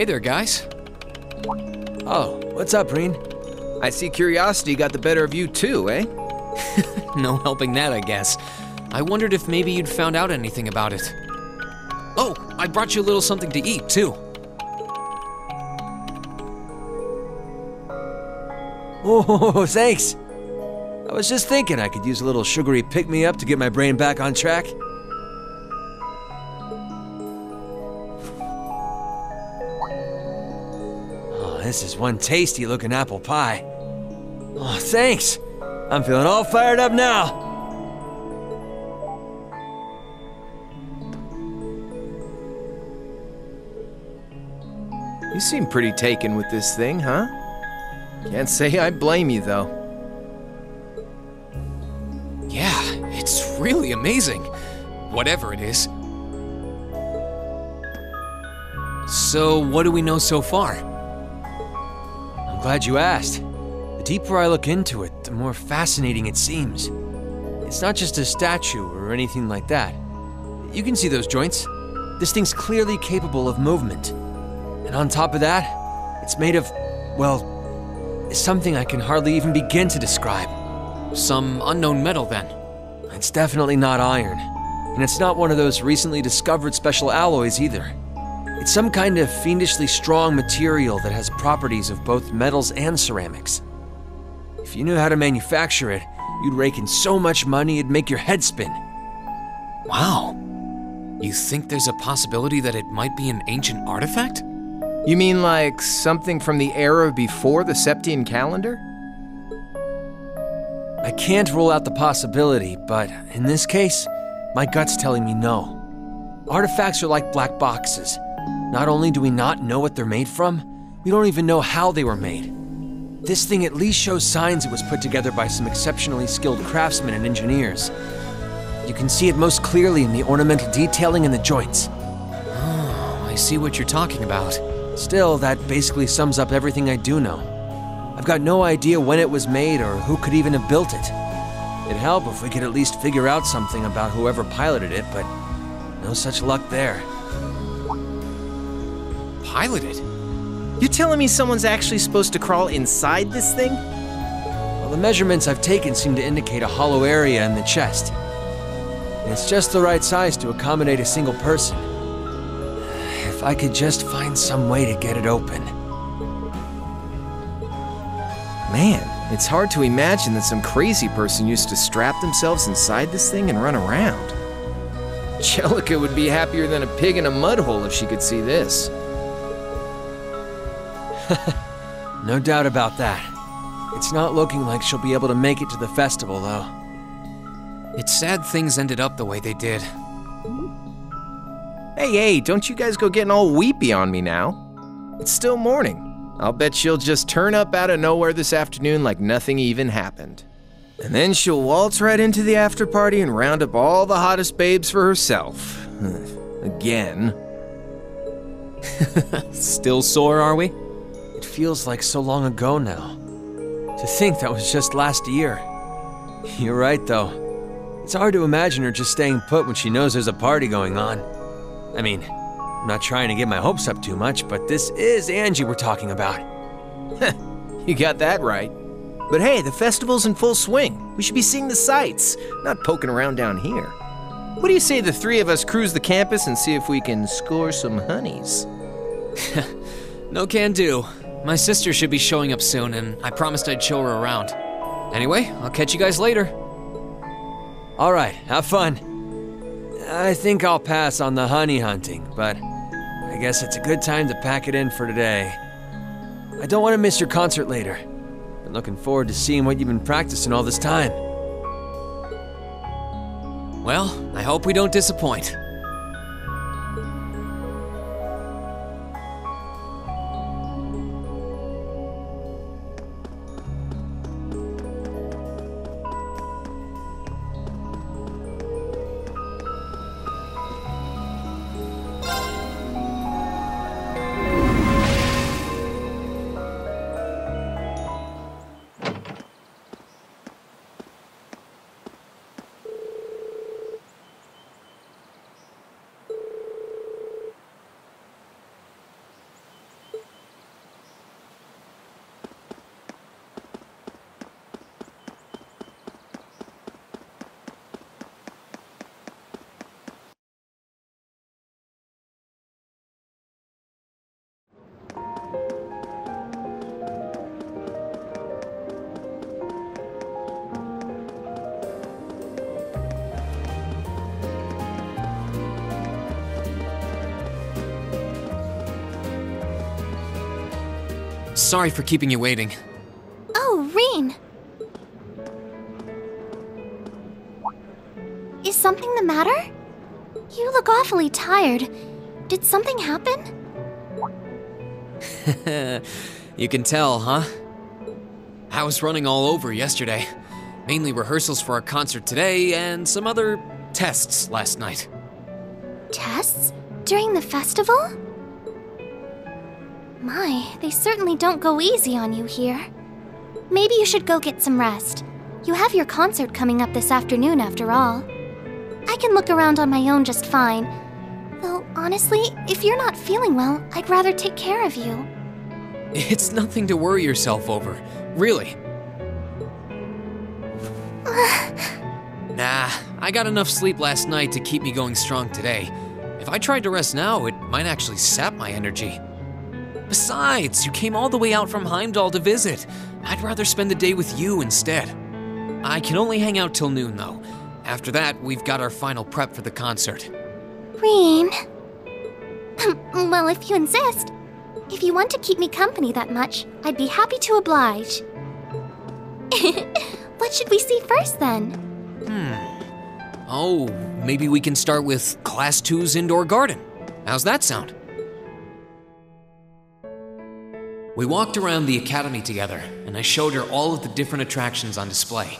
Hey there, guys. Oh, what's up, Reen? I see curiosity got the better of you too, eh? No helping that, I guess. I wondered if maybe you'd found out anything about it. Oh, I brought you a little something to eat, too. Oh, thanks. I was just thinking I could use a little sugary pick-me-up to get my brain back on track. Oh, this is one tasty-looking apple pie. Oh, thanks. I'm feeling all fired up now. You seem pretty taken with this thing, huh? Can't say I blame you, though. Yeah, it's really amazing. Whatever it is. So, what do we know so far? I'm glad you asked. The deeper I look into it, the more fascinating it seems. It's not just a statue or anything like that. You can see those joints. This thing's clearly capable of movement. And on top of that, it's made of, well, something I can hardly even begin to describe. Some unknown metal, then. It's definitely not iron. And it's not one of those recently discovered special alloys either. It's some kind of fiendishly strong material that has properties of both metals and ceramics. If you knew how to manufacture it, you'd rake in so much money it'd make your head spin. Wow. You think there's a possibility that it might be an ancient artifact? You mean like something from the era before the Septian calendar? I can't rule out the possibility, but in this case, my gut's telling me no. Artifacts are like black boxes. Not only do we not know what they're made from, we don't even know how they were made. This thing at least shows signs it was put together by some exceptionally skilled craftsmen and engineers. You can see it most clearly in the ornamental detailing in the joints. Oh, I see what you're talking about. Still, that basically sums up everything I do know. I've got no idea when it was made or who could even have built it. It'd help if we could at least figure out something about whoever piloted it, but no such luck there. Piloted? You telling me someone's actually supposed to crawl inside this thing? Well, the measurements I've taken seem to indicate a hollow area in the chest. And it's just the right size to accommodate a single person. If I could just find some way to get it open. Man, it's hard to imagine that some crazy person used to strap themselves inside this thing and run around. Jellica would be happier than a pig in a mud hole if she could see this. No doubt about that. It's not looking like she'll be able to make it to the festival, though. It's sad things ended up the way they did. Hey, don't you guys go getting all weepy on me now. It's still morning. I'll bet she'll just turn up out of nowhere this afternoon like nothing even happened. And then she'll waltz right into the after party and round up all the hottest babes for herself. Again. Still sore, are we? It feels like so long ago now. To think that was just last year. You're right, though. It's hard to imagine her just staying put when she knows there's a party going on. I mean, I'm not trying to get my hopes up too much, but this is Angie we're talking about. You got that right. But hey, the festival's in full swing. We should be seeing the sights, not poking around down here. What do you say the three of us cruise the campus and see if we can score some honeys? No can do. My sister should be showing up soon, and I promised I'd show her around. Anyway, I'll catch you guys later. All right, have fun. I think I'll pass on the honey hunting, but I guess it's a good time to pack it in for today. I don't want to miss your concert later. Been looking forward to seeing what you've been practicing all this time. Well, I hope we don't disappoint. Sorry for keeping you waiting. Oh, Rean! Is something the matter? You look awfully tired. Did something happen? You can tell, huh? I was running all over yesterday. Mainly rehearsals for our concert today and some other tests last night. Tests? During the festival? My, they certainly don't go easy on you here. Maybe you should go get some rest. You have your concert coming up this afternoon after all. I can look around on my own just fine. Though, honestly, if you're not feeling well, I'd rather take care of you. It's nothing to worry yourself over, really. Nah, I got enough sleep last night to keep me going strong today. If I tried to rest now, it might actually sap my energy. Besides, you came all the way out from Heimdall to visit. I'd rather spend the day with you instead. I can only hang out till noon, though. After that, we've got our final prep for the concert. Rean. Well, if you insist. If you want to keep me company that much, I'd be happy to oblige. What should we see first, then? Oh, maybe we can start with Class 2's indoor garden. How's that sound? We walked around the academy together, and I showed her all of the different attractions on display.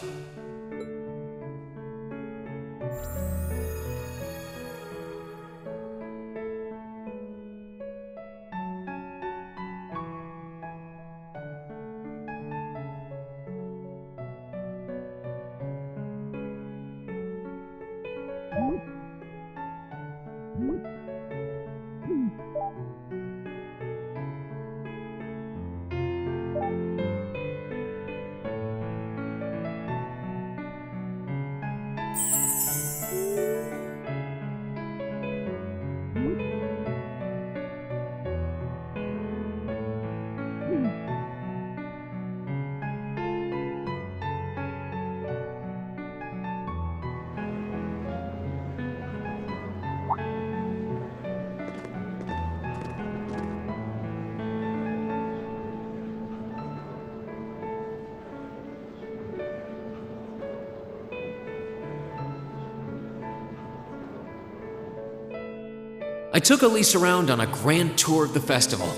I took Elise around on a grand tour of the festival.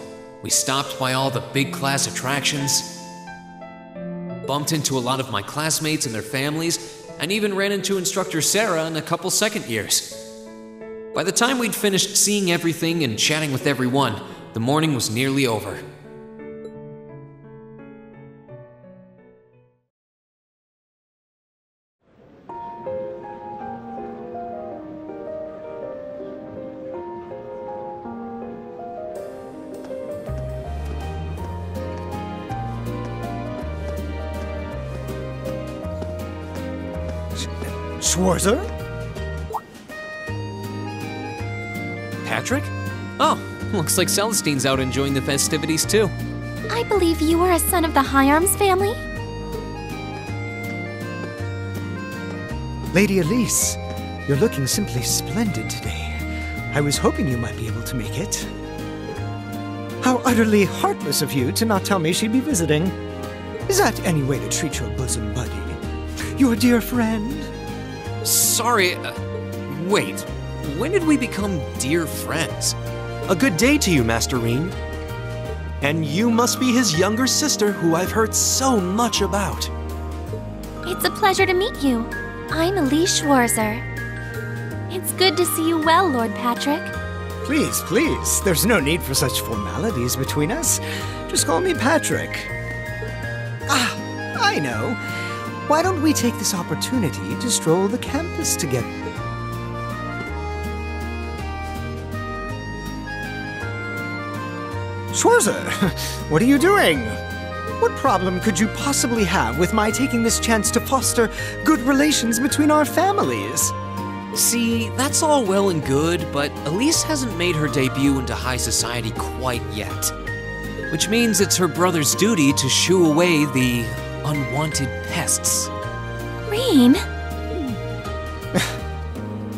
We stopped by all the big class attractions, bumped into a lot of my classmates and their families, and even ran into instructor Sarah and a couple second years. By the time we'd finished seeing everything and chatting with everyone, the morning was nearly over. Schwarzer? Patrick? Oh, looks like Celestine's out enjoying the festivities too. I believe you are a son of the High Arms family? Lady Elise, you're looking simply splendid today. I was hoping you might be able to make it. How utterly heartless of you to not tell me she'd be visiting. Is that any way to treat your bosom buddy? Your dear friend? Sorry, wait. When did we become dear friends? A good day to you, Master Rean. And you must be his younger sister who I've heard so much about. It's a pleasure to meet you. I'm Elise Schwarzer. It's good to see you well, Lord Patrick. Please, please. There's no need for such formalities between us. Just call me Patrick. Ah, I know. Why don't we take this opportunity to stroll the campus together? Schwarzer, what are you doing? What problem could you possibly have with my taking this chance to foster good relations between our families? See, that's all well and good, but Elise hasn't made her debut into high society quite yet. Which means it's her brother's duty to shoo away the unwanted pests. Rean?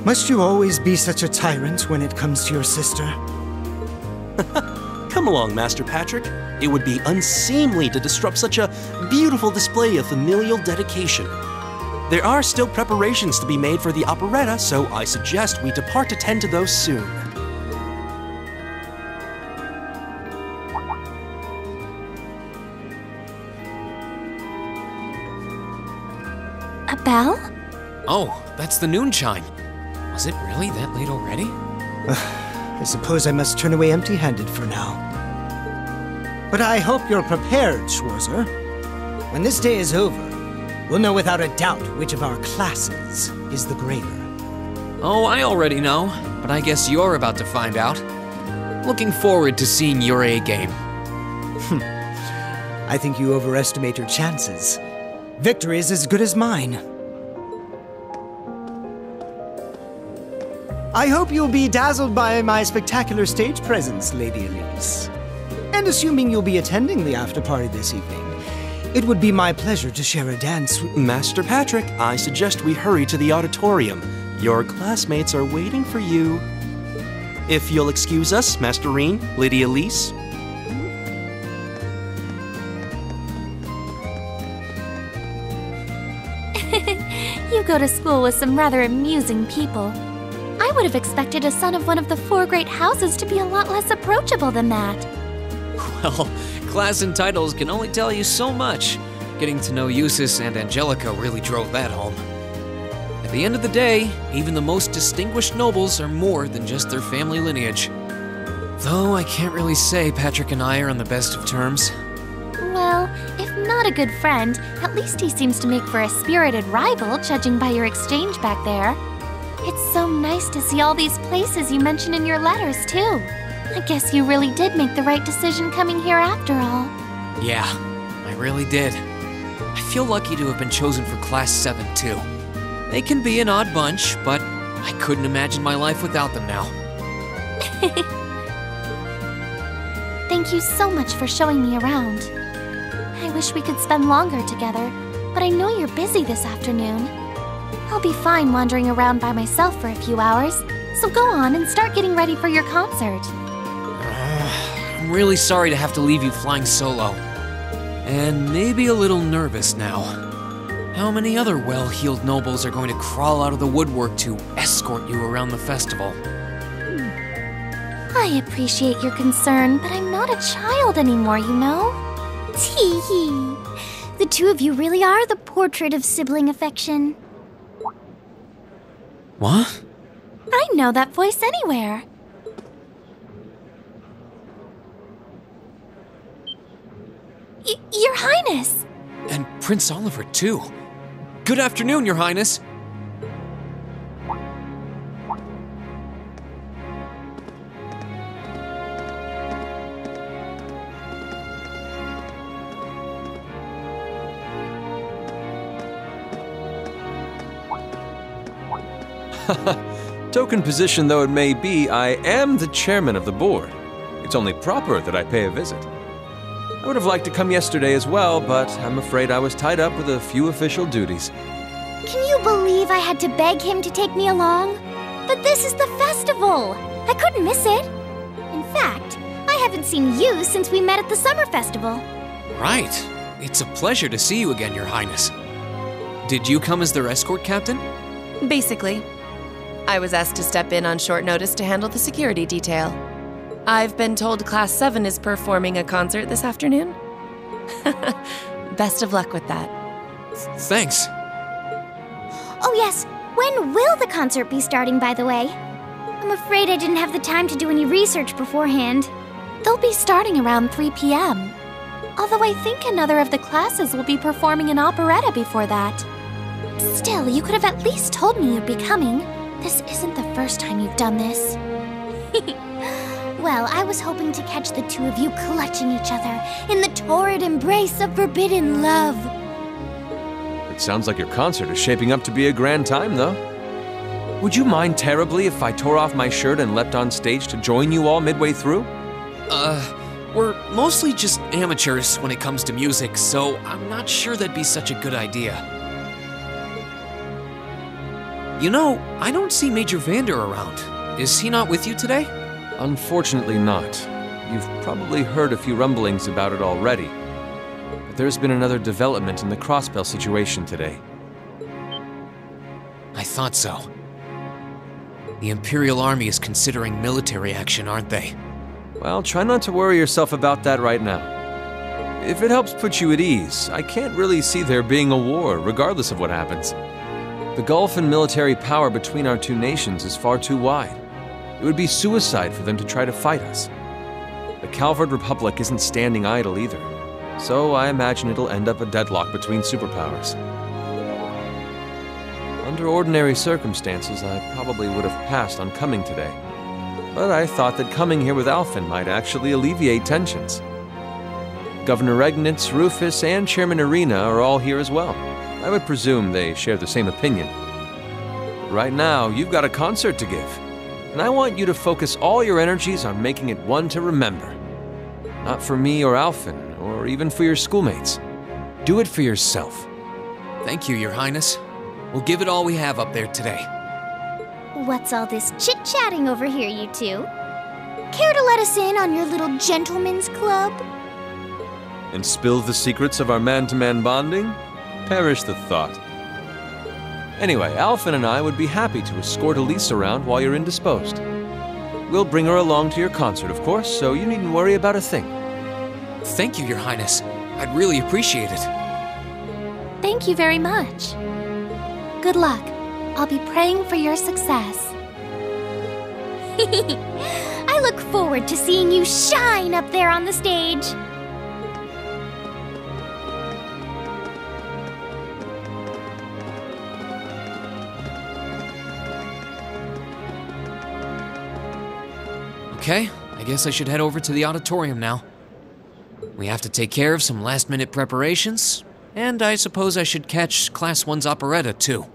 Must you always be such a tyrant when it comes to your sister? Come along, Master Patrick. It would be unseemly to disrupt such a beautiful display of familial dedication. There are still preparations to be made for the operetta, so I suggest we depart to tend to those soon. A bell? Oh, that's the noon chime. Was it really that late already? I suppose I must turn away empty-handed for now. But I hope you're prepared, Schwarzer. When this day is over, we'll know without a doubt which of our classes is the greater. Oh, I already know, but I guess you're about to find out. Looking forward to seeing your A game. I think you overestimate your chances. Victory is as good as mine. I hope you'll be dazzled by my spectacular stage presence, Lady Elise. And assuming you'll be attending the after-party this evening, it would be my pleasure to share a dance with... Master Patrick, I suggest we hurry to the auditorium. Your classmates are waiting for you. If you'll excuse us, Master Reen, Lady Elise. You go to school with some rather amusing people. I would have expected a son of one of the 4 great houses to be a lot less approachable than that. Well, class and titles can only tell you so much. Getting to know Eustace and Angelica really drove that home. At the end of the day, even the most distinguished nobles are more than just their family lineage. Though I can't really say Patrick and I are on the best of terms. Well, if not a good friend, at least he seems to make for a spirited rival, judging by your exchange back there. It's so nice to see all these places you mention in your letters, too. I guess you really did make the right decision coming here after all. Yeah, I really did. I feel lucky to have been chosen for Class 7, too. They can be an odd bunch, but I couldn't imagine my life without them now. Thank you so much for showing me around. I wish we could spend longer together, but I know you're busy this afternoon. I'll be fine wandering around by myself for a few hours, so go on and start getting ready for your concert. I'm really sorry to have to leave you flying solo. And maybe a little nervous now. How many other well-heeled nobles are going to crawl out of the woodwork to escort you around the festival? I appreciate your concern, but I'm not a child anymore, you know? Tee-hee. The two of you really are the portrait of sibling affection. What? I know that voice anywhere. Your Highness! And Prince Oliver, too. Good afternoon, Your Highness. Token position though it may be, I am the chairman of the board. It's only proper that I pay a visit. I would have liked to come yesterday as well, but I'm afraid I was tied up with a few official duties. Can you believe I had to beg him to take me along? But this is the festival! I couldn't miss it! In fact, I haven't seen you since we met at the summer festival. Right. It's a pleasure to see you again, Your Highness. Did you come as their escort captain? Basically. I was asked to step in on short notice to handle the security detail. I've been told Class 7 is performing a concert this afternoon. Best of luck with that. Thanks. Oh yes, when will the concert be starting, by the way? I'm afraid I didn't have the time to do any research beforehand. They'll be starting around 3 p.m. Although I think another of the classes will be performing an operetta before that. Still, you could have at least told me you'd be coming. This isn't the first time you've done this. Well, I was hoping to catch the two of you clutching each other in the torrid embrace of forbidden love. It sounds like your concert is shaping up to be a grand time, though. Would you mind terribly if I tore off my shirt and leapt on stage to join you all midway through? We're mostly just amateurs when it comes to music, so I'm not sure that'd be such a good idea. You know, I don't see Major Vander around. Is he not with you today? Unfortunately not. you've probably heard a few rumblings about it already. But there's been another development in the Crossbell situation today. I thought so. The Imperial Army is considering military action, aren't they? Well, try not to worry yourself about that right now. If it helps put you at ease, I can't really see there being a war, regardless of what happens. The gulf in military power between our two nations is far too wide. It would be suicide for them to try to fight us. The Calvard Republic isn't standing idle either, so I imagine it'll end up a deadlock between superpowers. Under ordinary circumstances, I probably would have passed on coming today. But I thought that coming here with Alphen might actually alleviate tensions. Governor Regnitz, Rufus, and Chairman Arena are all here as well. I would presume they share the same opinion. Right now, you've got a concert to give, and I want you to focus all your energies on making it one to remember. Not for me or Alphen, or even for your schoolmates. Do it for yourself. Thank you, Your Highness. We'll give it all we have up there today. What's all this chit-chatting over here, you two? Care to let us in on your little gentlemen's club? And spill the secrets of our man-to-man bonding? Perish the thought. Anyway, Alphen and I would be happy to escort Elise around while you're indisposed. We'll bring her along to your concert, of course, so you needn't worry about a thing. Thank you, Your Highness. I'd really appreciate it. Thank you very much. Good luck. I'll be praying for your success. I look forward to seeing you shine up there on the stage. Okay, I guess I should head over to the auditorium now. We have to take care of some last-minute preparations, and I suppose I should catch Class 1's operetta, too.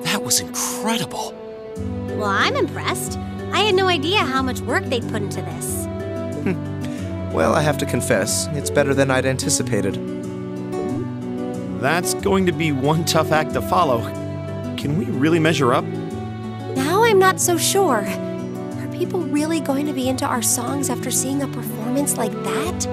That was incredible. Well, I'm impressed. I had no idea how much work they'd put into this. Well, I have to confess, it's better than I'd anticipated. That's going to be one tough act to follow. Can we really measure up? Now I'm not so sure. Are people really going to be into our songs after seeing a performance like that?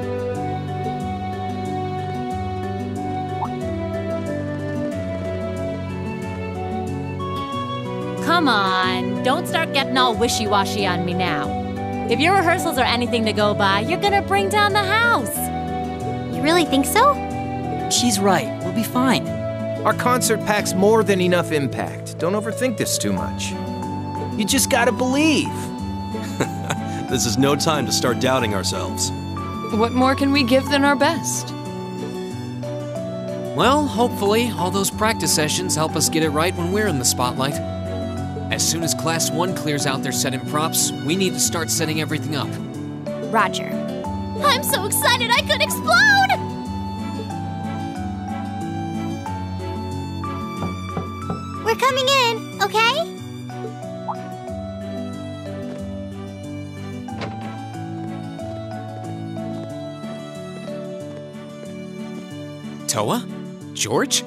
Come on, don't start getting all wishy-washy on me now. If your rehearsals are anything to go by, you're gonna bring down the house. You really think so? She's right. We'll be fine. Our concert packs more than enough impact. Don't overthink this too much. You just gotta believe. This is no time to start doubting ourselves. What more can we give than our best? Well, hopefully, all those practice sessions help us get it right when we're in the spotlight. As soon as Class 1 clears out their set and props, we need to start setting everything up. Roger. I'm so excited I could explode! We're coming in, okay? Toa? George?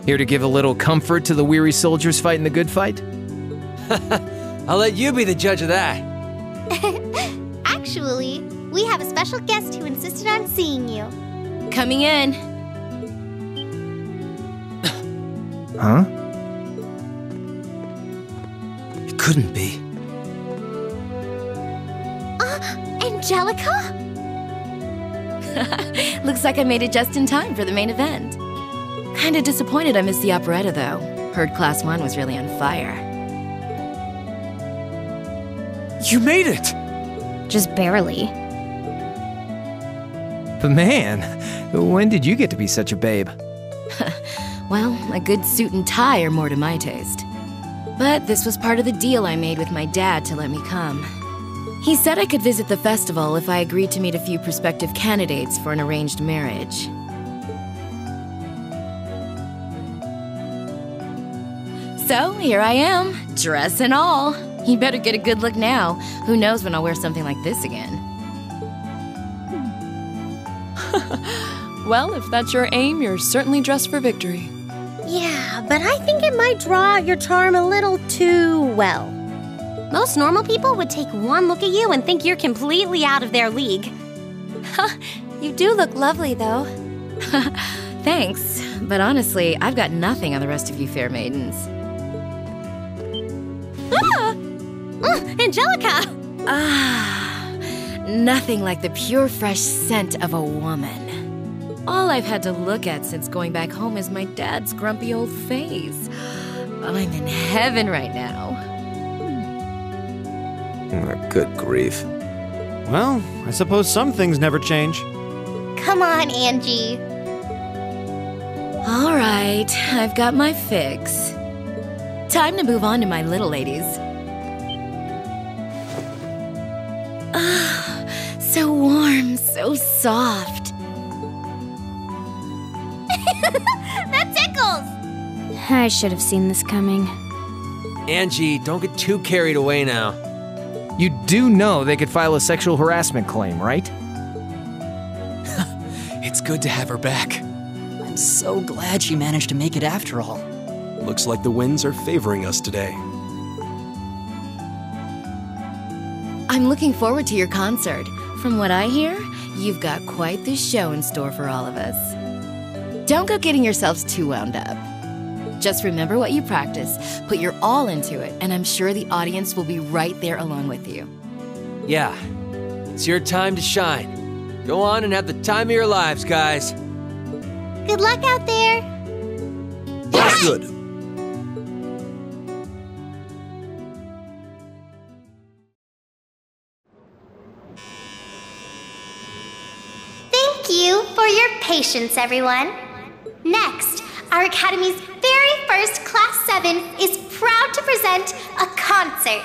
Here to give a little comfort to the weary soldiers fighting the good fight? I'll let you be the judge of that. Actually, we have a special guest who insisted on seeing you. Coming in. Huh? It couldn't be. Angelica? Looks like I made it just in time for the main event. Kinda disappointed I missed the operetta, though. Heard Class 1 was really on fire. You made it! Just barely. But man, when did you get to be such a babe? Well, a good suit and tie are more to my taste. But this was part of the deal I made with my dad to let me come. He said I could visit the festival if I agreed to meet a few prospective candidates for an arranged marriage. So, here I am, dress and all. You better get a good look now. Who knows when I'll wear something like this again. Well, if that's your aim, you're certainly dressed for victory. Yeah, but I think it might draw out your charm a little too well. Most normal people would take one look at you and think you're completely out of their league. You do look lovely, though. Thanks, but honestly, I've got nothing on the rest of you fair maidens. Angelica! Nothing like the pure, fresh scent of a woman. All I've had to look at since going back home is my dad's grumpy old face. I'm in heaven right now. Oh, good grief. Well, I suppose some things never change. Come on, Angie. All right, I've got my fix. Time to move on to my little ladies. So warm, so soft. That tickles! I should have seen this coming. Angie, don't get too carried away now. You do know they could file a sexual harassment claim, right? It's good to have her back. I'm so glad she managed to make it after all. Looks like the winds are favoring us today. I'm looking forward to your concert. From what I hear, you've got quite the show in store for all of us. Don't go getting yourselves too wound up. Just remember what you practice, put your all into it, and I'm sure the audience will be right there along with you. Yeah, it's your time to shine. Go on and have the time of your lives, guys. Good luck out there. That's good. Thank you for your patience, everyone. Next, our Academy's very first Class 7 is proud to present a concert.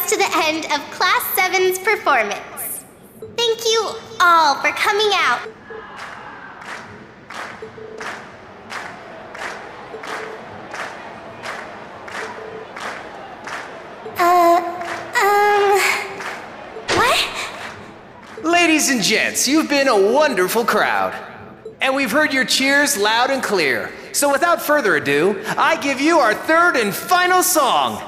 To the end of Class 7's performance. Thank you all for coming out. What? Ladies and gents, you've been a wonderful crowd. And we've heard your cheers loud and clear. So without further ado, I give you our third and final song.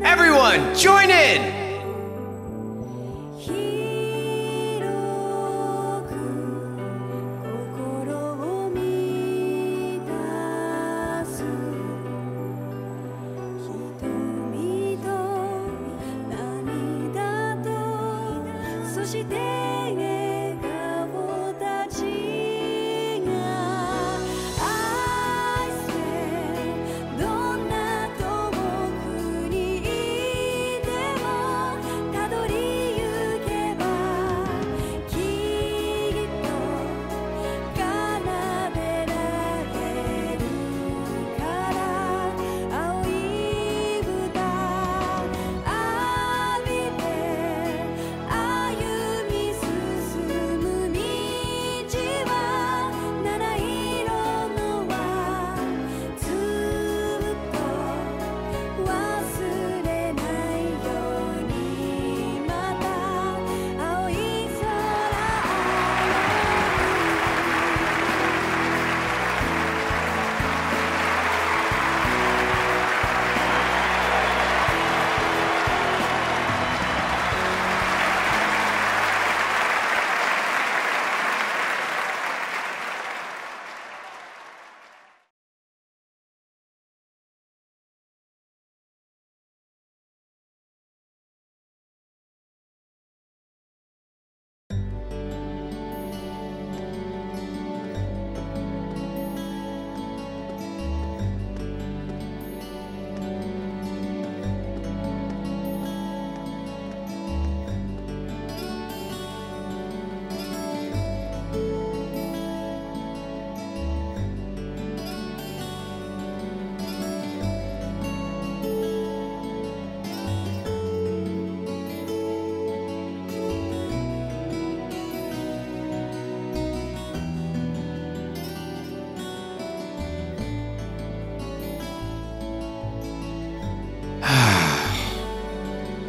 Everyone, join in!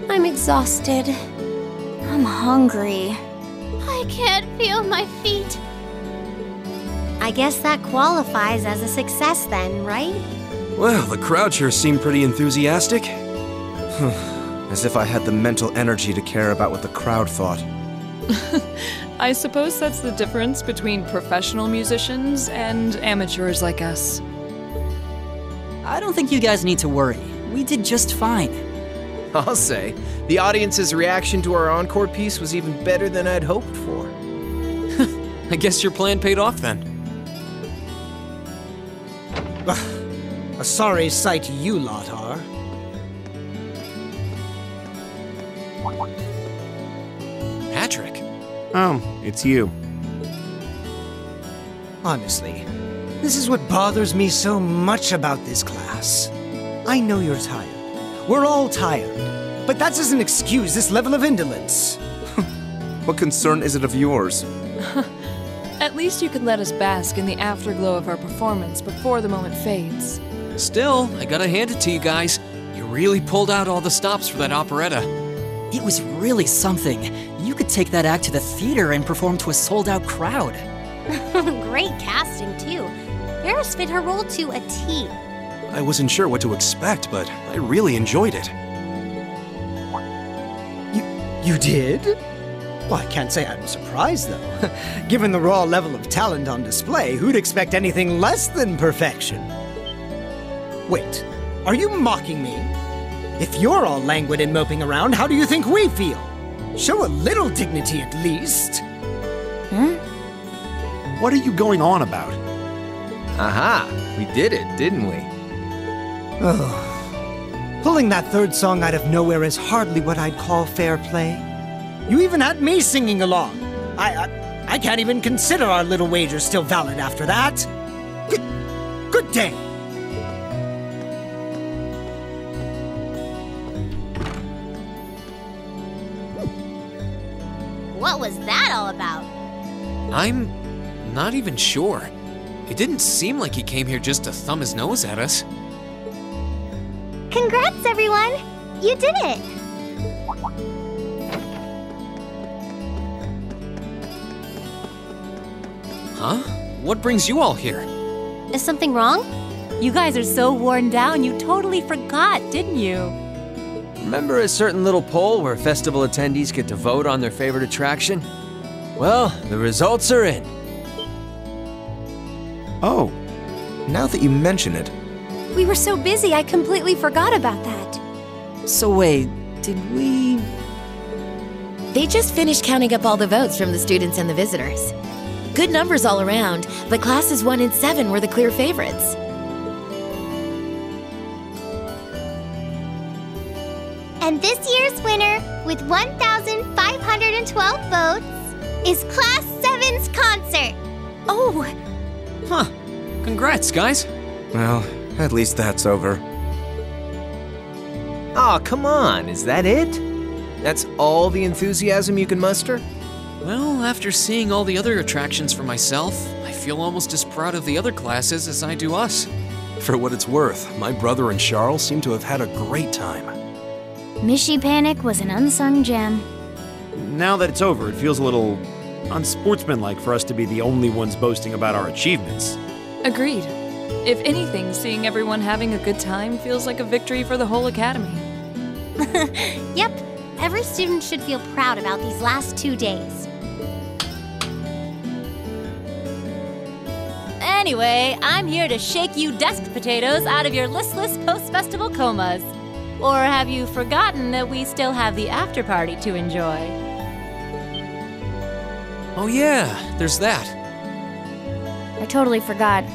I'm exhausted. I'm hungry. I can't feel my feet. I guess that qualifies as a success then, right? Well, the crowd sure seemed pretty enthusiastic. As if I had the mental energy to care about what the crowd thought. I suppose that's the difference between professional musicians and amateurs like us. I don't think you guys need to worry. We did just fine. I'll say, the audience's reaction to our encore piece was even better than I'd hoped for. I guess your plan paid off then. A sorry sight you lot are. Patrick. Oh, it's you. Honestly, this is what bothers me so much about this class. I know you're tired. We're all tired. But that doesn't excuse this level of indolence. What concern is it of yours? At least you could let us bask in the afterglow of our performance before the moment fades. Still, I gotta hand it to you guys. You really pulled out all the stops for that operetta. It was really something. You could take that act to the theater and perform to a sold-out crowd. Great casting, too. Ferris fit her role to a T. I wasn't sure what to expect, but I really enjoyed it. You did? Well, I can't say I'm surprised, though. Given the raw level of talent on display, who'd expect anything less than perfection? Wait, are you mocking me? If you're all languid and moping around, how do you think we feel? Show a little dignity at least. Huh? What are you going on about? Aha, we did it, didn't we? Oh. Pulling that third song out of nowhere is hardly what I'd call fair play. You even had me singing along. I can't even consider our little wager still valid after that. Good day. What was that all about? I'm not even sure. It didn't seem like he came here just to thumb his nose at us. Congrats, everyone! You did it! Huh? What brings you all here? Is something wrong? You guys are so worn down, you totally forgot, didn't you? Remember a certain little poll where festival attendees get to vote on their favorite attraction? Well, the results are in. Oh, now that you mention it. We were so busy, I completely forgot about that. So wait, did we... They just finished counting up all the votes from the students and the visitors. Good numbers all around, but classes 1 and 7 were the clear favorites. And this year's winner, with 1,512 votes, is Class 7's concert. Oh! Huh. Congrats, guys. Well, at least that's over. Aw, come on, is that it? That's all the enthusiasm you can muster? Well, after seeing all the other attractions for myself, I feel almost as proud of the other classes as I do us. For what it's worth, my brother and Charles seem to have had a great time. Mishy Panic was an unsung gem. Now that it's over, it feels a little unsportsmanlike for us to be the only ones boasting about our achievements. Agreed. If anything, seeing everyone having a good time feels like a victory for the whole academy. Yep, every student should feel proud about these last 2 days. Anyway, I'm here to shake you desk potatoes out of your listless post-festival comas. Or have you forgotten that we still have the after-party to enjoy? Oh yeah, there's that. I totally forgot.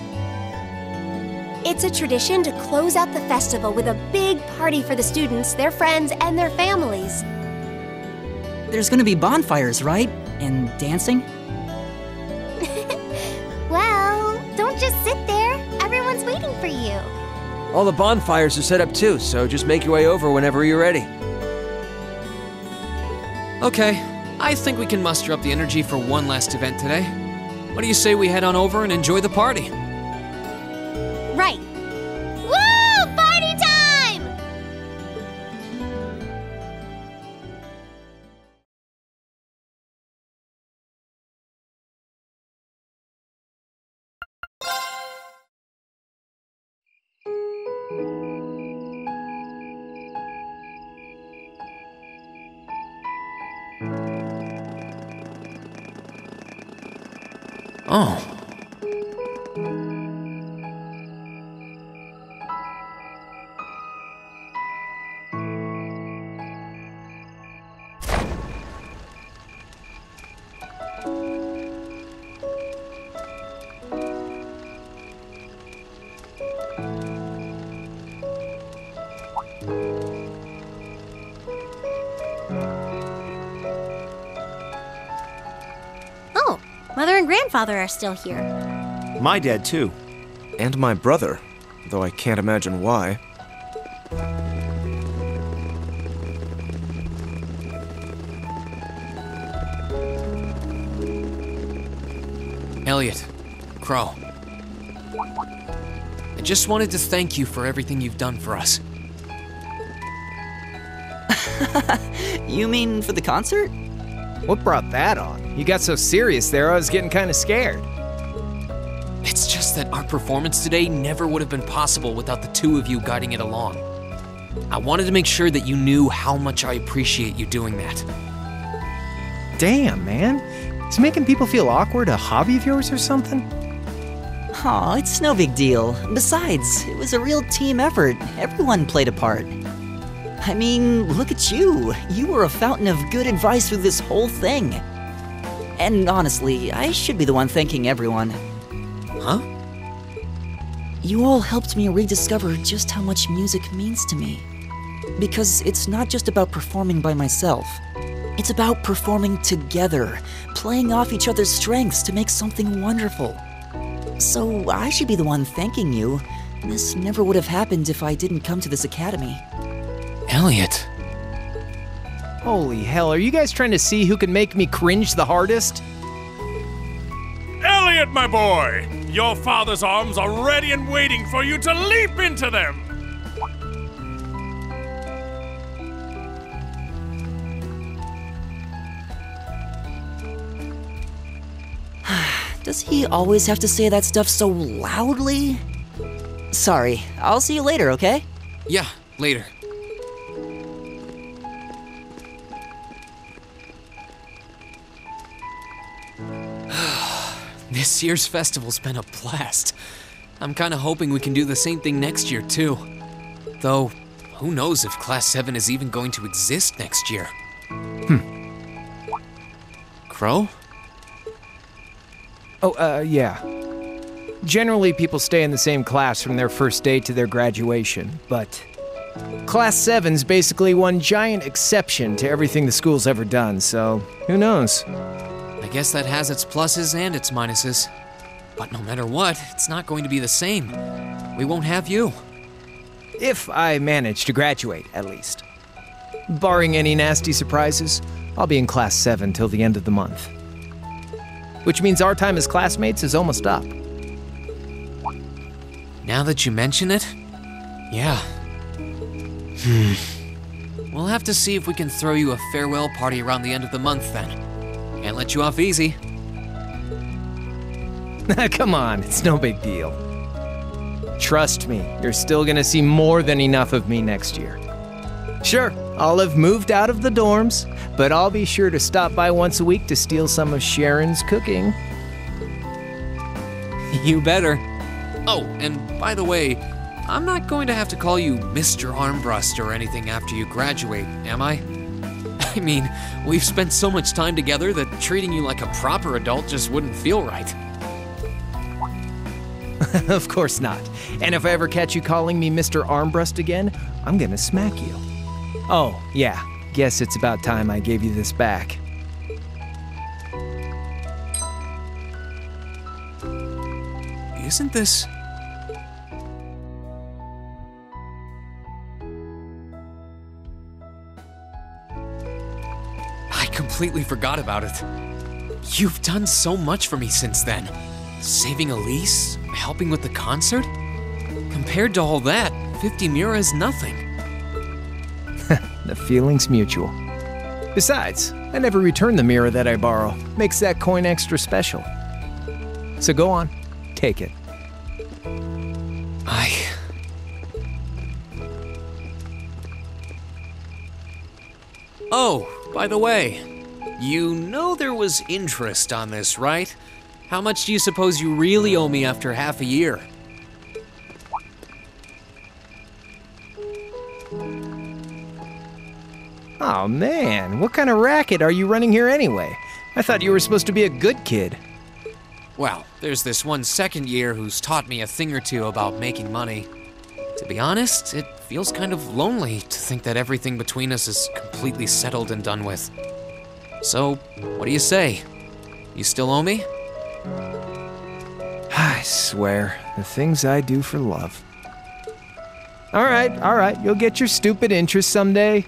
It's a tradition to close out the festival with a big party for the students, their friends, and their families. There's gonna be bonfires, right? And dancing? Well, don't just sit there. Everyone's waiting for you. All the bonfires are set up too, so just make your way over whenever you're ready. Okay, I think we can muster up the energy for one last event today. What do you say we head on over and enjoy the party? Right. Woo! Party time! Oh. Oh, Mother and Grandfather are still here. My dad, too. And my brother, though I can't imagine why. Elliot, Crow. I just wanted to thank you for everything you've done for us. You mean for the concert? What brought that on? You got so serious there, I was getting kind of scared. It's just that our performance today never would have been possible without the two of you guiding it along. I wanted to make sure that you knew how much I appreciate you doing that. Damn, man. Is making people feel awkward a hobby of yours or something? Aw, it's no big deal. Besides, it was a real team effort. Everyone played a part. I mean, look at you. You were a fountain of good advice through this whole thing. And honestly, I should be the one thanking everyone. Huh? You all helped me rediscover just how much music means to me. Because it's not just about performing by myself. It's about performing together, playing off each other's strengths to make something wonderful. So I should be the one thanking you. This never would have happened if I didn't come to this academy. Elliot. Holy hell, are you guys trying to see who can make me cringe the hardest? Elliot, my boy! Your father's arms are ready and waiting for you to leap into them! Does he always have to say that stuff so loudly? Sorry, I'll see you later, okay? Yeah, later. This year's festival's been a blast. I'm kinda hoping we can do the same thing next year, too. Though, who knows if Class 7 is even going to exist next year? Crow? Oh, yeah. Generally, people stay in the same class from their first day to their graduation, but Class 7's basically one giant exception to everything the school's ever done, so who knows? I guess that has its pluses and its minuses. But no matter what, it's not going to be the same. We won't have you. If I manage to graduate, at least. Barring any nasty surprises, I'll be in Class 7 till the end of the month. Which means our time as classmates is almost up. Now that you mention it, yeah. We'll have to see if we can throw you a farewell party around the end of the month then. Can't let you off easy. Come on, it's no big deal. Trust me, you're still gonna see more than enough of me next year. Sure, I'll have moved out of the dorms, but I'll be sure to stop by once a week to steal some of Sharon's cooking. You better. Oh, and by the way, I'm not going to have to call you Mr. Armbrust or anything after you graduate, am I? I mean, we've spent so much time together that treating you like a proper adult just wouldn't feel right. Of course not. And if I ever catch you calling me Mr. Armbrust again, I'm gonna smack you. Oh, yeah. Guess it's about time I gave you this back. Isn't this... I completely forgot about it. You've done so much for me since then. Saving Elise, helping with the concert. Compared to all that, 50 Mira is nothing. The feeling's mutual. Besides, I never return the mirror that I borrow. Makes that coin extra special. So go on, take it. Oh, by the way, you know there was interest on this, right? How much do you suppose you really owe me after half a year? Oh man, what kind of racket are you running here anyway? I thought you were supposed to be a good kid. Well, there's this one second year who's taught me a thing or two about making money. To be honest, it feels kind of lonely to think that everything between us is completely settled and done with. So, what do you say? You still owe me? I swear, the things I do for love. All right, you'll get your stupid interest someday.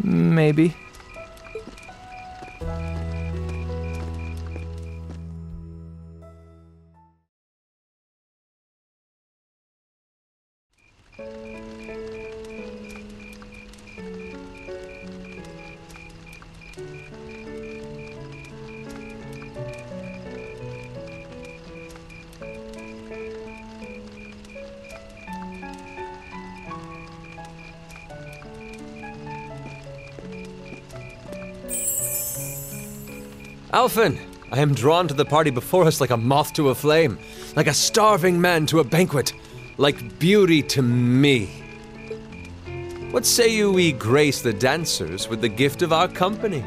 Maybe. Alphen, I am drawn to the party before us like a moth to a flame, like a starving man to a banquet, like beauty to me. What say you we grace the dancers with the gift of our company?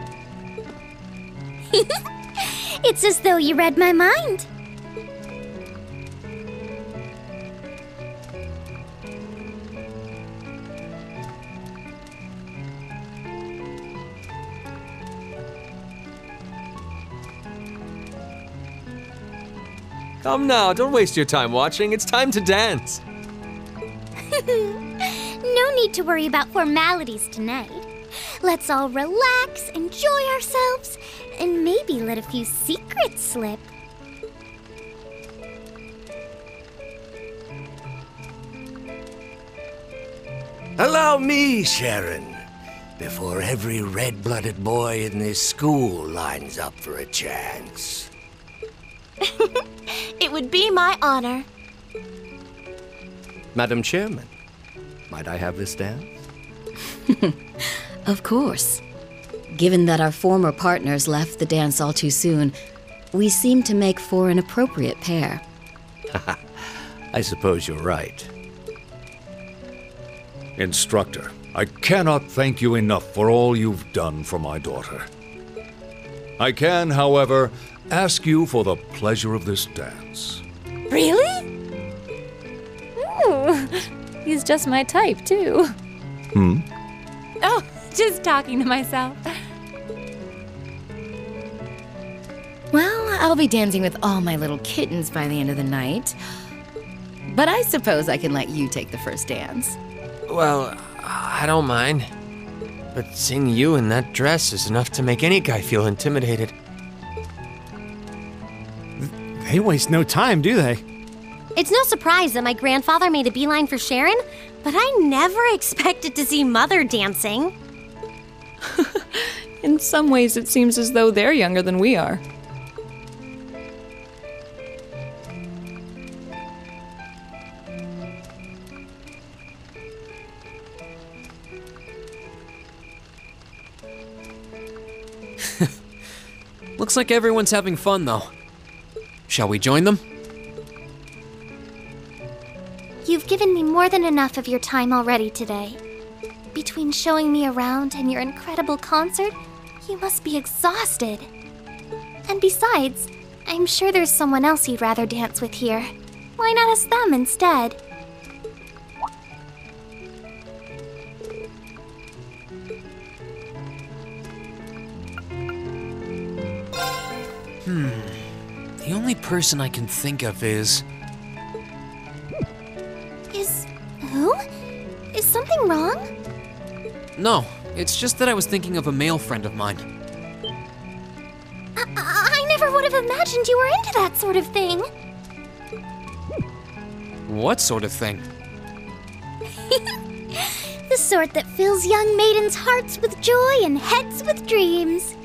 It's as though you read my mind. Come now, don't waste your time watching. It's time to dance. No need to worry about formalities tonight. Let's all relax, enjoy ourselves, and maybe let a few secrets slip. Allow me, Sharon, before every red-blooded boy in this school lines up for a chance. It would be my honor. Madam Chairman, might I have this dance? Of course. Given that our former partners left the dance all too soon, we seem to make for an appropriate pair. I suppose you're right. Instructor, I cannot thank you enough for all you've done for my daughter. I can, however, ask you for the pleasure of this dance. Really? Ooh, he's just my type, too. Oh, just talking to myself. Well, I'll be dancing with all my little kittens by the end of the night. But I suppose I can let you take the first dance. Well, I don't mind. But seeing you in that dress is enough to make any guy feel intimidated. They waste no time, do they? It's no surprise that my grandfather made a beeline for Sharon, but I never expected to see Mother dancing. In some ways, it seems as though they're younger than we are. Looks like everyone's having fun, though. Shall we join them? You've given me more than enough of your time already today. Between showing me around and your incredible concert, you must be exhausted. And besides, I'm sure there's someone else you'd rather dance with here. Why not ask them instead? The only person I can think of is... Who? Is something wrong? No, it's just that I was thinking of a male friend of mine. I never would have imagined you were into that sort of thing. What sort of thing? The sort that fills young maidens' hearts with joy and heads with dreams.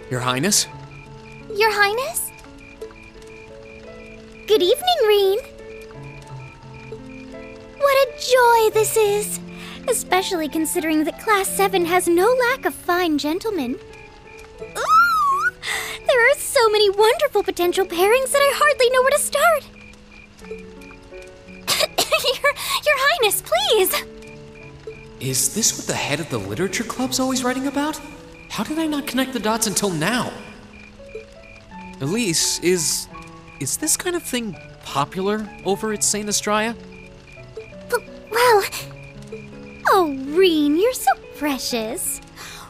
Your Highness? Your Highness? Good evening, Reen. What a joy this is, especially considering that Class 7 has no lack of fine gentlemen. Ooh! There are so many wonderful potential pairings that I hardly know where to start. Your Highness, please! Is this what the head of the literature club's always writing about? How did I not connect the dots until now? Elise, is this kind of thing popular over at St. Estrella? Well... Oh, Reen, you're so precious.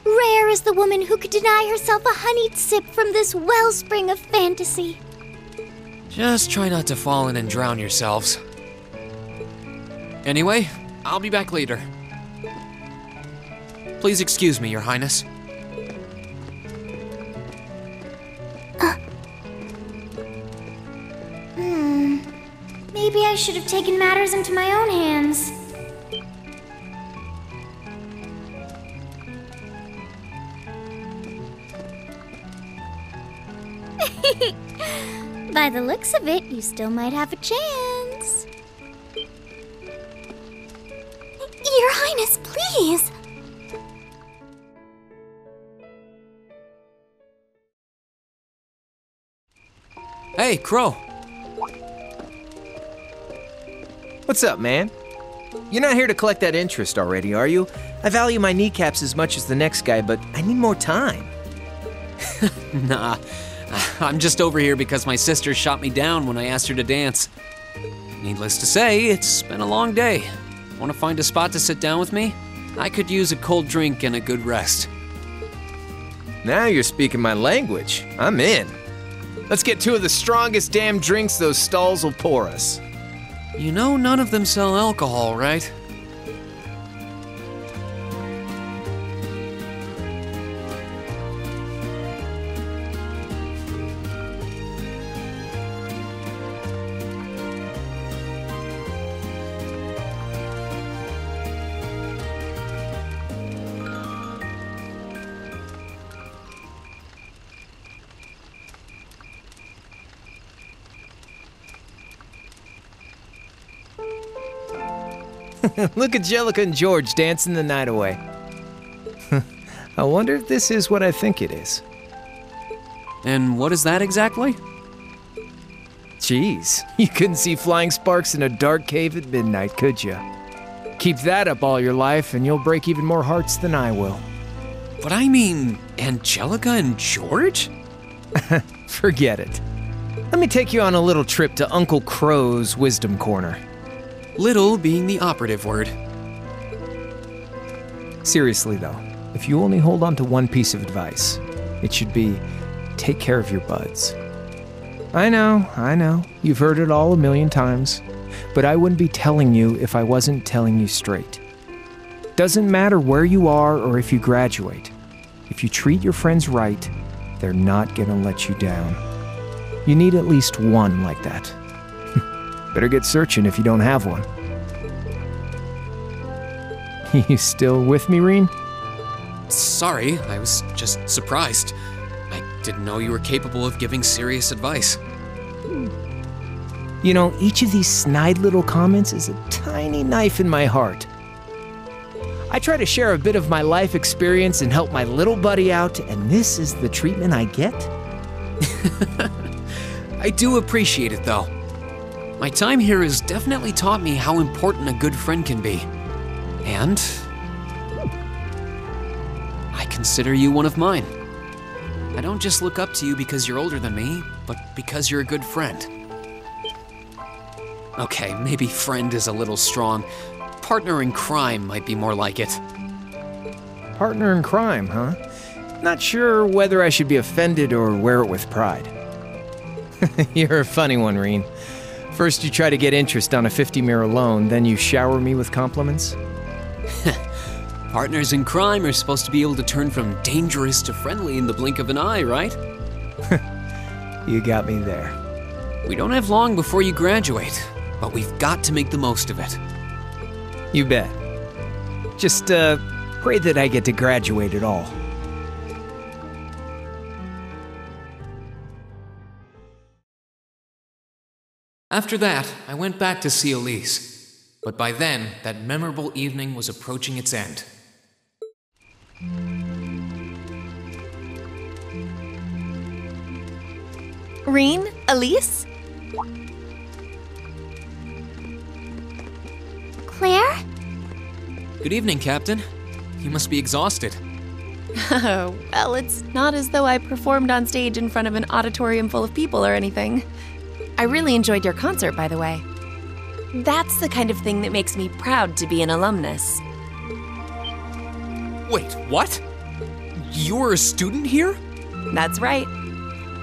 Rare is the woman who could deny herself a honeyed sip from this wellspring of fantasy. Just try not to fall in and drown yourselves. Anyway, I'll be back later. Please excuse me, Your Highness. Maybe I should have taken matters into my own hands. By the looks of it, you still might have a chance. Your Highness, please! Hey, Crow. What's up, man? You're not here to collect that interest already, are you? I value my kneecaps as much as the next guy, but I need more time. Nah, I'm just over here because my sister shot me down when I asked her to dance. Needless to say, it's been a long day. Want to find a spot to sit down with me? I could use a cold drink and a good rest. Now you're speaking my language. I'm in. Let's get two of the strongest damn drinks those stalls will pour us. You know none of them sell alcohol, right? Look at Jellica and George dancing the night away. I wonder if this is what I think it is. And what is that exactly? Jeez, you couldn't see flying sparks in a dark cave at midnight, could you? Keep that up all your life and you'll break even more hearts than I will. But I mean, Angelica and George? Forget it. Let me take you on a little trip to Uncle Crow's Wisdom Corner. Little being the operative word. Seriously though, if you only hold on to one piece of advice, it should be, take care of your buds. I know, you've heard it all a million times, but I wouldn't be telling you if I wasn't telling you straight. Doesn't matter where you are or if you graduate. If you treat your friends right, they're not gonna let you down. You need at least one like that. Better get searching if you don't have one. You still with me, Reen? Sorry, I was just surprised. I didn't know you were capable of giving serious advice. You know, each of these snide little comments is a tiny knife in my heart. I try to share a bit of my life experience and help my little buddy out, and this is the treatment I get? I do appreciate it, though. My time here has definitely taught me how important a good friend can be. And I consider you one of mine. I don't just look up to you because you're older than me, but because you're a good friend. Okay, maybe friend is a little strong. Partner in crime might be more like it. Partner in crime, huh? Not sure whether I should be offended or wear it with pride. You're a funny one, Reen. First you try to get interest on a 50 mirror loan, then you shower me with compliments? Partners in crime are supposed to be able to turn from dangerous to friendly in the blink of an eye, right? You got me there. We don't have long before you graduate, but we've got to make the most of it. You bet. Just, pray that I get to graduate at all. After that, I went back to see Elise, but by then, that memorable evening was approaching its end. Reen? Elise? Claire? Good evening, Captain. You must be exhausted. Oh, well, it's not as though I performed on stage in front of an auditorium full of people or anything. I really enjoyed your concert, by the way. That's the kind of thing that makes me proud to be an alumnus. Wait, what? You're a student here? That's right.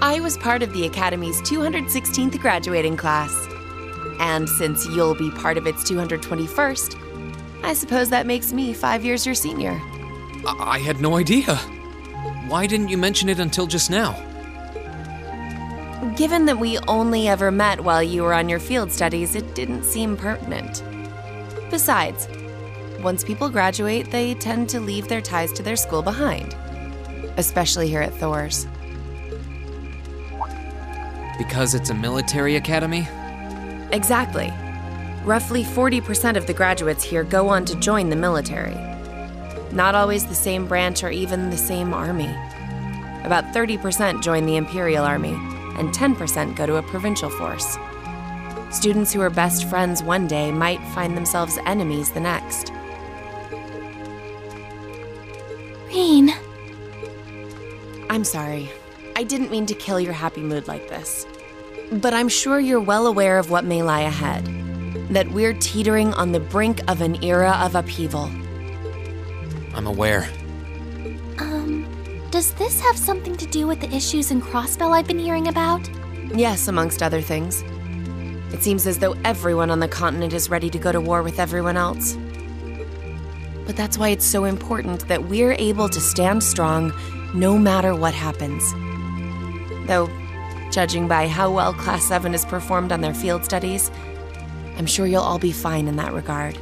I was part of the Academy's 216th graduating class. And since you'll be part of its 221st, I suppose that makes me 5 years your senior. I had no idea. Why didn't you mention it until just now? Given that we only ever met while you were on your field studies, it didn't seem pertinent. Besides, once people graduate, they tend to leave their ties to their school behind. Especially here at Thor's. Because it's a military academy? Exactly. Roughly 40% of the graduates here go on to join the military. Not always the same branch or even the same army. About 30% join the Imperial Army, and 10% go to a provincial force. Students who are best friends one day might find themselves enemies the next. Rean. I'm sorry. I didn't mean to kill your happy mood like this. But I'm sure you're well aware of what may lie ahead. That we're teetering on the brink of an era of upheaval. I'm aware. Does this have something to do with the issues in Crossbell I've been hearing about? Yes, amongst other things. It seems as though everyone on the continent is ready to go to war with everyone else. But that's why it's so important that we're able to stand strong no matter what happens. Though, judging by how well Class 7 has performed on their field studies, I'm sure you'll all be fine in that regard.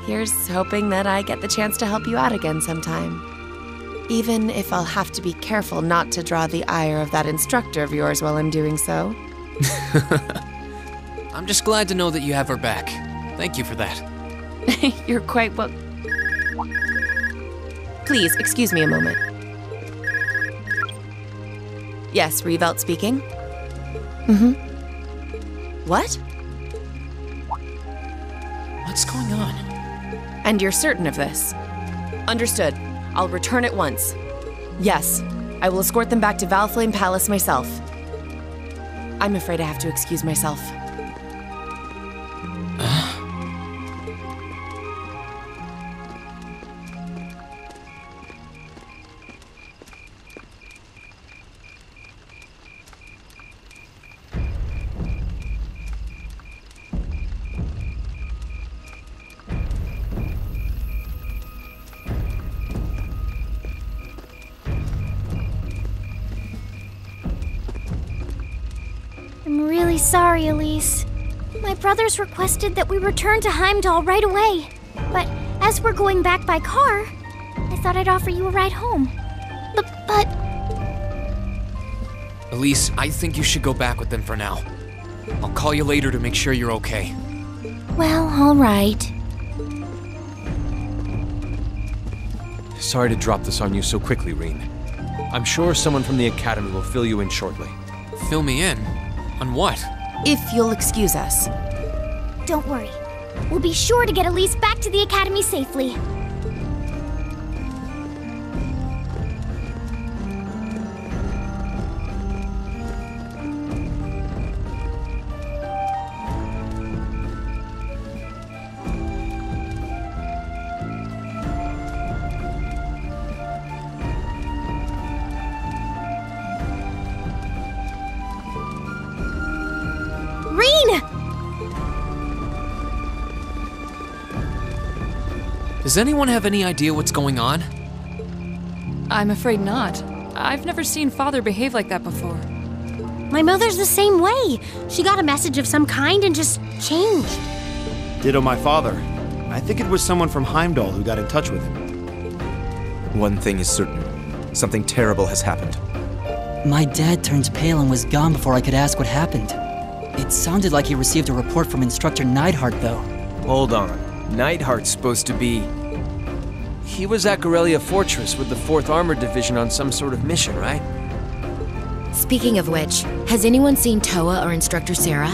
Here's hoping that I get the chance to help you out again sometime. Even if I'll have to be careful not to draw the ire of that instructor of yours while I'm doing so. I'm just glad to know that you have her back. Thank you for that. You're quite well... Please, excuse me a moment. Yes, Revelt speaking. What? What's going on? And you're certain of this? Understood. I'll return at once. Yes, I will escort them back to Valflame Palace myself. I'm afraid I have to excuse myself. I'm really sorry, Elise. My brothers requested that we return to Heimdall right away. But as we're going back by car, I thought I'd offer you a ride home. But... Elise, I think you should go back with them for now. I'll call you later to make sure you're okay. Well, all right. Sorry to drop this on you so quickly, Rean. I'm sure someone from the Academy will fill you in shortly. Fill me in? On what? If you'll excuse us. Don't worry. We'll be sure to get Elise back to the Academy safely. Does anyone have any idea what's going on? I'm afraid not. I've never seen Father behave like that before. My mother's the same way. She got a message of some kind and just changed. Ditto my father. I think it was someone from Heimdall who got in touch with him. One thing is certain. Something terrible has happened. My dad turned pale and was gone before I could ask what happened. It sounded like he received a report from Instructor Neidhart, though. Hold on. Neidhart's supposed to be... He was at Gorelia Fortress with the 4th Armored Division on some sort of mission, right? Speaking of which, has anyone seen Toa or Instructor Sarah?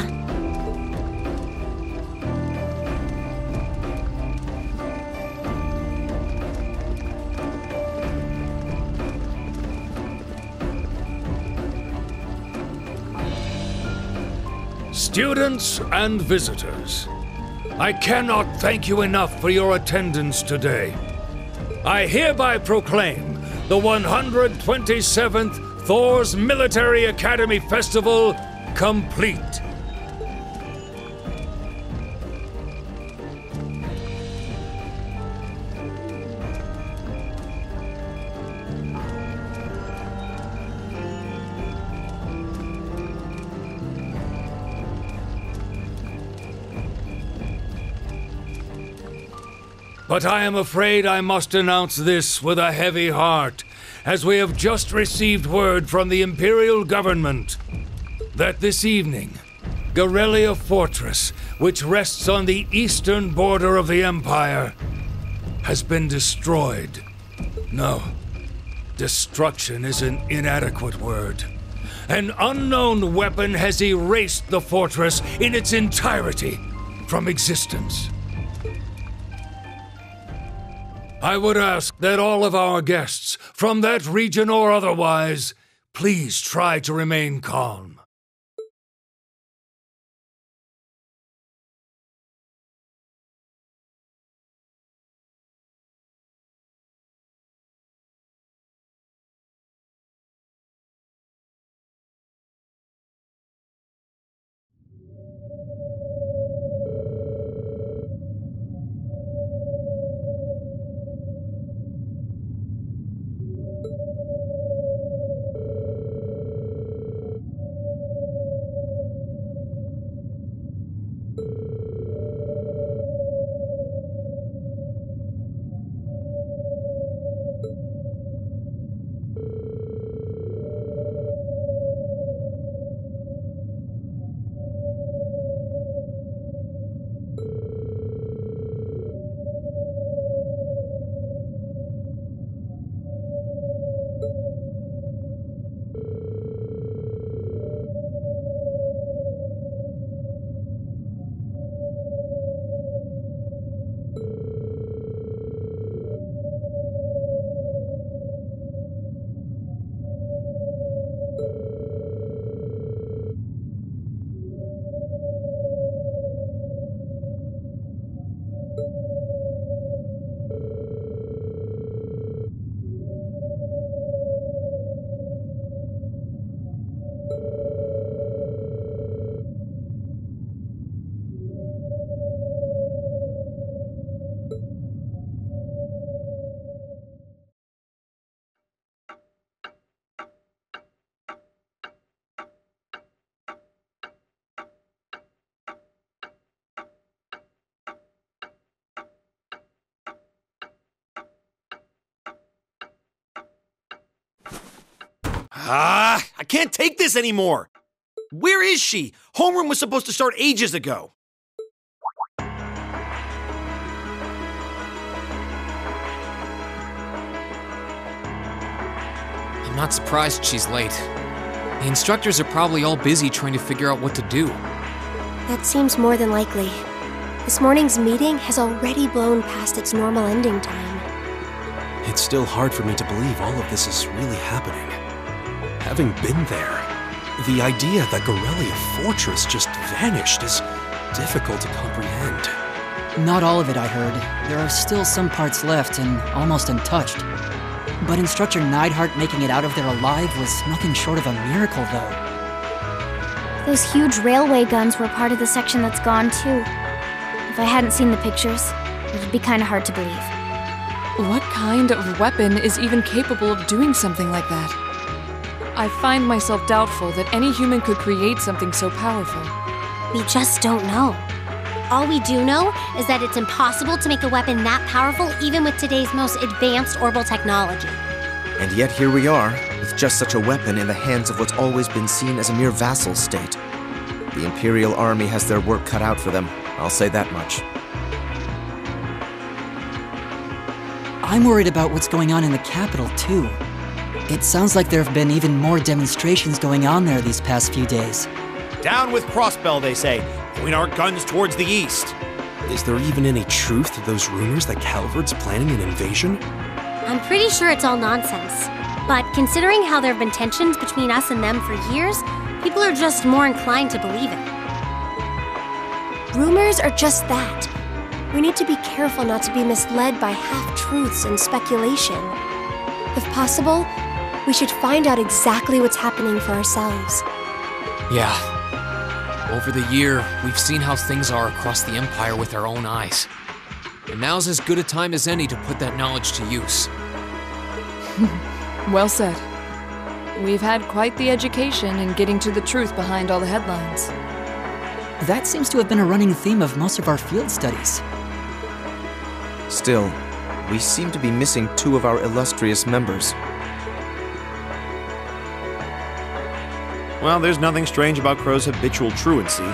Students and visitors, I cannot thank you enough for your attendance today. I hereby proclaim the 127th Thor's Military Academy Festival complete. But I am afraid I must announce this with a heavy heart, as we have just received word from the Imperial Government that this evening, Gorelia Fortress, which rests on the eastern border of the Empire, has been destroyed. No, Destruction is an inadequate word. An unknown weapon has erased the fortress in its entirety from existence. I would ask that all of our guests, from that region or otherwise, please try to remain calm. I can't take this anymore! Where is she? Homeroom was supposed to start ages ago. I'm not surprised she's late. The instructors are probably all busy trying to figure out what to do. That seems more than likely. This morning's meeting has already blown past its normal ending time. It's still hard for me to believe all of this is really happening. Having been there, the idea that Garrelia Fortress just vanished is difficult to comprehend. Not all of it, I heard. There are still some parts left and almost untouched. But Instructor Neidhart making it out of there alive was nothing short of a miracle, though. Those huge railway guns were part of the section that's gone, too. If I hadn't seen the pictures, it'd be kind of hard to believe. What kind of weapon is even capable of doing something like that? I find myself doubtful that any human could create something so powerful. We just don't know. All we do know is that it's impossible to make a weapon that powerful even with today's most advanced orbital technology. And yet here we are, with just such a weapon in the hands of what's always been seen as a mere vassal state. The Imperial Army has their work cut out for them, I'll say that much. I'm worried about what's going on in the capital, too. It sounds like there have been even more demonstrations going on there these past few days. Down with Crossbell, they say. Point our guns towards the east. Is there even any truth to those rumors that Calvard's planning an invasion? I'm pretty sure it's all nonsense. But considering how there have been tensions between us and them for years, people are just more inclined to believe it. Rumors are just that. We need to be careful not to be misled by half-truths and speculation. If possible, we should find out exactly what's happening for ourselves. Yeah. Over the year, we've seen how things are across the Empire with our own eyes. And now's as good a time as any to put that knowledge to use. Well said. We've had quite the education in getting to the truth behind all the headlines. That seems to have been a running theme of most of our field studies. Still, we seem to be missing two of our illustrious members. Well, there's nothing strange about Crow's habitual truancy.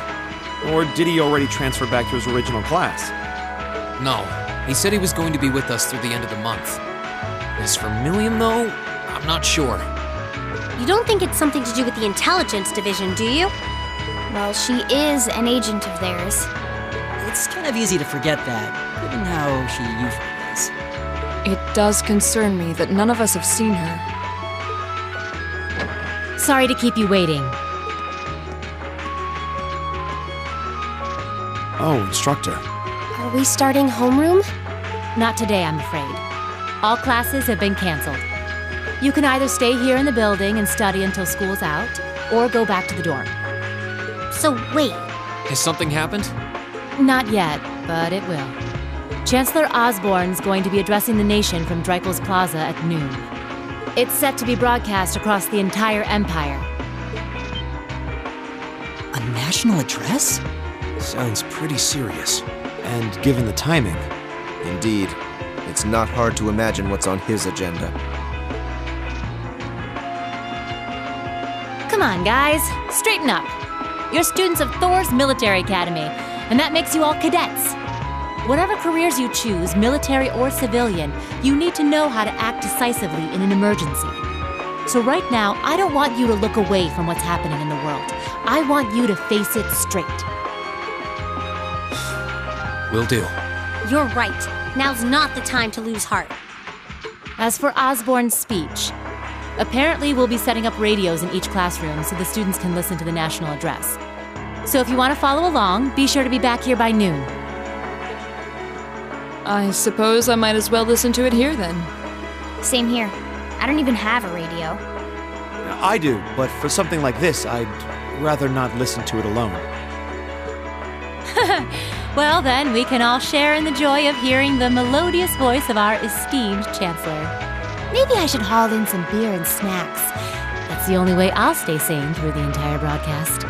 Or did he already transfer back to his original class? No, he said he was going to be with us through the end of the month. As for Milliam, though, I'm I'm not sure. You don't think it's something to do with the intelligence division, do you? Well, she is an agent of theirs. It's kind of easy to forget that, given how she usually is. It does concern me that none of us have seen her. Sorry to keep you waiting. Oh, instructor. Are we starting homeroom? Not today, I'm afraid. All classes have been canceled. You can either stay here in the building and study until school's out, or go back to the dorm. So wait. Has something happened? Not yet, but it will. Chancellor Osborne's going to be addressing the nation from Dreikel's Plaza at noon. It's set to be broadcast across the entire Empire. A national address? Sounds pretty serious. And given the timing. Indeed. It's not hard to imagine what's on his agenda. Come on, guys. Straighten up. You're students of Thor's Military Academy, and that makes you all cadets. Whatever careers you choose, military or civilian, you need to know how to act decisively in an emergency. So right now, I don't want you to look away from what's happening in the world. I want you to face it straight. Will do. You're right. Now's not the time to lose heart. As for Osborne's speech, apparently we'll be setting up radios in each classroom so the students can listen to the national address. So if you want to follow along, be sure to be back here by noon. I suppose I might as well listen to it here then. Same here. I don't even have a radio. I do, but for something like this, I'd rather not listen to it alone. Well then, we can all share in the joy of hearing the melodious voice of our esteemed Chancellor. Maybe I should haul in some beer and snacks. That's the only way I'll stay sane through the entire broadcast.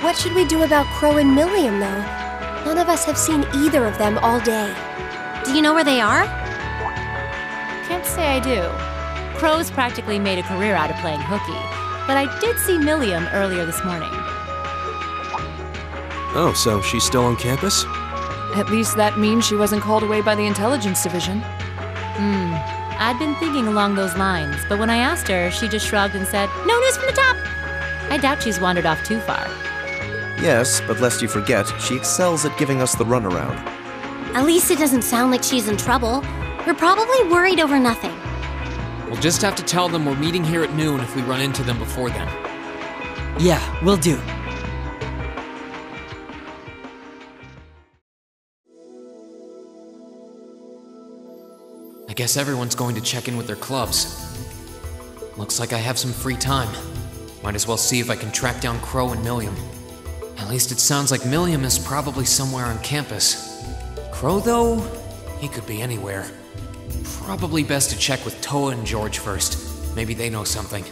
What should we do about Crow and Milliam, though? None of us have seen either of them all day. Do you know where they are? Can't say I do. Crow's practically made a career out of playing hooky, but I did see Milliam earlier this morning. Oh, so she's still on campus? At least that means she wasn't called away by the intelligence division. I'd been thinking along those lines, but when I asked her, she just shrugged and said, "No news from the top!" I doubt she's wandered off too far. Yes, but lest you forget, she excels at giving us the runaround. At least it doesn't sound like she's in trouble. We're probably worried over nothing. We'll just have to tell them we're meeting here at noon if we run into them before then. Yeah, will do. I guess everyone's going to check in with their clubs. Looks like I have some free time. Might as well see if I can track down Crow and Milliam. At least it sounds like Milliam is probably somewhere on campus. Crow, though, he could be anywhere. Probably best to check with Toa and George first. Maybe they know something.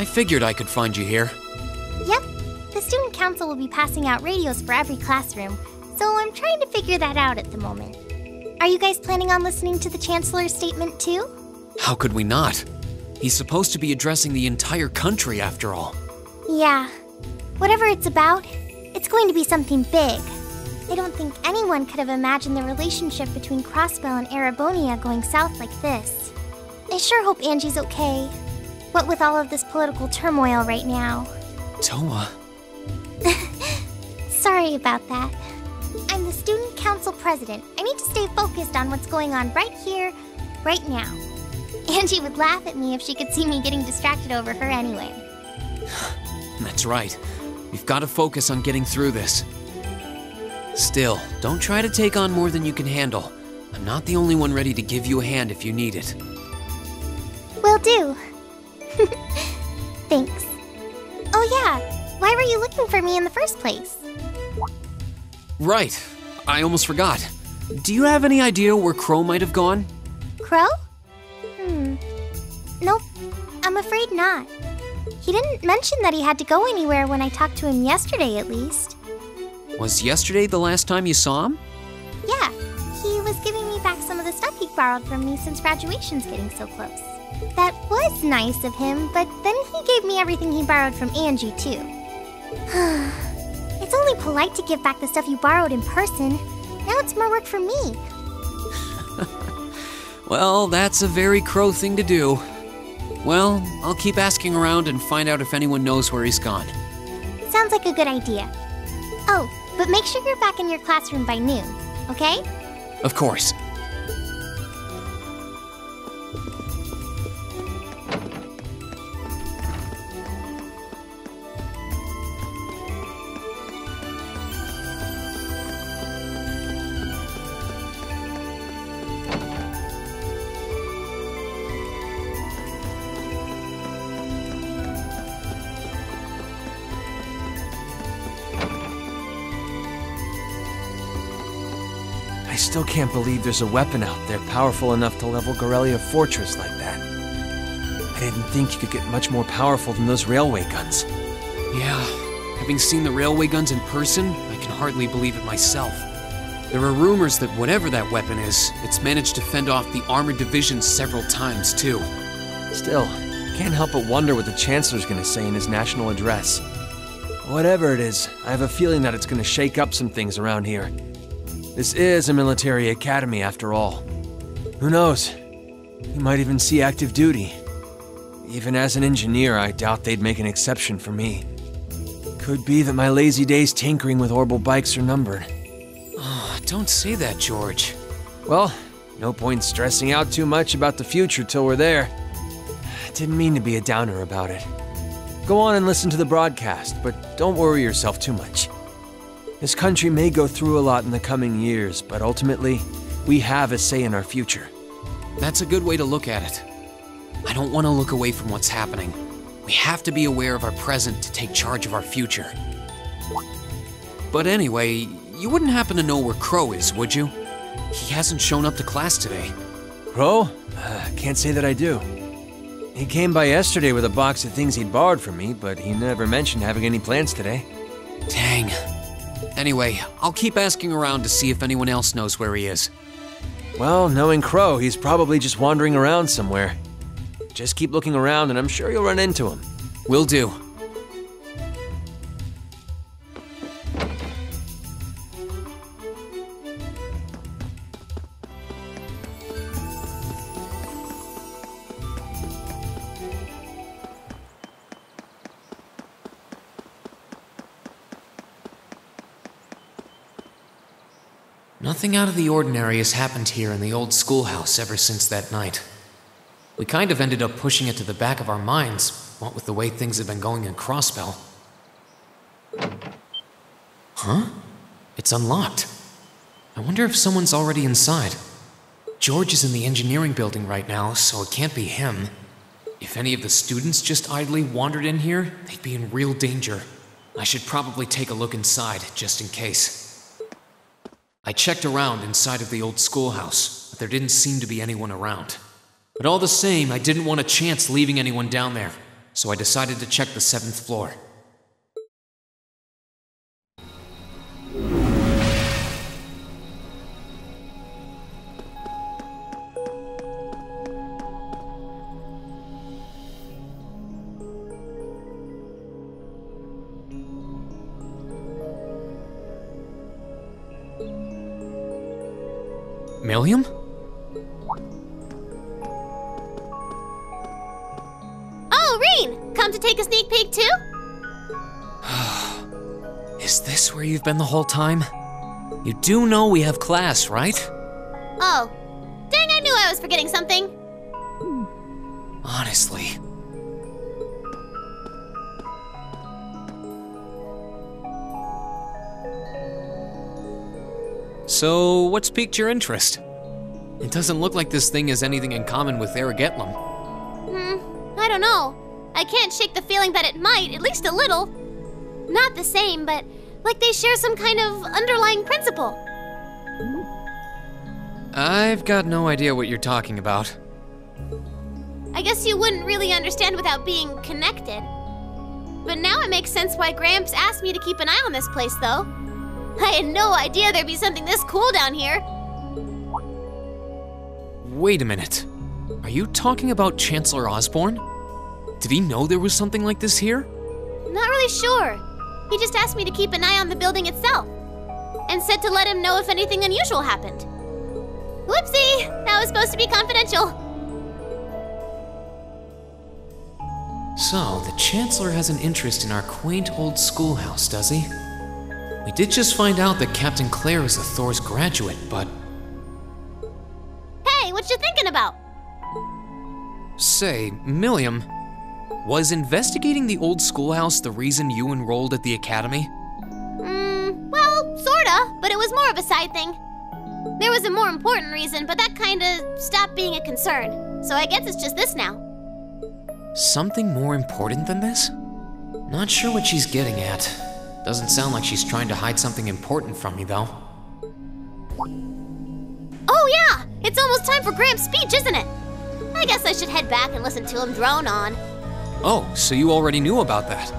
figured I could find you here. Yep. The student council will be passing out radios for every classroom, so I'm trying to figure that out at the moment. Are you guys planning on listening to the Chancellor's statement too? How could we not? He's supposed to be addressing the entire country after all. Yeah. Whatever it's about, it's going to be something big. I don't think anyone could have imagined the relationship between Crossbell and Erebonia going south like this. I sure hope Angie's okay. What with all of this political turmoil right now. Toa. Sorry about that. I'm the student council president. I need to stay focused on what's going on right here, right now. Angie would laugh at me if she could see me getting distracted over her anyway. That's right. We've got to focus on getting through this. Still, don't try to take on more than you can handle. I'm not the only one ready to give you a hand if you need it. Will do. Thanks. Oh yeah, why were you looking for me in the first place? Right. I almost forgot. Do you have any idea where Crow might have gone? Crow? Nope, I'm afraid not. He didn't mention that he had to go anywhere when I talked to him yesterday, at least. Was yesterday the last time you saw him? Yeah, he was giving me back some of the stuff he borrowed from me since graduation's getting so close. That was nice of him, but then he gave me everything he borrowed from Angie, too. It's only polite to give back the stuff you borrowed in person. Now it's more work for me. Well, that's a very Crow thing to do. Well, I'll keep asking around and find out if anyone knows where he's gone. Sounds like a good idea. Oh, but make sure you're back in your classroom by noon, okay? Of course. I still can't believe there's a weapon out there powerful enough to level Gorelia Fortress like that. I didn't think you could get much more powerful than those railway guns. Yeah, having seen the railway guns in person, I can hardly believe it myself. There are rumors that whatever that weapon is, it's managed to fend off the armored divisions several times, too. Still, can't help but wonder what the Chancellor's gonna say in his national address. Whatever it is, I have a feeling that it's gonna shake up some things around here. This is a military academy, after all. Who knows? You might even see active duty. Even as an engineer, I doubt they'd make an exception for me. Could be that my lazy days tinkering with orbital bikes are numbered. Oh, don't say that, George. Well, no point stressing out too much about the future till we're there. Didn't mean to be a downer about it. Go on and listen to the broadcast, but don't worry yourself too much. This country may go through a lot in the coming years, but ultimately, we have a say in our future. That's a good way to look at it. I don't want to look away from what's happening. We have to be aware of our present to take charge of our future. But anyway, you wouldn't happen to know where Crow is, would you? He hasn't shown up to class today. Crow? Can't say that I do. He came by yesterday with a box of things he'd borrowed from me, but he never mentioned having any plans today. Dang. Anyway, I'll keep asking around to see if anyone else knows where he is. Well, knowing Crow, he's probably just wandering around somewhere. Just keep looking around and I'm sure you'll run into him. Will do. Nothing out of the ordinary has happened here in the old schoolhouse ever since that night. We kind of ended up pushing it to the back of our minds, what with the way things have been going in Crossbell. Huh? It's unlocked. I wonder if someone's already inside. George is in the engineering building right now, so it can't be him. If any of the students just idly wandered in here, they'd be in real danger. I should probably take a look inside, just in case. I checked around inside of the old schoolhouse, but there didn't seem to be anyone around. But all the same, I didn't want a chance leaving anyone down there. so I decided to check the 7th floor. Milliam? Oh, Rean! Come to take a sneak peek too? Is this where you've been the whole time? You do know we have class, right? Oh. Dang, I knew I was forgetting something. Honestly. So, what's piqued your interest? It doesn't look like this thing has anything in common with Aragetlum. I don't know. I can't shake the feeling that it might, at least a little. Not the same, but like they share some kind of underlying principle. I've got no idea what you're talking about. I guess you wouldn't really understand without being connected. But now it makes sense why Gramps asked me to keep an eye on this place, though. I had no idea there'd be something this cool down here. Wait a minute. Are you talking about Chancellor Osborne? Did he know there was something like this here? Not really sure. He just asked me to keep an eye on the building itself. And said to let him know if anything unusual happened. Whoopsie! That was supposed to be confidential. So, the Chancellor has an interest in our quaint old schoolhouse, does he? We did just find out that Captain Claire is a Thor's graduate, but... Hey, what you thinking about? Say, Milliam, was investigating the old schoolhouse the reason you enrolled at the academy? Well, sorta, but it was more of a side thing. There was a more important reason, but that kinda stopped being a concern. So I guess it's just this now. Something more important than this? Not sure what she's getting at. Doesn't sound like she's trying to hide something important from me, though. Oh yeah! It's almost time for Gramps' speech, isn't it? I guess I should head back and listen to him drone on. Oh, so you already knew about that.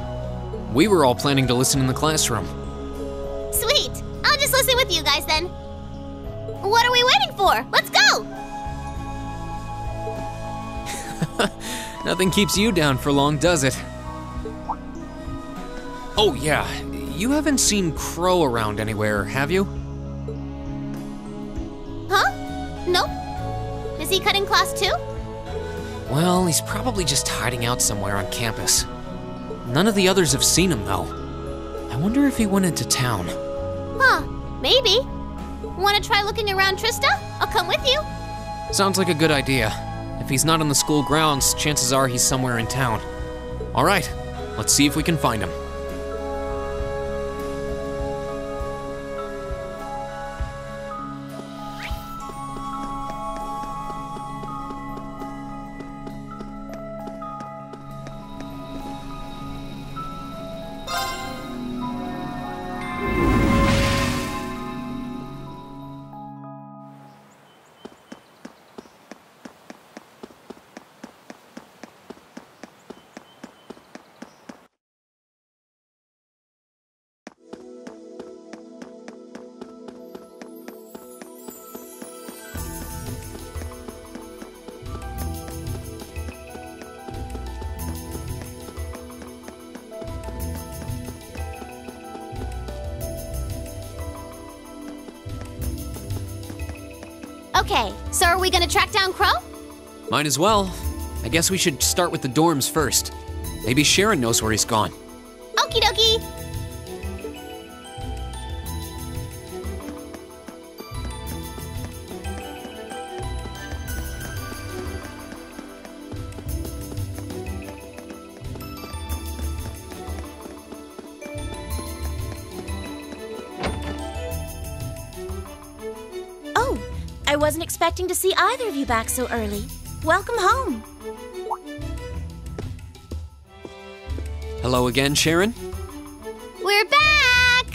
We were all planning to listen in the classroom. Sweet! I'll just listen with you guys then. What are we waiting for? Let's go! Nothing keeps you down for long, does it? Oh yeah, you haven't seen Crow around anywhere, have you? Huh? Nope. Is he cutting class too? Well, he's probably just hiding out somewhere on campus. None of the others have seen him, though. I wonder if he went into town. Huh, maybe. Want to try looking around, Trista? I'll come with you. Sounds like a good idea. If he's not on the school grounds, chances are he's somewhere in town. All right, let's see if we can find him. Okay, so are we gonna track down Crow? Might as well. I guess we should start with the dorms first. Maybe Sharon knows where he's gone. Okie dokie! I wasn't expecting to see either of you back so early. Welcome home. Hello again, Sharon. We're back!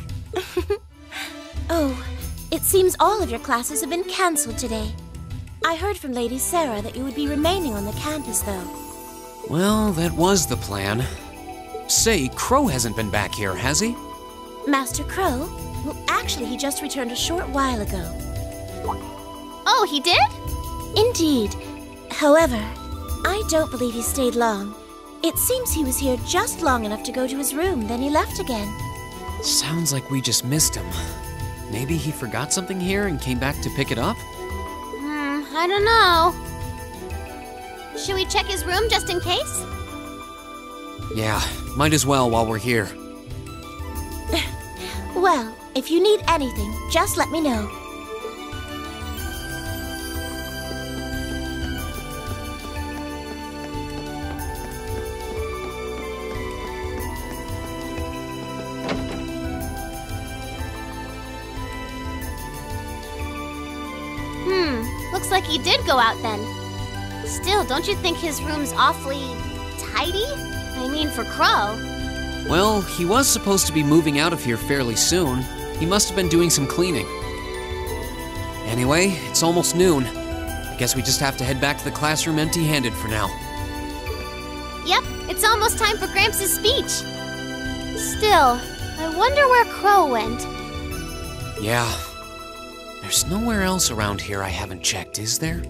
Oh, it seems all of your classes have been canceled today. I heard from Lady Sarah that you would be remaining on the campus, though. Well, that was the plan. Say, Crow hasn't been back here, has he? Master Crow? Well, actually, he just returned a short while ago. Oh, he did? Indeed. However, I don't believe he stayed long. It seems he was here just long enough to go to his room, then he left again. Sounds like we just missed him. Maybe he forgot something here and came back to pick it up? I don't know. Should we check his room just in case? Yeah, might as well while we're here. Well, if you need anything, just let me know. Looks like he did go out then. Still, don't you think his room's awfully tidy? I mean, for Crow. Well, he was supposed to be moving out of here fairly soon. He must have been doing some cleaning. Anyway, it's almost noon. I guess we just have to head back to the classroom empty-handed for now. Yep, it's almost time for Gramps' speech. Still, I wonder where Crow went. Yeah. There's nowhere else around here I haven't checked, is there?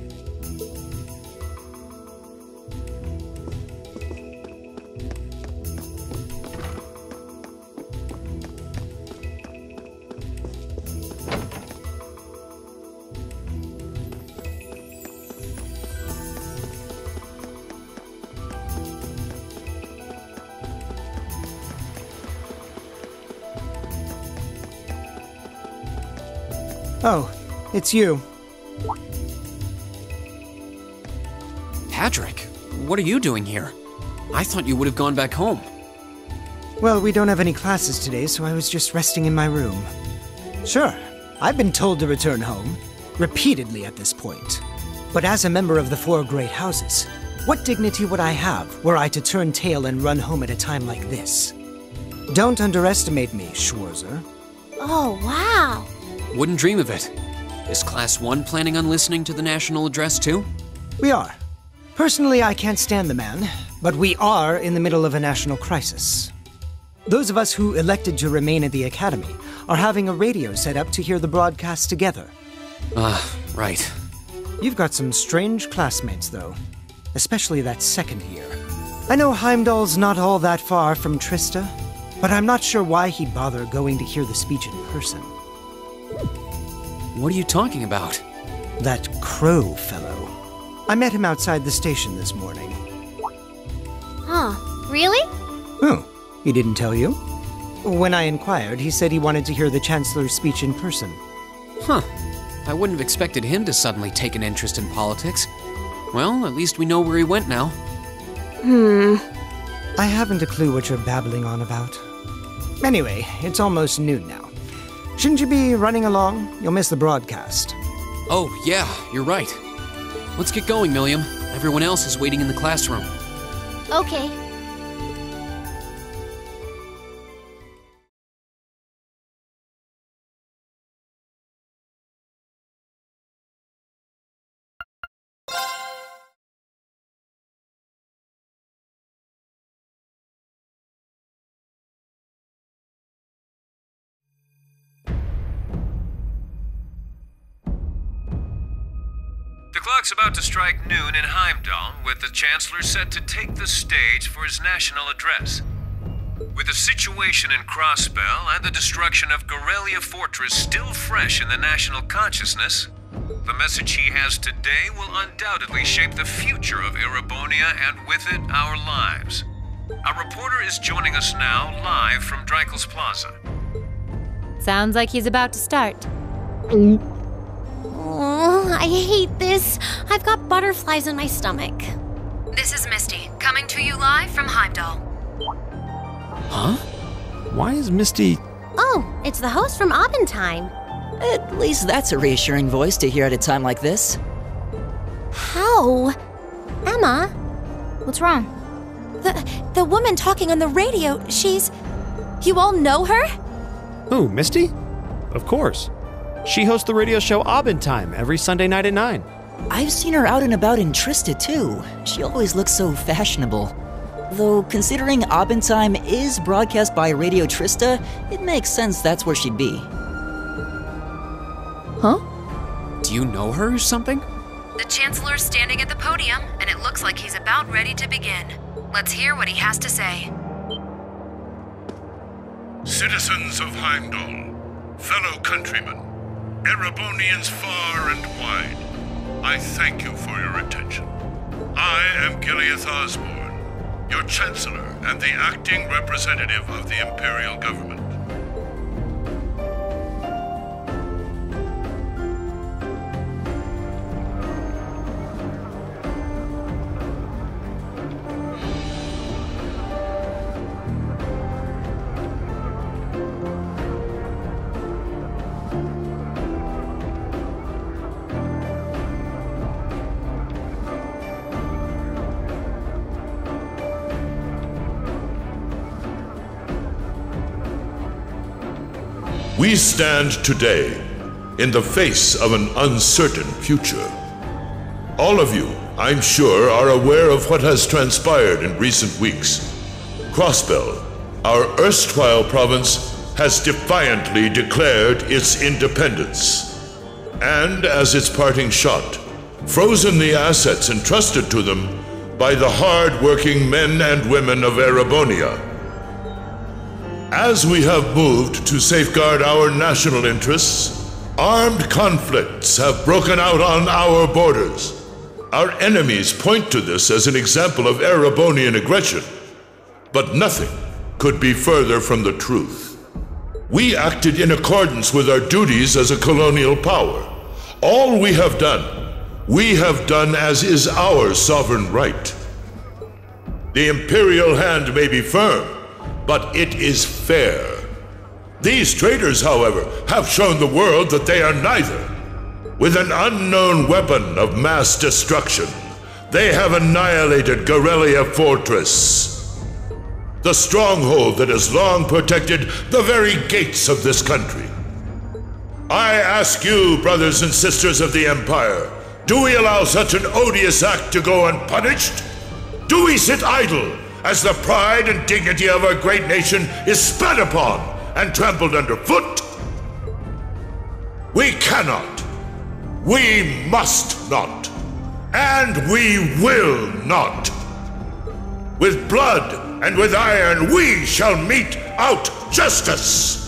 Oh, it's you. Patrick, what are you doing here? I thought you would have gone back home. Well, we don't have any classes today, so I was just resting in my room. Sure, I've been told to return home, repeatedly at this point. But as a member of the 4 great houses, what dignity would I have were I to turn tail and run home at a time like this? Don't underestimate me, Schwarzer. Oh, wow. Wouldn't dream of it. Is Class 1 planning on listening to the national address too? We are. Personally, I can't stand the man, but we are in the middle of a national crisis. Those of us who elected to remain at the Academy are having a radio set up to hear the broadcast together. Right. You've got some strange classmates, though. Especially that second year. I know Heimdall's not all that far from Trista, but I'm not sure why he'd bother going to hear the speech in person. What are you talking about? That Crow fellow. I met him outside the station this morning. Huh, really? Oh, he didn't tell you? When I inquired, he said he wanted to hear the Chancellor's speech in person. Huh. I wouldn't have expected him to suddenly take an interest in politics. Well, at least we know where he went now. I haven't a clue what you're babbling on about. Anyway, it's almost noon now. Shouldn't you be running along? You'll miss the broadcast. Oh, yeah, you're right. Let's get going, Milliam. Everyone else is waiting in the classroom. Okay. The clock's about to strike noon in Heimdall, with the Chancellor set to take the stage for his national address. With the situation in Crossbell and the destruction of Gorelia Fortress still fresh in the national consciousness, the message he has today will undoubtedly shape the future of Erebonia and with it, our lives. Our reporter is joining us now live from Dreikel's Plaza. Sounds like he's about to start. Oh, I hate this. I've got butterflies in my stomach. This is Misty, coming to you live from Heimdall. Huh? Why is Misty... Oh, it's the host from Abendheim. At least that's a reassuring voice to hear at a time like this. How? Emma? What's wrong? The woman talking on the radio, she's... You all know her? Who, Misty? Of course. She hosts the radio show Abendheim every Sunday night at 9. I've seen her out and about in Trista too. She always looks so fashionable. Though, considering Abendheim is broadcast by Radio Trista, it makes sense that's where she'd be. Huh? Do you know her or something? The Chancellor's standing at the podium, and it looks like he's about ready to begin. Let's hear what he has to say. Citizens of Heimdall, fellow countrymen, Erebonians far and wide, I thank you for your attention. I am Gileath Osborne, your Chancellor and the acting representative of the Imperial Government. We stand today in the face of an uncertain future. All of you, I'm sure, are aware of what has transpired in recent weeks. Crossbell, our erstwhile province, has defiantly declared its independence. And as its parting shot, frozen the assets entrusted to them by the hard-working men and women of Erebonia. As we have moved to safeguard our national interests, armed conflicts have broken out on our borders. Our enemies point to this as an example of Erebonian aggression, but nothing could be further from the truth. We acted in accordance with our duties as a colonial power. All we have done as is our sovereign right. The imperial hand may be firm, but it is fair. These traitors, however, have shown the world that they are neither. With an unknown weapon of mass destruction, they have annihilated Gorelia Fortress, the stronghold that has long protected the very gates of this country. I ask you, brothers and sisters of the Empire, do we allow such an odious act to go unpunished? Do we sit idle as the pride and dignity of our great nation is spat upon and trampled underfoot? We cannot, we must not, and we will not. With blood and with iron we shall mete out justice.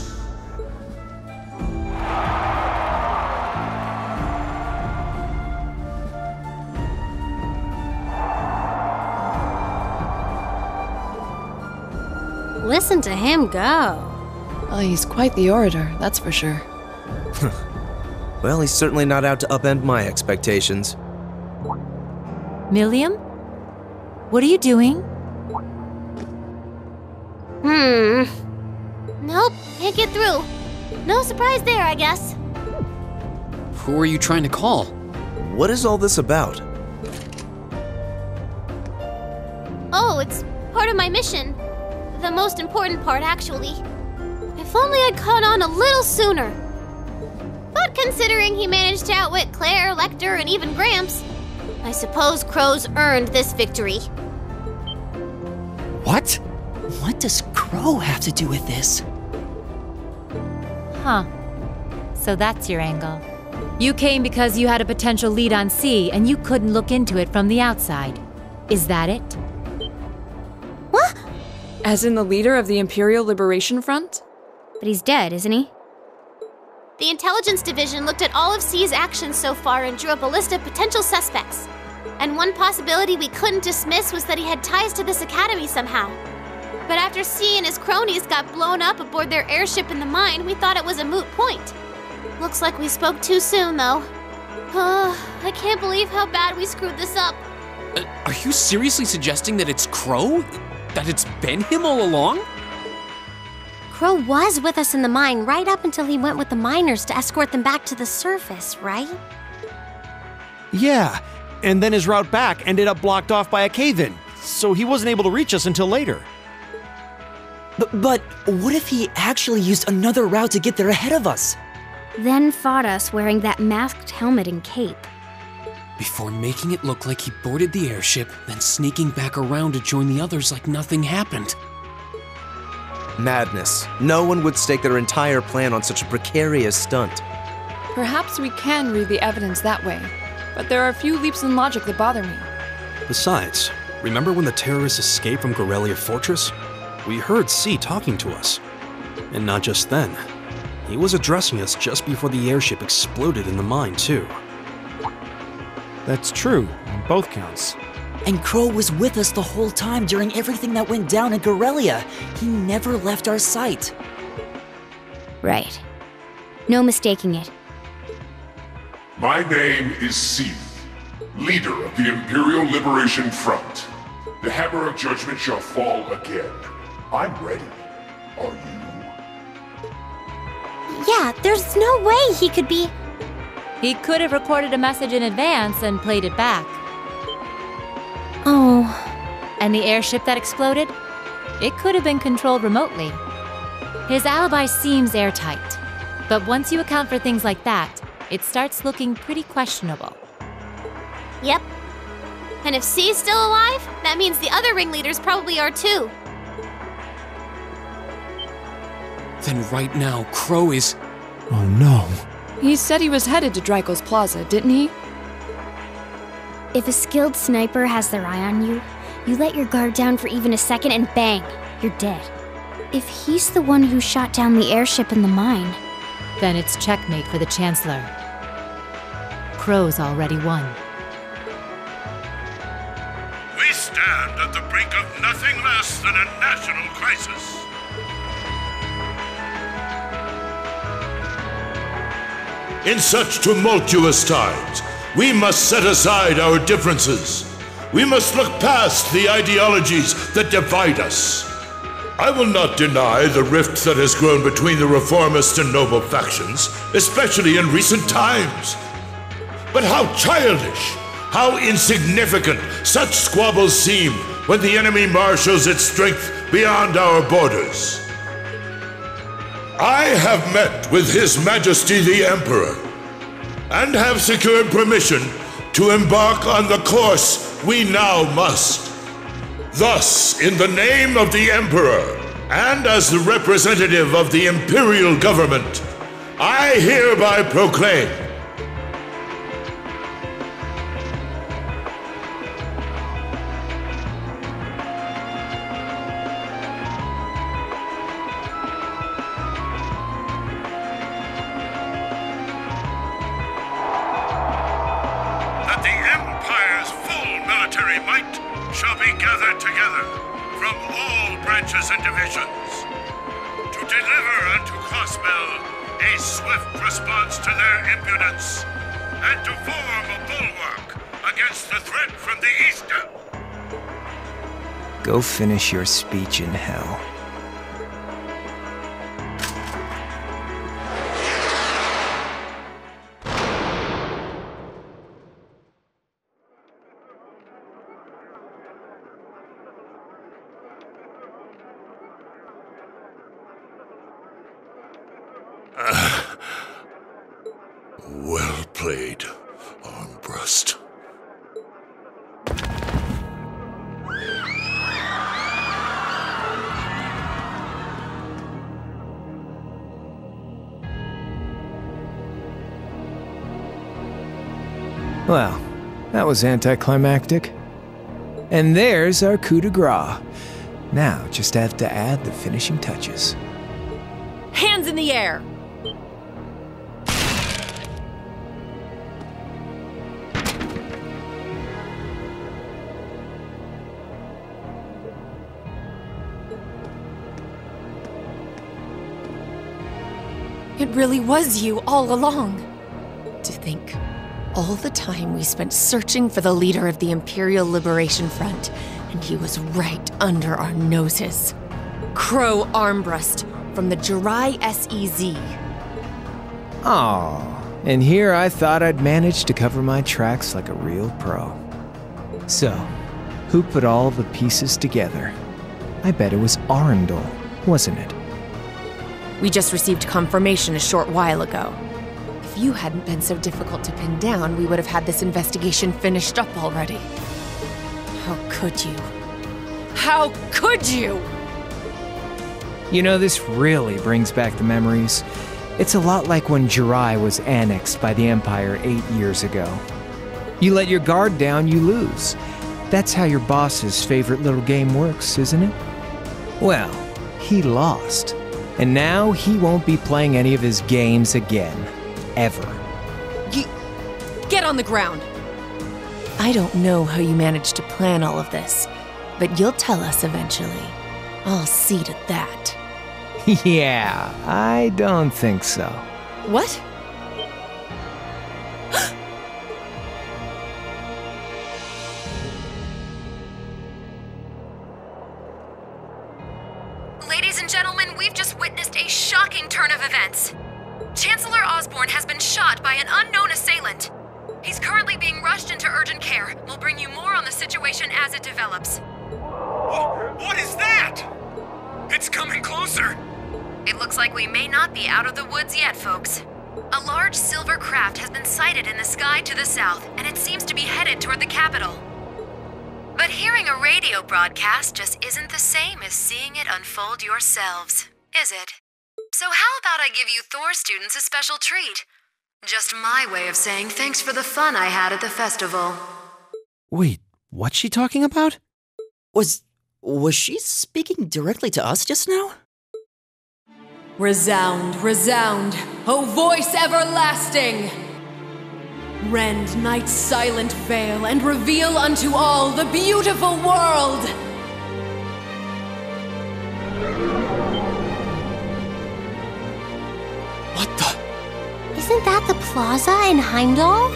Listen to him go. Well, he's quite the orator, that's for sure. Well, he's certainly not out to upend my expectations. Milliam? What are you doing? Nope, can't get through. No surprise there, I guess. Who are you trying to call? What is all this about? Oh, it's part of my mission. The most important part, actually. If only I'd caught on a little sooner. But considering he managed to outwit Claire, Lecter, and even Gramps, I suppose Crow's earned this victory. What? What does Crow have to do with this? Huh. So that's your angle. You came because you had a potential lead on C and you couldn't look into it from the outside. Is that it? What? As in the leader of the Imperial Liberation Front? But he's dead, isn't he? The Intelligence Division looked at all of C's actions so far and drew up a list of potential suspects. And one possibility we couldn't dismiss was that he had ties to this academy somehow. But after C and his cronies got blown up aboard their airship in the mine, we thought it was a moot point. Looks like we spoke too soon, though. I can't believe how bad we screwed this up. Are you seriously suggesting that it's Crow? That it's been him all along? Crow was with us in the mine right up until he went with the miners to escort them back to the surface, right? Yeah, and then his route back ended up blocked off by a cave-in, so he wasn't able to reach us until later. But what if he actually used another route to get there ahead of us? Then fought us wearing that masked helmet and cape. before making it look like he boarded the airship, then sneaking back around to join the others like nothing happened. Madness. No one would stake their entire plan on such a precarious stunt. Perhaps we can read the evidence that way, but there are a few leaps in logic that bother me. Besides, remember when the terrorists escaped from Gorelia Fortress? We heard C talking to us. And not just then. He was addressing us just before the airship exploded in the mine, too. That's true, on both counts. And Crow was with us the whole time during everything that went down in Gorelia. He never left our sight. Right. No mistaking it. My name is Seath, leader of the Imperial Liberation Front. The Hammer of Judgment shall fall again. I'm ready. Are you? Yeah, there's no way he could be... He could have recorded a message in advance and played it back. Oh. And the airship that exploded? It could have been controlled remotely. His alibi seems airtight, but once you account for things like that, it starts looking pretty questionable. Yep. And if C's still alive, that means the other ringleaders probably are too. Then right now, Crow is... Oh no. He said he was headed to Drykel's Plaza, didn't he? If a skilled sniper has their eye on you, you let your guard down for even a second and bang, you're dead. If he's the one who shot down the airship in the mine... Then it's checkmate for the Chancellor. Crow's already won. We stand at the brink of nothing less than a national crisis. In such tumultuous times, we must set aside our differences. We must look past the ideologies that divide us. I will not deny the rift that has grown between the reformist and noble factions, especially in recent times. But how childish, how insignificant such squabbles seem when the enemy marshals its strength beyond our borders. I have met with His Majesty the Emperor, and have secured permission to embark on the course we now must. Thus, in the name of the Emperor, and as the representative of the Imperial Government, I hereby proclaim that the Empire's full military might shall be gathered together from all branches and divisions to deliver unto Crossbell a swift response to their impudence and to form a bulwark against the threat from the eastern. Go finish your speech in hell. Well played, Armbrust. Well, that was anticlimactic. And there's our coup de grace. Now, just have to add the finishing touches. Hands in the air! It really was you all along. To think, all the time we spent searching for the leader of the Imperial Liberation Front, and he was right under our noses. Crow Armbrust from the Jirai SEZ. Aw, and here I thought I'd managed to cover my tracks like a real pro. So, who put all the pieces together? I bet it was Arundel, wasn't it? We just received confirmation a short while ago. If If you hadn't been so difficult to pin down, we would have had this investigation finished up already. How could you? How could you? You know, this really brings back the memories. It's a lot like when Jirai was annexed by the Empire 8 years ago. You let your guard down, you lose. That's how your boss's favorite little game works, isn't it? Well, he lost. And now he won't be playing any of his games again. Ever. Get on the ground! I don't know how you managed to plan all of this, but you'll tell us eventually. I'll see to that. Yeah, I don't think so. What? Ladies and gentlemen, we've just witnessed a shocking turn of events. Chancellor Osborne has been shot by an unknown assailant. He's currently being rushed into urgent care. We'll bring you more on the situation as it develops. What is that? It's coming closer. It looks like we may not be out of the woods yet, folks. A large silver craft has been sighted in the sky to the south, and it seems to be headed toward the capital. But hearing a radio broadcast just isn't the same as seeing it unfold yourselves, is it? So how about I give you Thor students a special treat? Just my way of saying thanks for the fun I had at the festival. Wait, what's she talking about? Was she speaking directly to us just now? Resound, resound, O voice everlasting! Rend night's silent veil and reveal unto all the beautiful world! What the? Isn't that the plaza in Heimdall?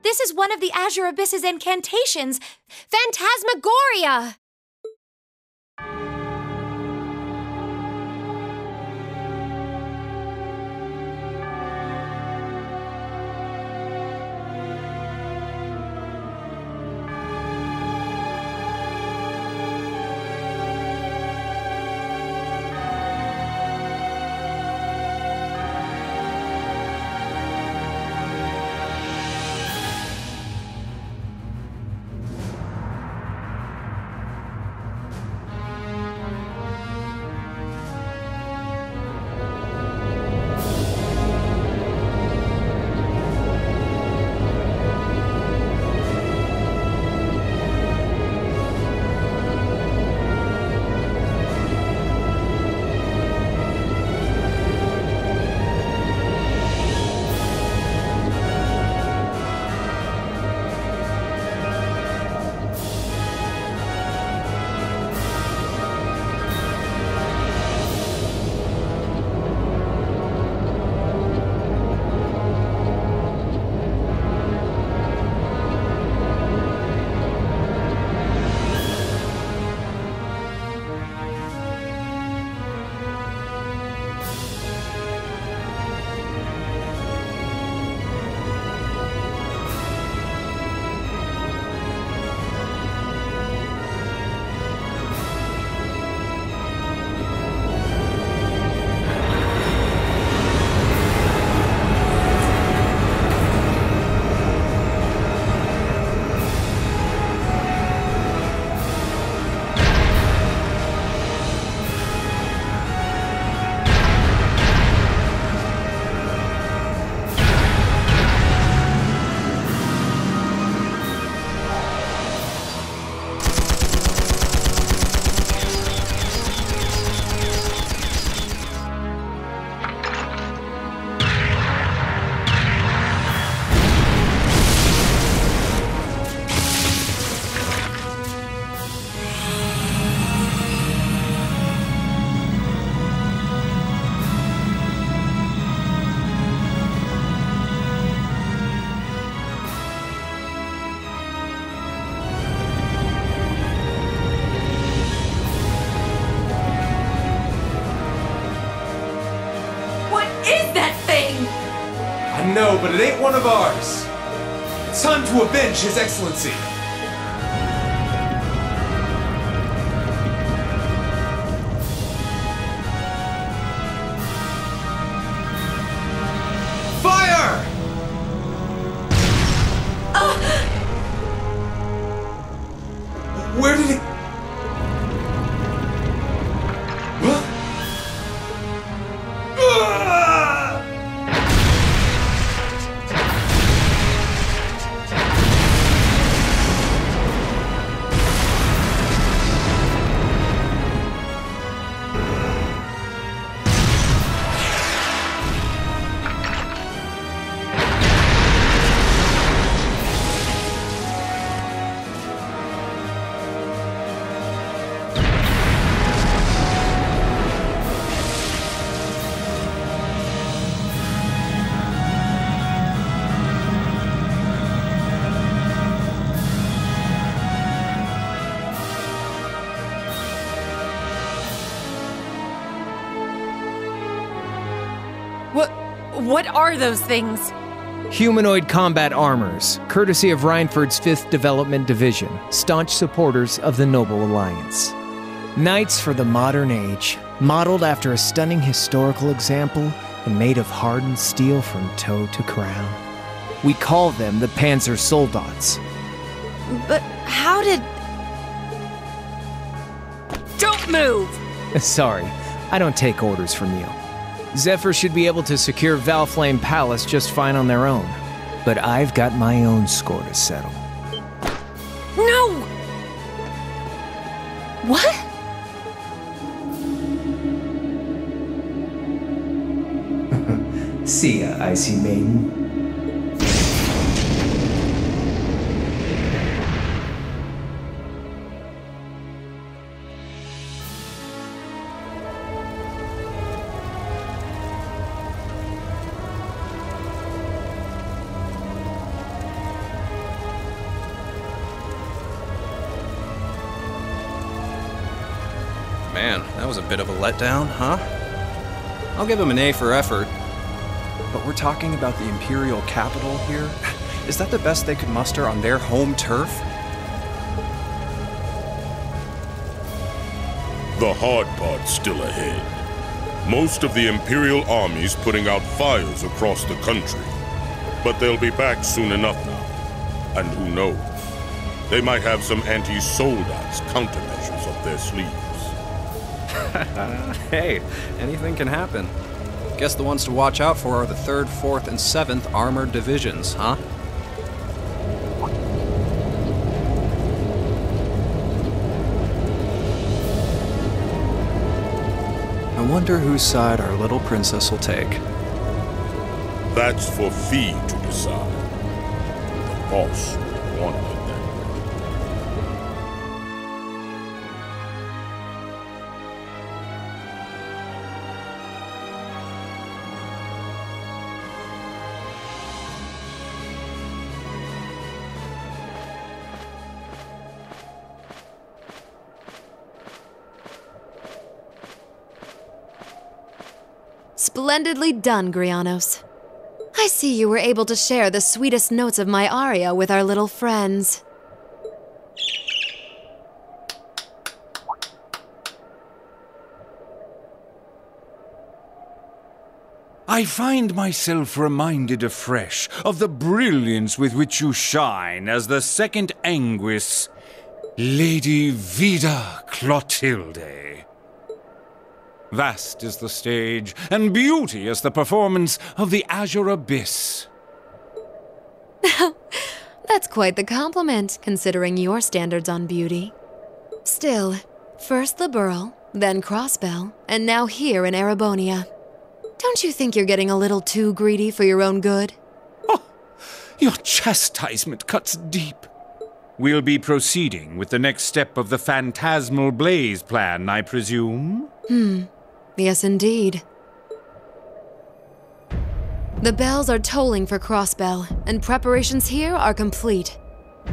This is one of the Azure Abyss's incantations, Phantasmagoria! No, but it ain't one of ours. It's time to avenge His Excellency. What are those things? Humanoid combat armors, courtesy of Reinford's 5th Development Division, staunch supporters of the Noble Alliance. Knights for the modern age, modeled after a stunning historical example and made of hardened steel from toe to crown. We call them the Panzer Soldats. But how did... Don't move! Sorry, I don't take orders from you. Zephyr should be able to secure Valflame Palace just fine on their own. But I've got my own score to settle. No! What? See ya, Icy Maiden. Man, that was a bit of a letdown, huh? I'll give him an A for effort. But we're talking about the Imperial capital here? Is that the best they could muster on their home turf? The hard part's still ahead. Most of the Imperial army's putting out fires across the country. But they'll be back soon enough now. And who knows? They might have some anti-Soldats countermeasures up their sleeves. Hey, anything can happen. Guess the ones to watch out for are the 3rd, 4th, and 7th Armored Divisions, huh? I wonder whose side our little princess will take. That's for Fee to decide. The boss wanted it that way. Splendidly done, Grianos. I see you were able to share the sweetest notes of my aria with our little friends. I find myself reminded afresh of the brilliance with which you shine as the second Anguis, Lady Vida Clotilde. Vast is the stage, and beauteous the performance of the Azure Abyss. That's quite the compliment, considering your standards on beauty. Still, first the Burl, then Crossbell, and now here in Erebonia. Don't you think you're getting a little too greedy for your own good? Oh, your chastisement cuts deep. We'll be proceeding with the next step of the Phantasmal Blaze plan, I presume? Yes, indeed. The bells are tolling for Crossbell, and preparations here are complete.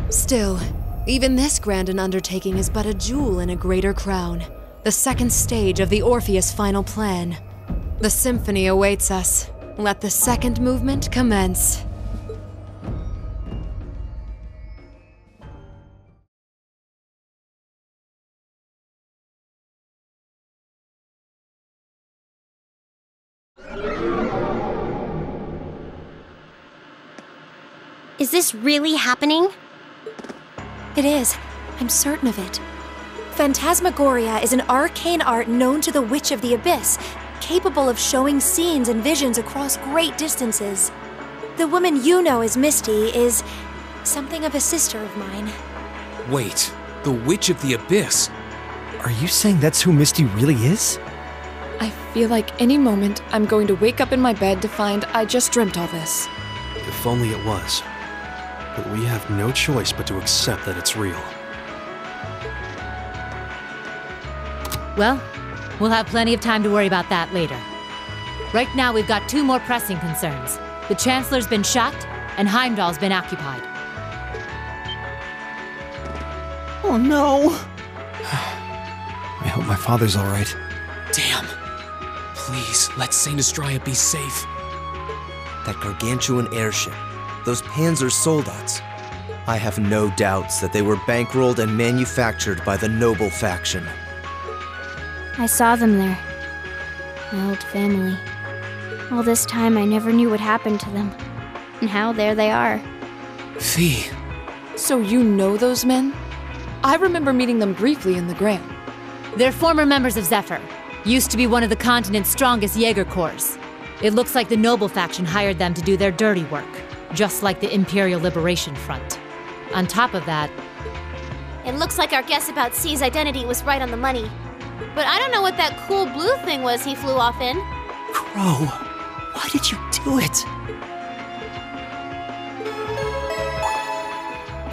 Still, even this grand an undertaking is but a jewel in a greater crown, the second stage of the Orpheus final plan. The symphony awaits us. Let the second movement commence. Is this really happening? It is. I'm certain of it. Phantasmagoria is an arcane art known to the Witch of the Abyss, capable of showing scenes and visions across great distances. The woman you know as Misty is something of a sister of mine. Wait, the Witch of the Abyss? Are you saying that's who Misty really is? I feel like any moment I'm going to wake up in my bed to find I just dreamt all this. If only it was. But we have no choice but to accept that it's real. Well, we'll have plenty of time to worry about that later. Right now, we've got two more pressing concerns. The Chancellor's been shot, and Heimdall's been occupied. Oh no! I hope my father's all right. Damn. Please, let Saint Estrella be safe. That gargantuan airship, those Panzer Soldats. I have no doubts that they were bankrolled and manufactured by the noble faction. I saw them there. My old family. All this time I never knew what happened to them. Now there they are. Fee. So you know those men? I remember meeting them briefly in the Graham. They're former members of Zephyr. Used to be one of the continent's strongest Jaeger Corps. It looks like the Noble faction hired them to do their dirty work, just like the Imperial Liberation Front. On top of that... It looks like our guess about C's identity was right on the money. But I don't know what that cool blue thing was he flew off in. Crow, why did you do it?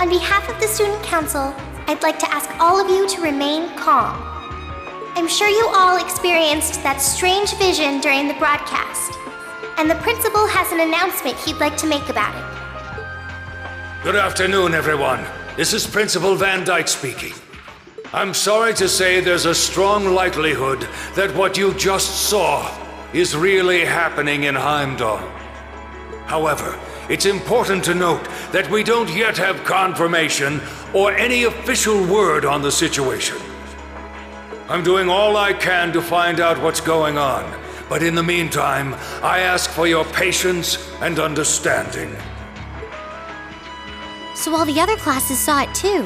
On behalf of the Student Council, I'd like to ask all of you to remain calm. I'm sure you all experienced that strange vision during the broadcast, and the principal has an announcement he'd like to make about it. Good afternoon, everyone. This is Principal Van Dyke speaking. I'm sorry to say there's a strong likelihood that what you just saw is really happening in Heimdall. However, it's important to note that we don't yet have confirmation or any official word on the situation. I'm doing all I can to find out what's going on, but in the meantime, I ask for your patience and understanding. So all the other classes saw it too.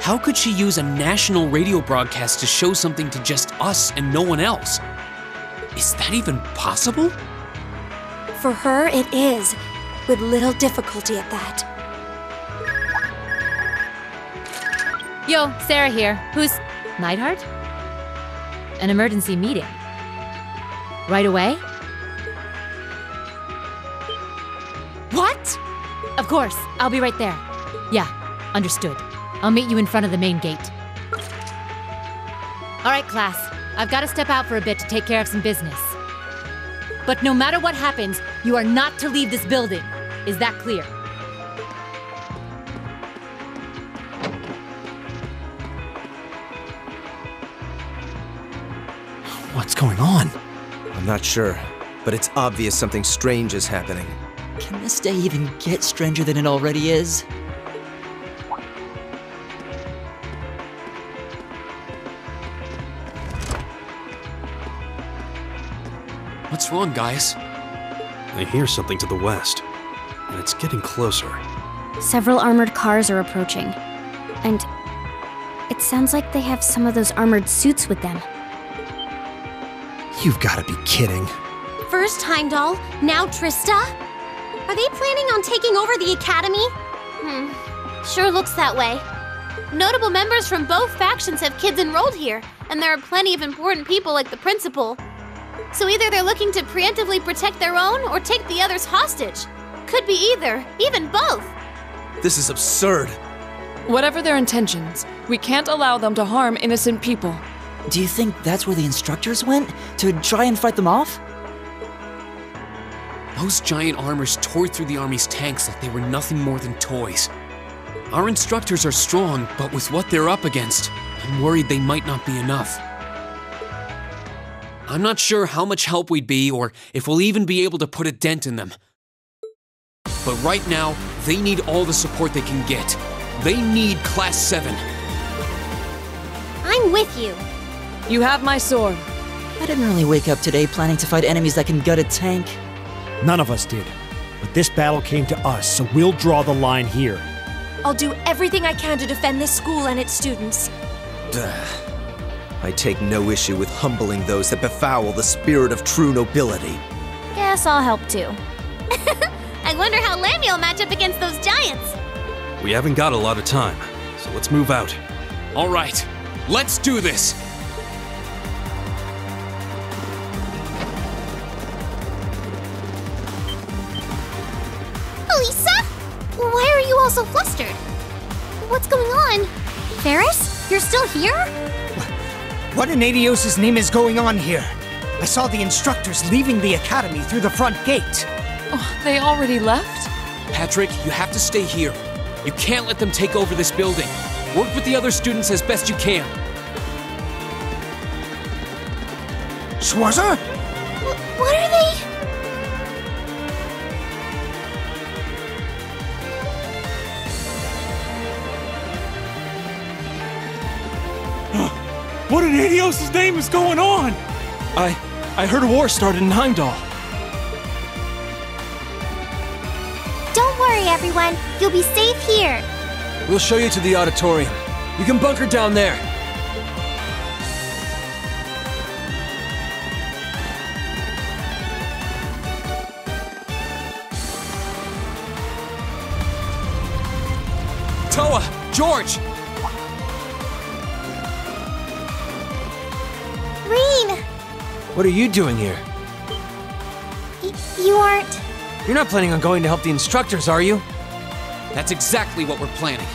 How could she use a national radio broadcast to show something to just us and no one else? Is that even possible? For her, it is, with little difficulty at that. Yo, Sarah here. Who's... Neidhart? An emergency meeting. Right away? What? Of course, I'll be right there. Yeah, understood. I'll meet you in front of the main gate. All right, class. I've got to step out for a bit to take care of some business. But no matter what happens, you are not to leave this building. Is that clear? What's going on? I'm not sure, but it's obvious something strange is happening. Can this day even get stranger than it already is? What's wrong, guys? I hear something to the west, and it's getting closer. Several armored cars are approaching. And it sounds like they have some of those armored suits with them. You've got to be kidding. First Heimdall, now Trista? Are they planning on taking over the academy? Sure looks that way. Notable members from both factions have kids enrolled here, and there are plenty of important people like the principal. So either they're looking to preemptively protect their own or take the others hostage. Could be either, even both. This is absurd. Whatever their intentions, we can't allow them to harm innocent people. Do you think that's where the instructors went? To try and fight them off? Those giant armors tore through the army's tanks like they were nothing more than toys. Our instructors are strong, but with what they're up against, I'm worried they might not be enough. I'm not sure how much help we'd be or if we'll even be able to put a dent in them. But right now, they need all the support they can get. They need Class 7. I'm with you. You have my sword. I didn't really wake up today planning to fight enemies that can gut a tank. None of us did. But this battle came to us, so we'll draw the line here. I'll do everything I can to defend this school and its students. I take no issue with humbling those that befoul the spirit of true nobility. Guess I'll help too. I wonder how Lammy will match up against those giants. We haven't got a lot of time, so let's move out. All right, let's do this. Lisa? Why are you all so flustered? What's going on? Ferris? You're still here? What in Adios' name is going on here? I saw the instructors leaving the academy through the front gate. Oh, they already left? Patrick, you have to stay here. You can't let them take over this building. Work with the other students as best you can. Schwarzer? What are they? What in Adios' name is going on? I heard a war started in Heimdall. Don't worry, everyone. You'll be safe here. We'll show you to the auditorium. You can bunker down there. Toa! George! Rean! What are you doing here? You aren't... You're not planning on going to help the instructors, are you? That's exactly what we're planning.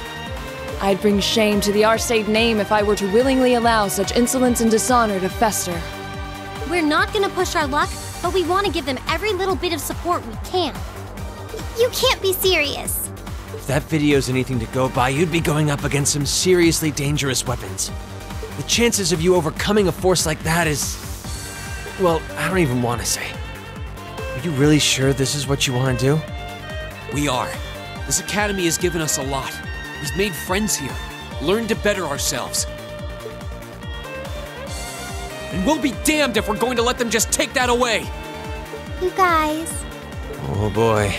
I'd bring shame to the Arseid name if I were to willingly allow such insolence and dishonor to fester. We're not gonna push our luck, but we want to give them every little bit of support we can. You can't be serious. If that video's anything to go by, you'd be going up against some seriously dangerous weapons. The chances of you overcoming a force like that is... well, I don't even want to say. Are you really sure this is what you want to do? We are. This academy has given us a lot. We've made friends here, learned to better ourselves. And we'll be damned if we're going to let them just take that away! You guys... Oh boy.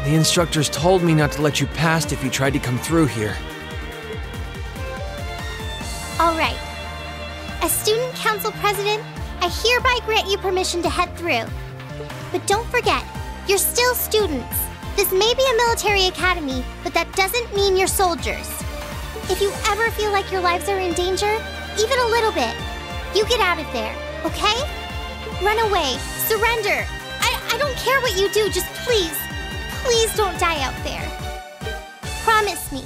The instructors told me not to let you past if you tried to come through here. All right. As student council president, I hereby grant you permission to head through. But don't forget, you're still students. This may be a military academy, but that doesn't mean you're soldiers. If you ever feel like your lives are in danger, even a little bit, you get out of there, okay? Run away, surrender. I don't care what you do, just please don't die out there. Promise me.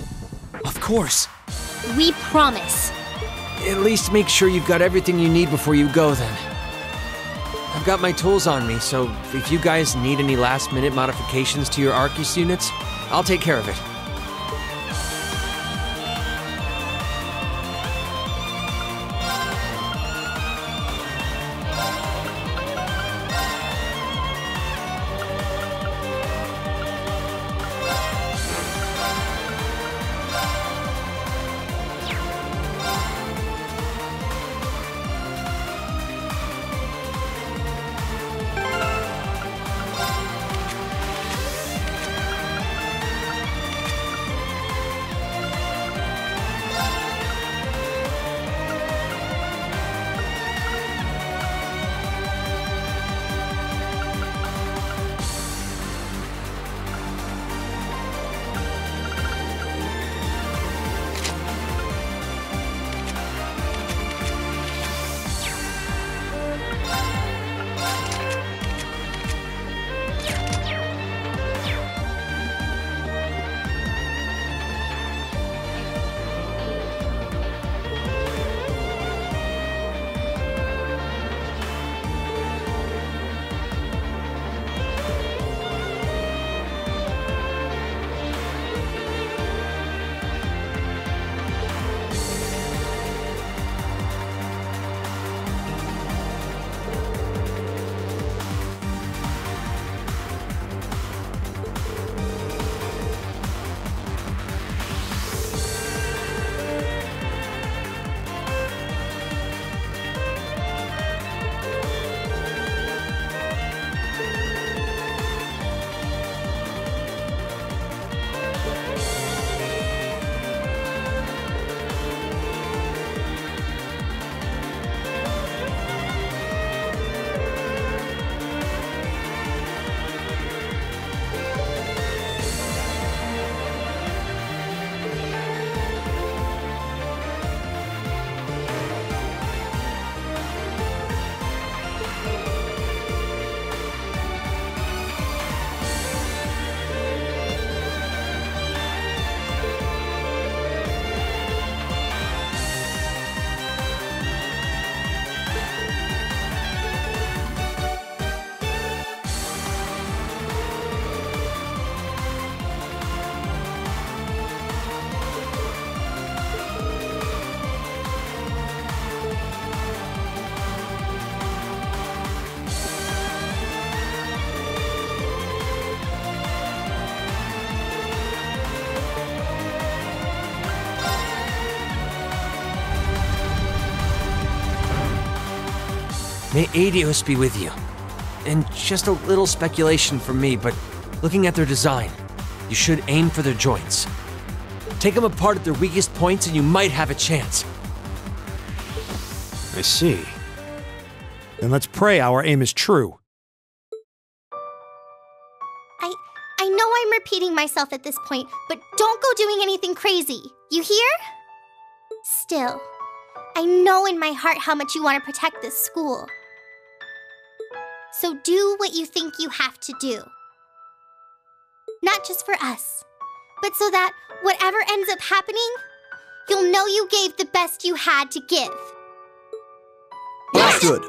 Of course. We promise. At least make sure you've got everything you need before you go then. I've got my tools on me, so if you guys need any last-minute modifications to your Arcus units, I'll take care of it. May Aidios be with you. And just a little speculation from me, but looking at their design, you should aim for their joints. Take them apart at their weakest points and you might have a chance. I see. Then let's pray our aim is true. I know I'm repeating myself at this point, but don't go doing anything crazy. You hear? Still, I know in my heart how much you want to protect this school. So do what you think you have to do. Not just for us, but so that whatever ends up happening, you'll know you gave the best you had to give. That's good.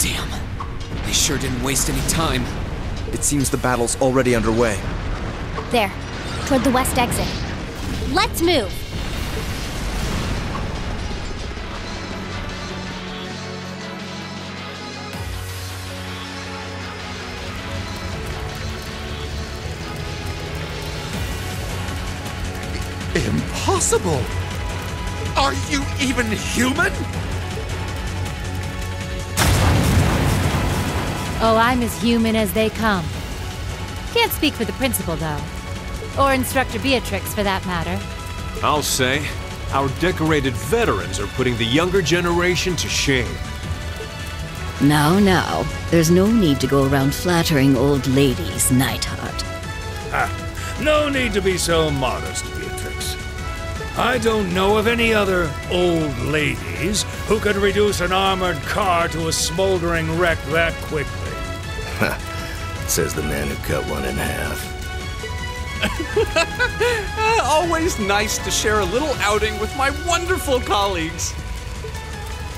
Damn. They sure didn't waste any time. It seems the battle's already underway. There, toward the west exit. Let's move! Impossible! Are you even human? Oh, I'm as human as they come. Can't speak for the principal, though. Or Instructor Beatrix, for that matter. I'll say, our decorated veterans are putting the younger generation to shame. Now, there's no need to go around flattering old ladies, Neidhart. No need to be so modest, Beatrix. I don't know of any other old ladies who could reduce an armored car to a smoldering wreck that quickly. Says the man who cut one in half. Always nice to share a little outing with my wonderful colleagues.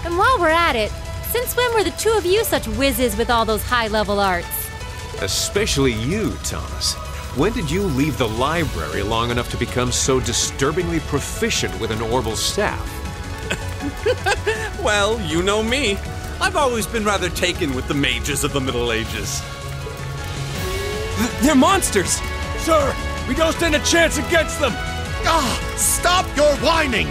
And while we're at it, since when were the two of you such whizzes with all those high-level arts? Especially you, Thomas. When did you leave the library long enough to become so disturbingly proficient with an orbital staff? Well, you know me. I've always been rather taken with the mages of the Middle Ages. They're monsters! Sir, we don't stand a chance against them! Ah! Stop your whining!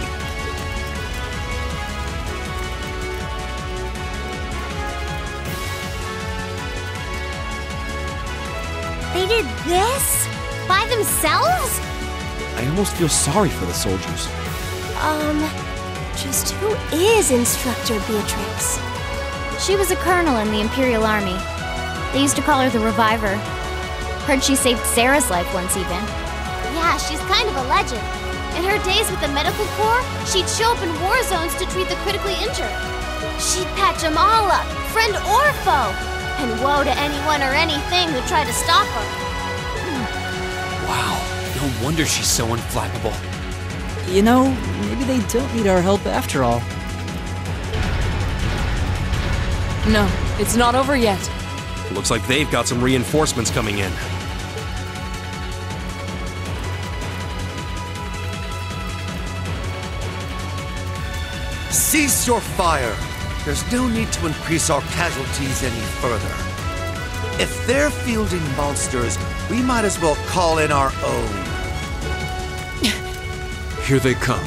They did this? By themselves? I almost feel sorry for the soldiers. Just who is Instructor Beatrix? She was a colonel in the Imperial Army. They used to call her the Reviver. Heard she saved Sarah's life once even. Yeah, she's kind of a legend. In her days with the medical corps, she'd show up in war zones to treat the critically injured. She'd patch them all up, friend or foe. And woe to anyone or anything who tried to stop her. Wow, no wonder she's so unflappable. You know, maybe they don't need our help after all. No, it's not over yet. Looks like they've got some reinforcements coming in. Cease your fire! There's no need to increase our casualties any further. If they're fielding monsters, we might as well call in our own. Here they come.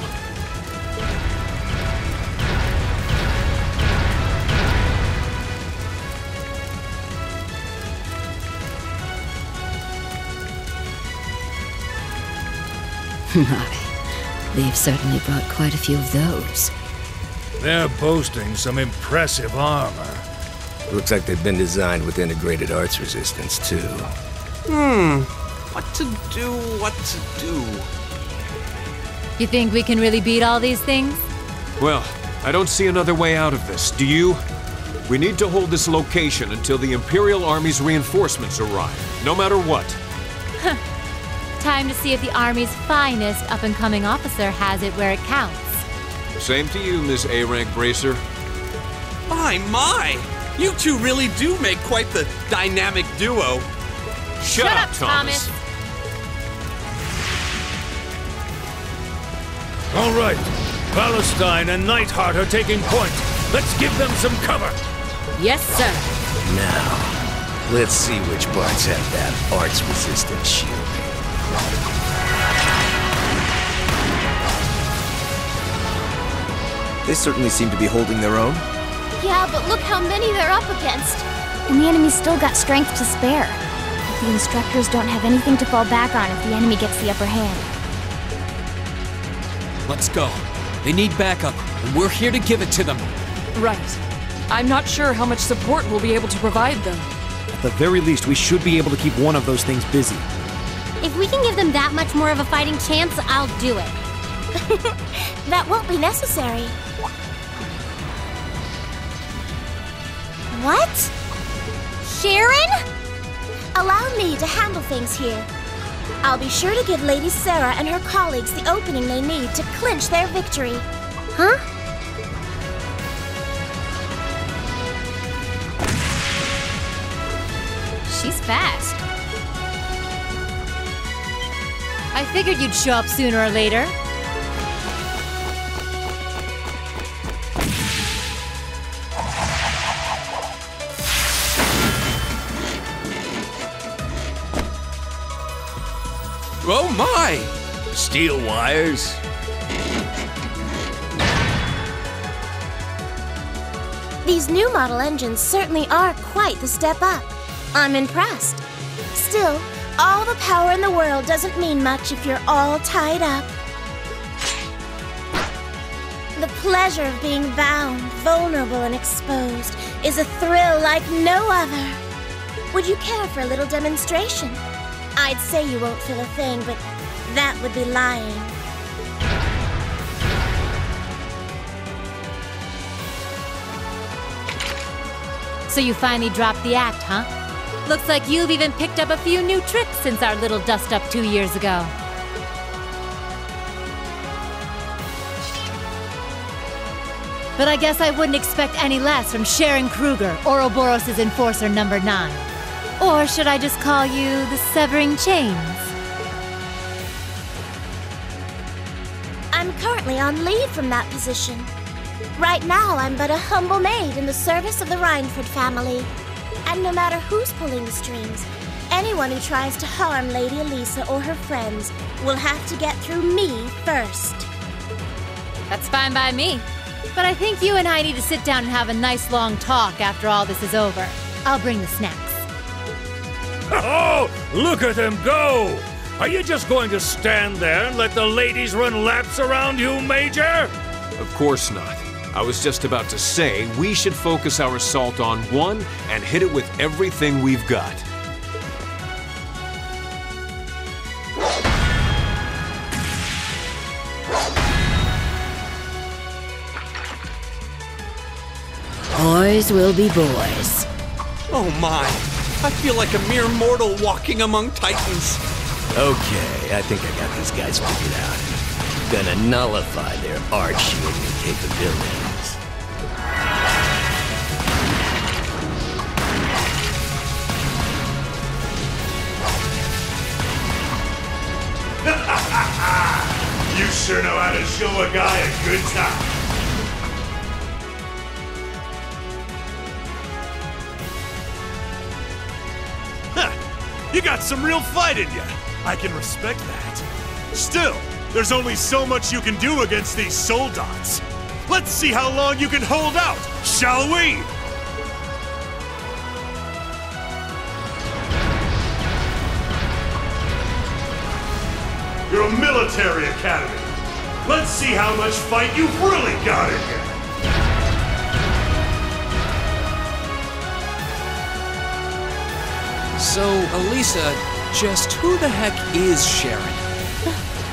My, they've certainly brought quite a few of those. They're boasting some impressive armor. Looks like they've been designed with integrated arts resistance, too. What to do? You think we can really beat all these things? Well, I don't see another way out of this, do you? We need to hold this location until the Imperial Army's reinforcements arrive, no matter what. Time to see if the Army's finest up-and-coming officer has it where it counts. Same to you, Miss A-Rank Bracer. My! You two really do make quite the dynamic duo. Shut up, Thomas. All right, Palestine and Neidhart are taking point. Let's give them some cover! Yes, sir. Now, let's see which parts have that arts-resistant shielding. They certainly seem to be holding their own. Yeah, but look how many they're up against. And the enemy's still got strength to spare. But the instructors don't have anything to fall back on if the enemy gets the upper hand. Let's go. They need backup, and we're here to give it to them. Right. I'm not sure how much support we'll be able to provide, though. At the very least, we should be able to keep one of those things busy. If we can give them that much more of a fighting chance, I'll do it. That won't be necessary. What? Sharon? Allow me to handle things here. I'll be sure to give Lady Sarah and her colleagues the opening they need to clinch their victory. Huh? She's fast. I figured you'd show up sooner or later. Oh my! Steel wires? These new model engines certainly are quite the step up. I'm impressed. Still, all the power in the world doesn't mean much if you're all tied up. The pleasure of being bound, vulnerable, and exposed is a thrill like no other. Would you care for a little demonstration? I'd say you won't feel a thing, but that would be lying. So you finally dropped the act, huh? Looks like you've even picked up a few new tricks since our little dust-up 2 years ago. But I guess I wouldn't expect any less from Sharon Kruger, Ouroboros' Enforcer number 9. Or should I just call you the Severing Chains? I'm currently on leave from that position. Right now, I'm but a humble maid in the service of the Reinford family. And no matter who's pulling the strings, anyone who tries to harm Lady Elisa or her friends will have to get through me first. That's fine by me. But I think you and I need to sit down and have a nice long talk after all this is over. I'll bring the snacks. Oh, look at them go! Are you just going to stand there and let the ladies run laps around you, Major? Of course not. I was just about to say we should focus our assault on one and hit it with everything we've got. Boys will be boys. Oh my! I feel like a mere mortal walking among titans. Okay, I think I got these guys figured out. Gonna nullify their arc shielding capabilities. You sure know how to show a guy a good time. You got some real fight in you. I can respect that. Still, there's only so much you can do against these soldats. Let's see how long you can hold out, shall we? You're a military academy. Let's see how much fight you've really got in you. So, Elisa, just who the heck is Sharon?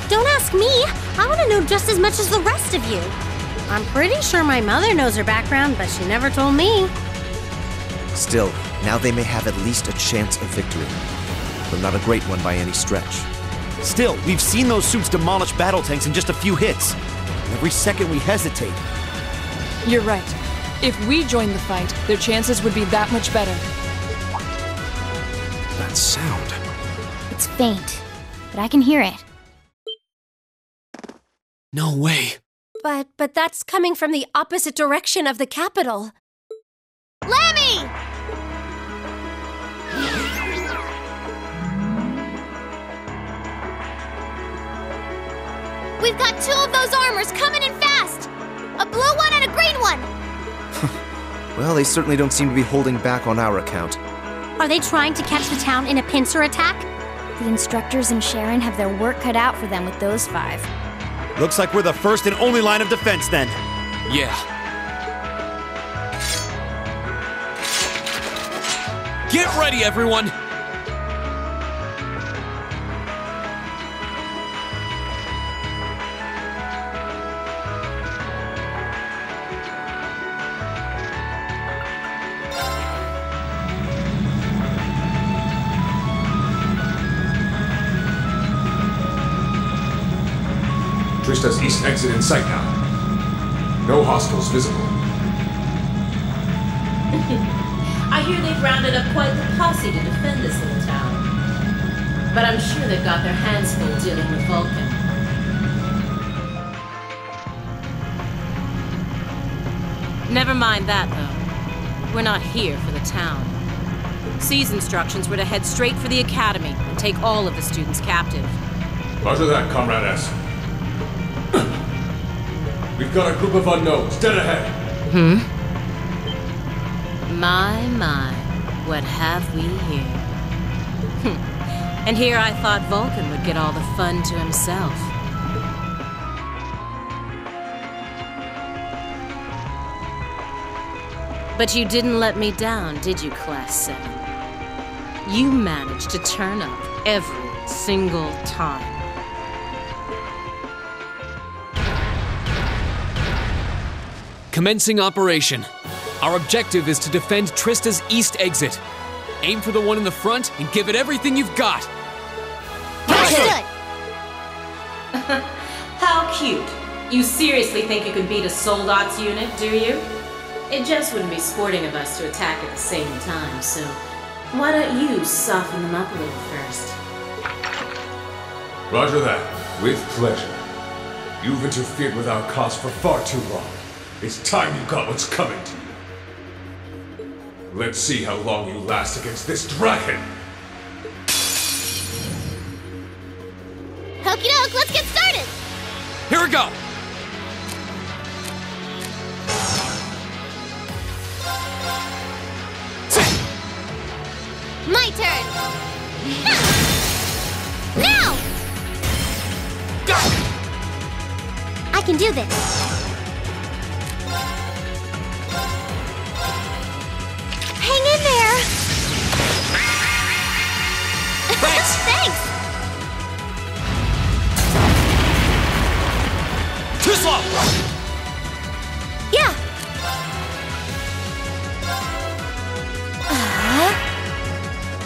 Don't ask me. I want to know just as much as the rest of you. I'm pretty sure my mother knows her background, but she never told me. Still, now they may have at least a chance of victory. Though not a great one by any stretch. Still, we've seen those suits demolish battle tanks in just a few hits. Every second we hesitate. You're right. If we joined the fight, their chances would be that much better. That sound. It's faint, but I can hear it. No way. But that's coming from the opposite direction of the capital. Lammy! We've got 2 of those armors coming in fast! A blue one and a green one! Well, they certainly don't seem to be holding back on our account. Are they trying to catch the town in a pincer attack? The instructors and Sharon have their work cut out for them with those 5. Looks like we're the first and only line of defense then. Yeah. Get ready, everyone! Trista's east exit in sight now. No hostiles visible. I hear they've rounded up quite the posse to defend this little town. But I'm sure they've got their hands full dealing with Vulcan. Never mind that, though. We're not here for the town. C's instructions were to head straight for the Academy and take all of the students captive. Roger that, Comrade S. We've got a group of unknowns dead ahead. My, what have we here? And here I thought Vulcan would get all the fun to himself. But you didn't let me down, did you, Class 7? You managed to turn up every single time. Commencing operation. Our objective is to defend Trista's east exit. Aim for the one in the front and give it everything you've got. Understood! How cute. You seriously think you can beat a Soldot's unit, do you? It just wouldn't be sporting of us to attack at the same time, so why don't you soften them up a little first? Roger that. With pleasure. You've interfered with our cause for far too long. It's time you got what's coming to you. Let's see how long you last against this dragon! Okie doke, let's get started! Here we go! My turn! Now! Go! I can do this. Hang in there! Thanks! Thanks! Too slow! Yeah!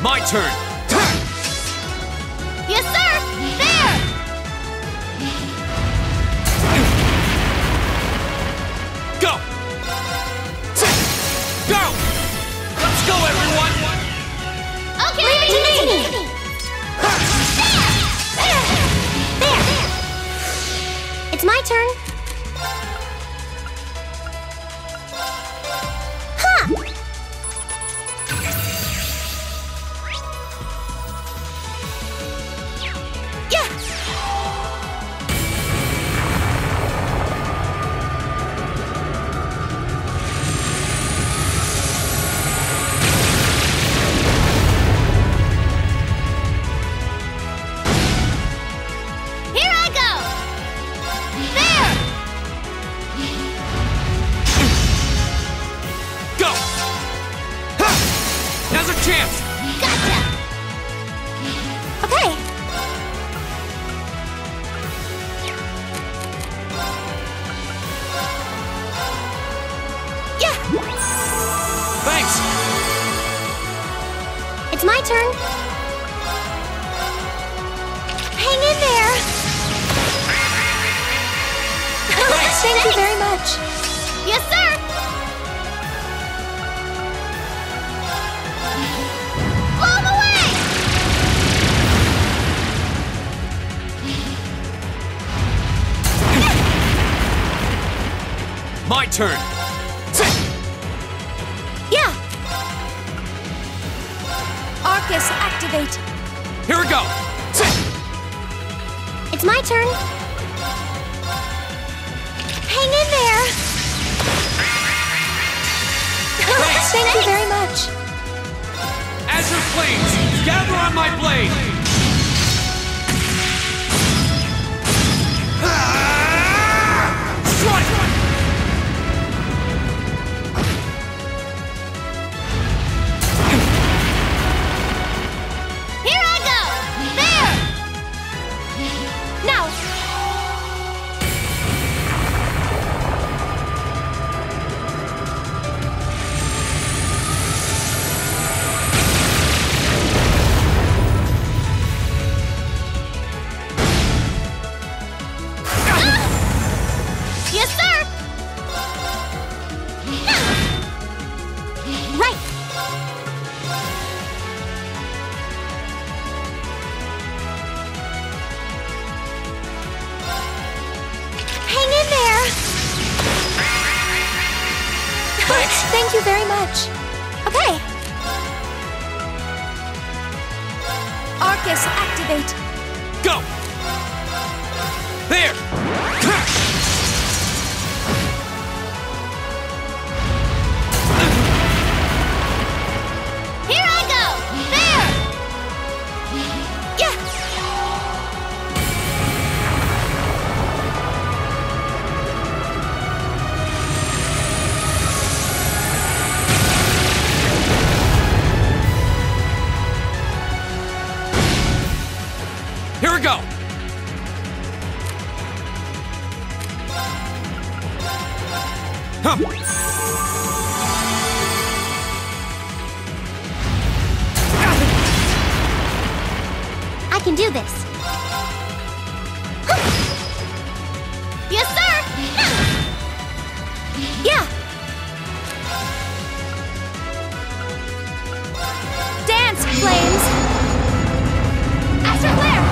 My turn! Yes, sir! There! Go! Go! Let's go, everyone! Okay! Leave it to me! There! It's my turn. Huh! It's my turn. Hang in there. Thank you very much. Yes, sir. Blow 'em away. turn. Yeah! Arcus, activate! Here we go! It's my turn. Hang in there! Thank you very much. Azure Flames, gather on my blade! Strike! Here I go! There! Now! Yes, sir! Right! Hang in there! Thank you very much. Okay. Arcus, activate! Go! There! Here I go! There! Yeah! Here we go! I can do this. Yes, sir! Yeah! Dance, flames! Astral Flare!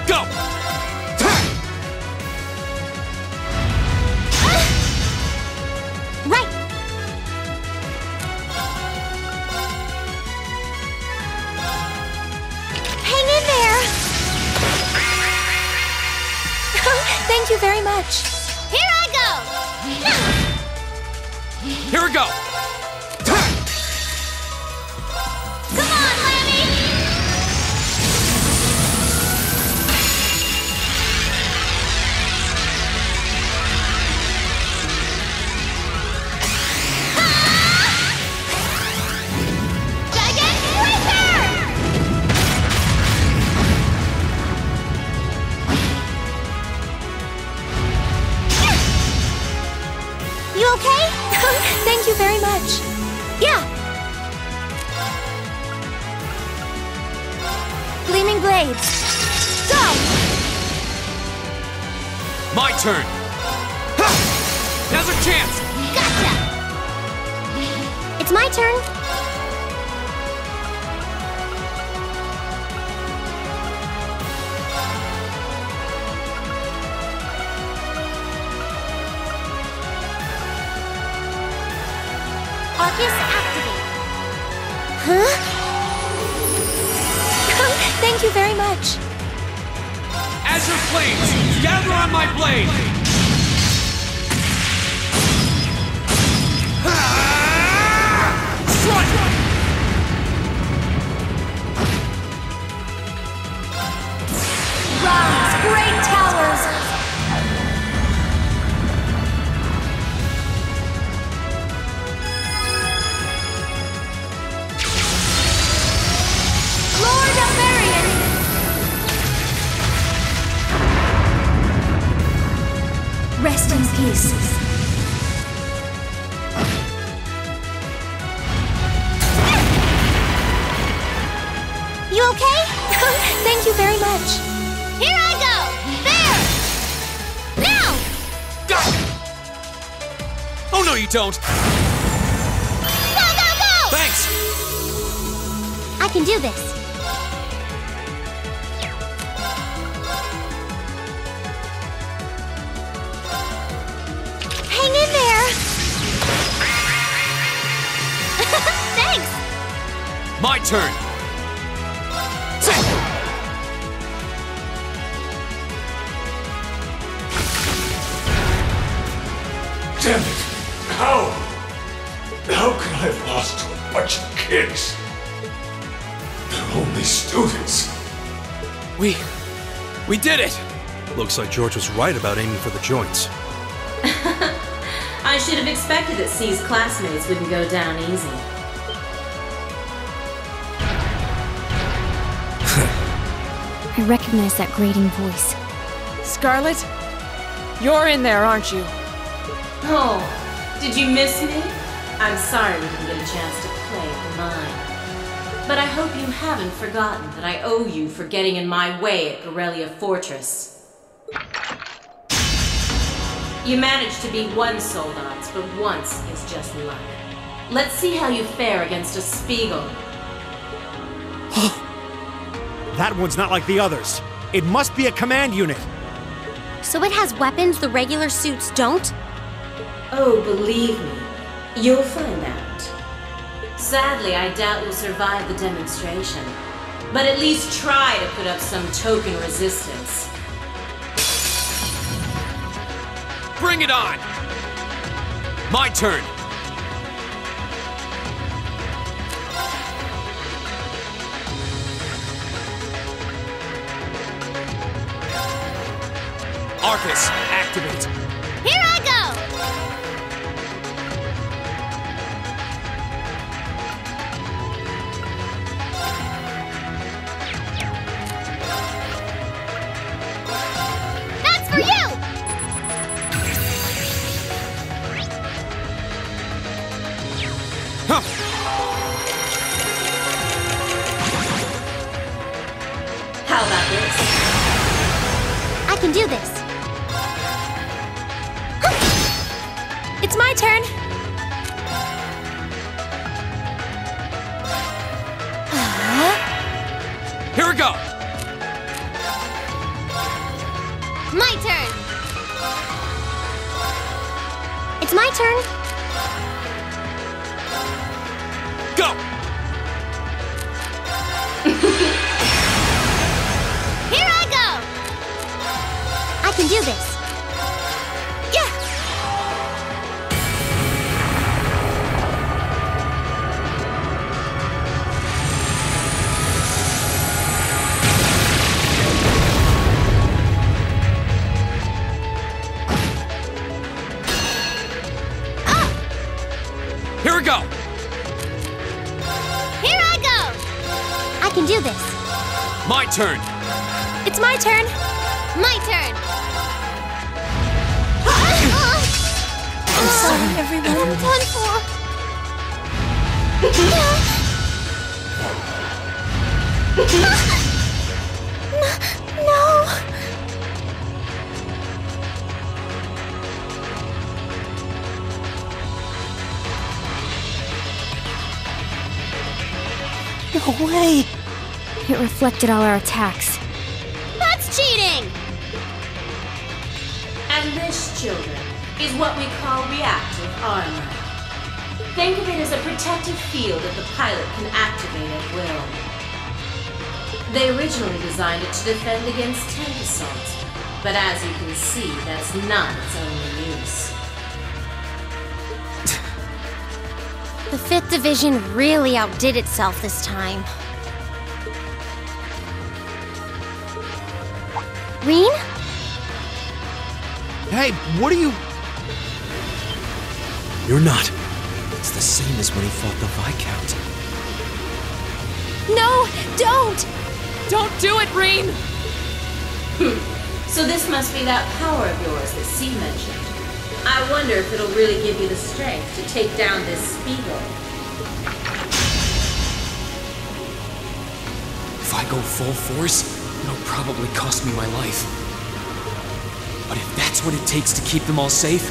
Go! Right! Hang in there! Thank you very much. Here I go! Here we go! Come on, Lammy! Giant Reaper! You okay? Thank you very much. Yeah! Gleaming blades. Go! My turn! Ha! Now's our chance! Gotcha! It's my turn. Arcus, activate. Huh? Thank you very much. Azure Flames, gather on my blade! Strike! Rise, great towers! Lord of Varian! Rest in peace. You okay? Thank you very much. Here I go! There! Now! Got it! Oh no, you don't! Go, go, go! Thanks! I can do this. My turn! Damn it! How? How could I have lost to a bunch of kids? They're only students. We did it! Looks like George was right about aiming for the joints. I should have expected that C's classmates wouldn't go down easy. I recognize that grating voice. Scarlet? You're in there, aren't you? Oh, did you miss me? I'm sorry we didn't get a chance to play at mine. But I hope you haven't forgotten that I owe you for getting in my way at Garrelia Fortress. You managed to beat one Soldats, but once is just luck. Let's see how you fare against a Spiegel. That one's not like the others. It must be a command unit. So it has weapons the regular suits don't? Oh, believe me, you'll find out. Sadly, I doubt you'll survive the demonstration. But at least try to put up some token resistance. Bring it on! My turn! Arcus, activate! Here I go! That's for you! Huh. How about this? I can do this. It's my turn. Here we go! My turn. It's my turn. Go! Here I go! I can do this. Yeah! Here we go! Here I go! I can do this. My turn! It's my turn. My turn. I'm sorry, everyone. I'm done for. No. No way! It reflected all our attacks. That's cheating! And this, children, is what we call reactive armor. Think of it as a protective field that the pilot can activate at will. They originally designed it to defend against tank assault, but as you can see, that's not its only use. The 5th Division really outdid itself this time. Rean? Hey, what are you... You're not. It's the same as when he fought the Viscount. No, don't! Don't do it, Rean! So this must be that power of yours that C mentioned. I wonder if it'll really give you the strength to take down this Spiegel. If I go full force, it'll probably cost me my life. But if that's what it takes to keep them all safe,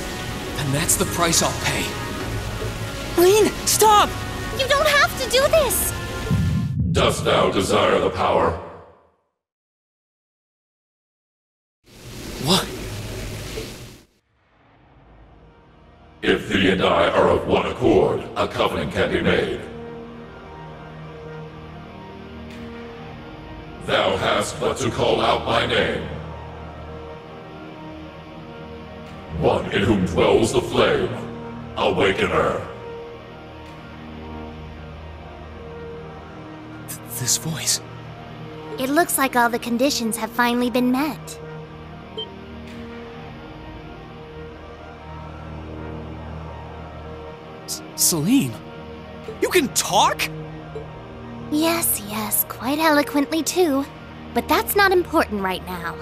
then that's the price I'll pay. Rean, stop! You don't have to do this! Dost thou desire the power? What? If thee and I are of one accord, a covenant can be made. Thou hast but to call out my name. One in whom dwells the flame. Awaken her. This voice. It looks like all the conditions have finally been met. Celine, you can talk? Yes, quite eloquently too. But that's not important right now.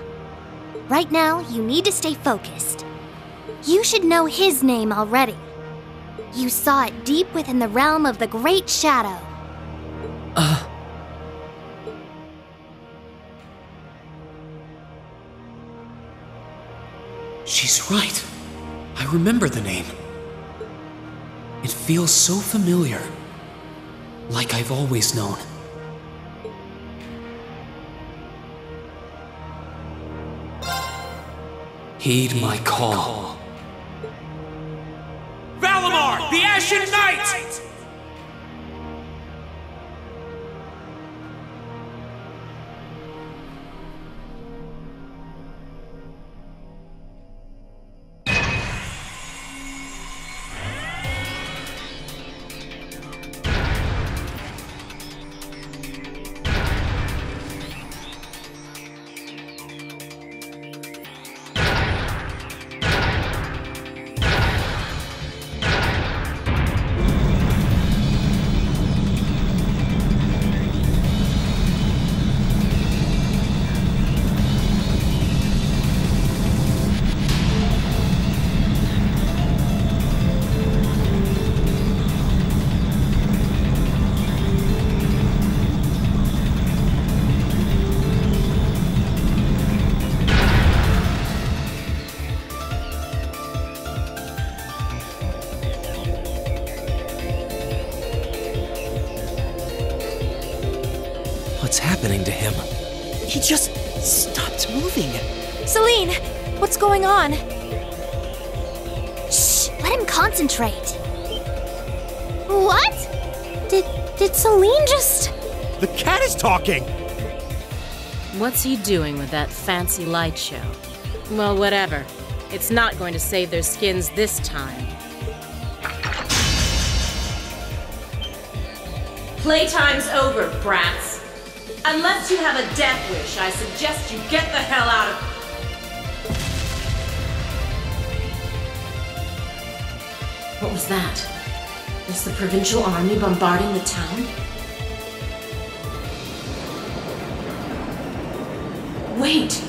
Right now, you need to stay focused. You should know his name already. You saw it deep within the realm of the Great Shadow. She's right. I remember the name. It feels so familiar. Like I've always known. Heed my call. Valimar, the Ashen Knight! What's happening to him? He just stopped moving. Celine, what's going on? Shh, let him concentrate. What? Did Celine just... The cat is talking! What's he doing with that fancy light show? Well, whatever. It's not going to save their skins this time. Playtime's over, brats. Unless you have a death wish, I suggest you get the hell out of... What was that? Is the provincial army bombarding the town? Wait!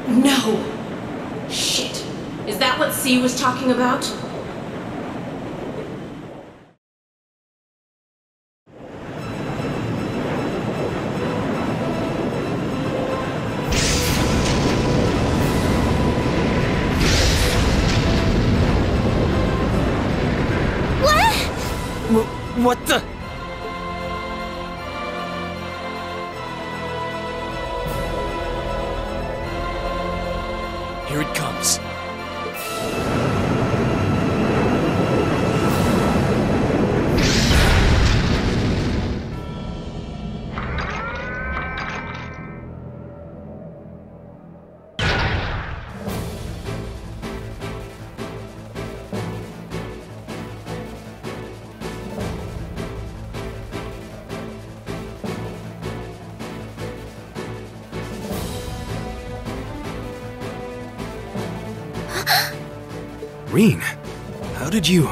No! Shit! Is that what C was talking about? What the? Here it comes. Rean, how did you...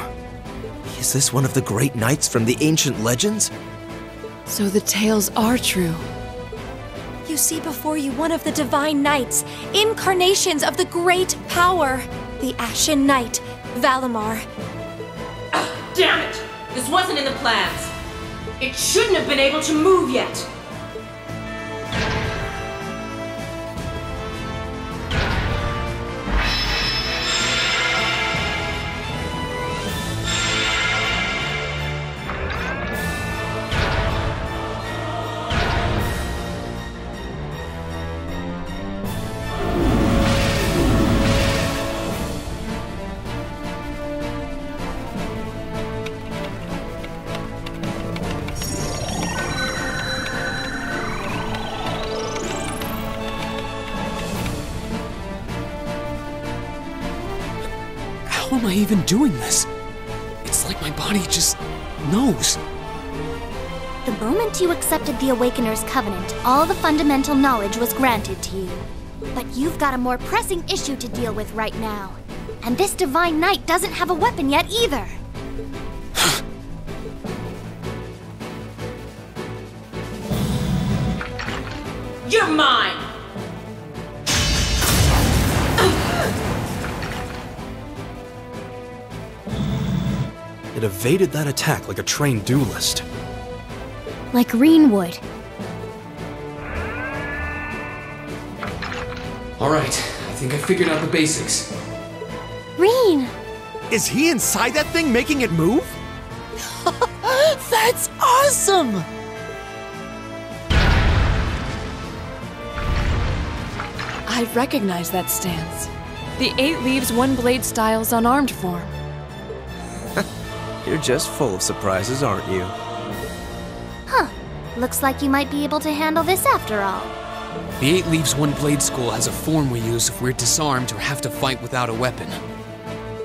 Is this one of the great knights from the ancient legends? So the tales are true. You see before you one of the divine knights, incarnations of the great power, the Ashen Knight, Valimar. Damn it! This wasn't in the plans. It shouldn't have been able to move yet. I even doing this? It's like my body just knows. The moment you accepted the Awakener's Covenant, all the fundamental knowledge was granted to you. But you've got a more pressing issue to deal with right now. And this Divine Knight doesn't have a weapon yet either. You're mine! It evaded that attack like a trained duelist. Like Rean would. Alright, I think I figured out the basics. Rean! Is he inside that thing making it move? That's awesome! I recognize that stance. The 8 Leaves One Blade style's unarmed form. You're just full of surprises, aren't you? Huh. Looks like you might be able to handle this after all. The 8 Leaves One Blade School has a form we use if we're disarmed or have to fight without a weapon.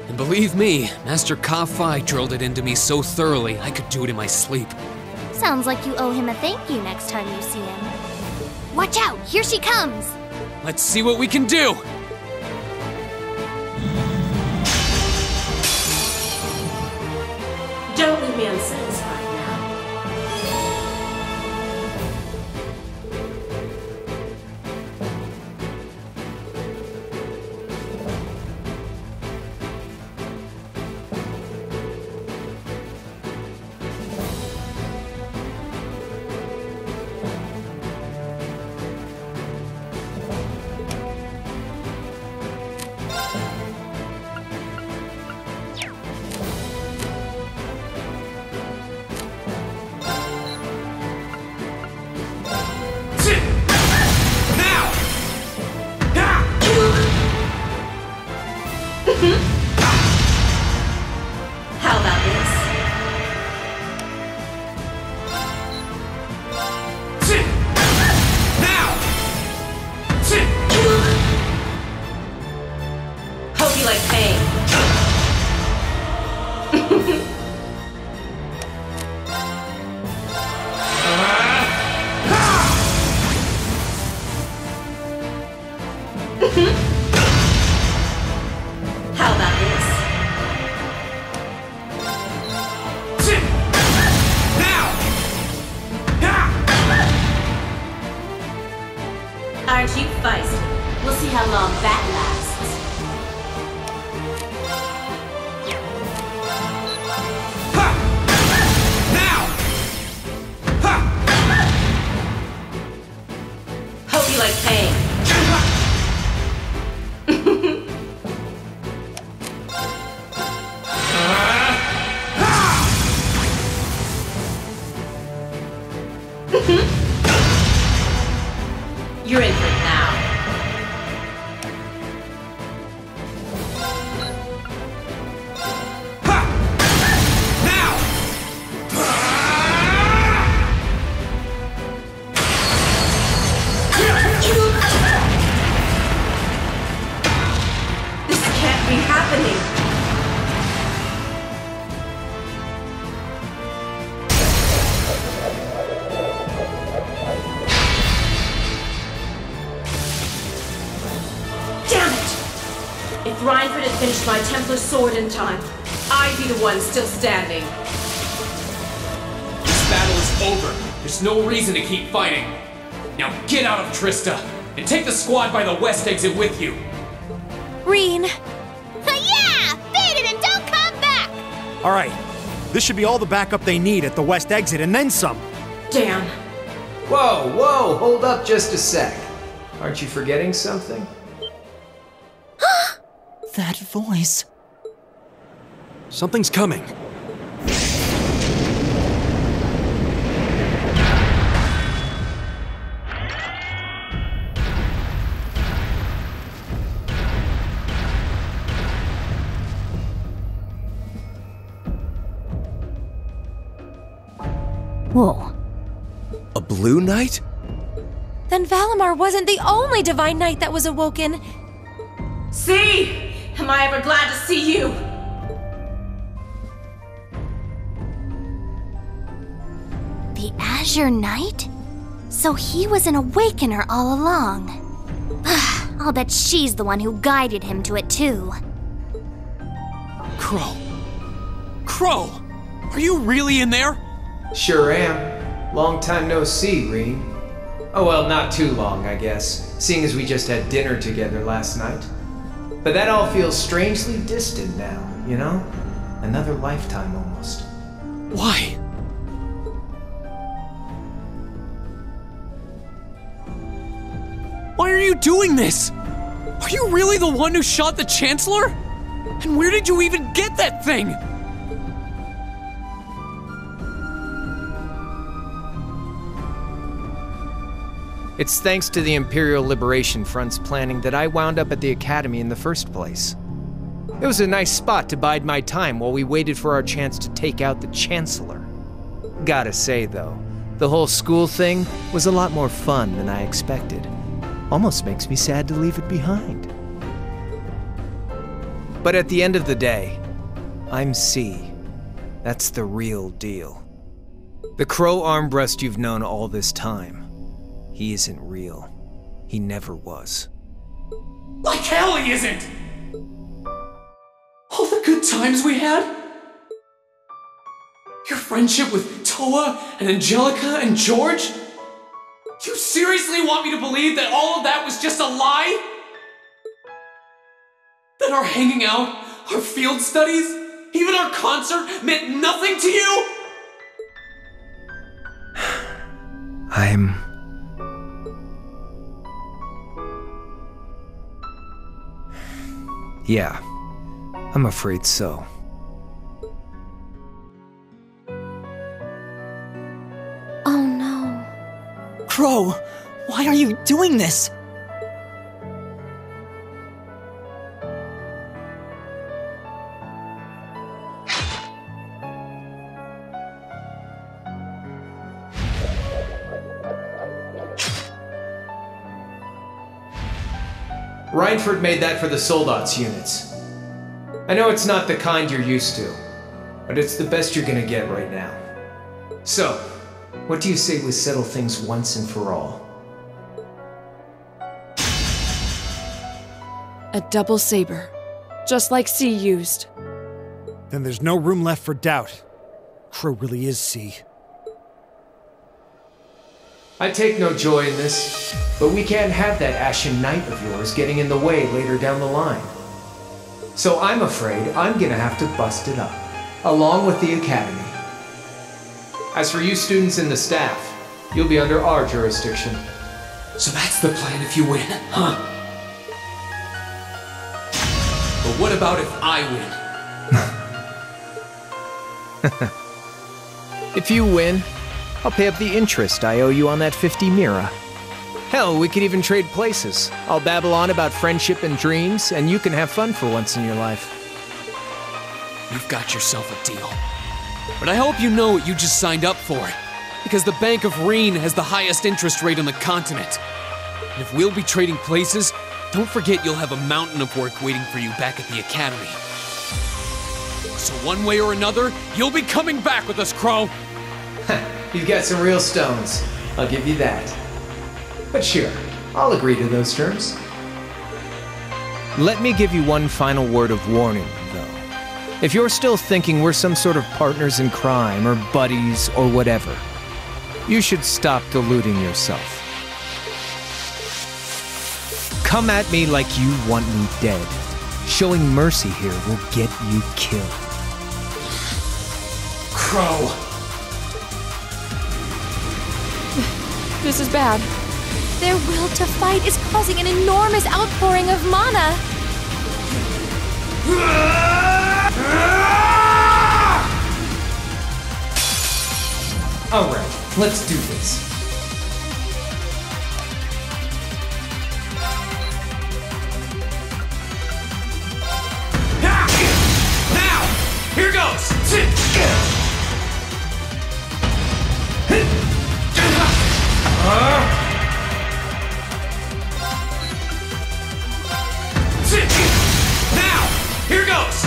And believe me, Master Ka-Fai drilled it into me so thoroughly I could do it in my sleep. Sounds like you owe him a thank you next time you see him. Watch out! Here she comes! Let's see what we can do! Don't leave me unsatisfied now. How about this? Hope you like pain. How about this? Aren't you feisty? We'll see how long that lasts. Hope you like pain. You're in for it now. This can't be happening. If Reinford had finished my Templar sword in time, I'd be the one still standing. This battle is over. There's no reason to keep fighting. Now get out of Trista, and take the squad by the west exit with you. Rean! Yeah! Beat it and don't come back! Alright, this should be all the backup they need at the west exit and then some. Damn. Whoa, hold up just a sec. Aren't you forgetting something? That voice. Something's coming. Whoa. A blue knight? Then Valimar wasn't the only Divine Knight that was awoken. See? Am I ever glad to see you? The Azure Knight? So he was an Awakener all along. I'll bet she's the one who guided him to it too. Crow. Crow! Are you really in there? Sure am. Long time no see, Rean. Oh well, not too long, I guess, seeing as we just had dinner together last night. But that all feels strangely distant now, you know? Another lifetime almost. Why? Why are you doing this? Are you really the one who shot the Chancellor? And where did you even get that thing? It's thanks to the Imperial Liberation Front's planning that I wound up at the Academy in the first place. It was a nice spot to bide my time while we waited for our chance to take out the Chancellor. Gotta say, though, the whole school thing was a lot more fun than I expected. Almost makes me sad to leave it behind. But at the end of the day, I'm C. That's the real deal. The Crow Armbrust you've known all this time, he isn't real. He never was. Like hell he isn't! All the good times we had? Your friendship with Toa and Angelica and George? You seriously want me to believe that all of that was just a lie? That our hanging out, our field studies, even our concert meant nothing to you? Yeah, I'm afraid so. Oh no. Crow, why are you doing this? Reinford made that for the Soldats units. I know it's not the kind you're used to, but it's the best you're gonna get right now. So, what do you say we settle things once and for all? A double saber, just like C used. Then there's no room left for doubt. Crow really is C. I take no joy in this, but we can't have that Ashen Knight of yours getting in the way later down the line. So I'm afraid I'm gonna have to bust it up, along with the Academy. As for you students and the staff, you'll be under our jurisdiction. So that's the plan if you win, huh? But what about if I win? If you win, I'll pay up the interest I owe you on that 50 Mira. Hell, we could even trade places. I'll babble on about friendship and dreams, and you can have fun for once in your life. You've got yourself a deal. But I hope you know what you just signed up for. Because the Bank of Rean has the highest interest rate on the continent. And if we'll be trading places, don't forget you'll have a mountain of work waiting for you back at the Academy. So one way or another, you'll be coming back with us, Crow! You've got some real stones, I'll give you that. But sure, I'll agree to those terms. Let me give you one final word of warning, though. If you're still thinking we're some sort of partners in crime or buddies or whatever, you should stop deluding yourself. Come at me like you want me dead. Showing mercy here will get you killed. Crow! This is bad. Their will to fight is causing an enormous outpouring of mana. Alright, let's do this. Now! Here goes! Now! Here goes!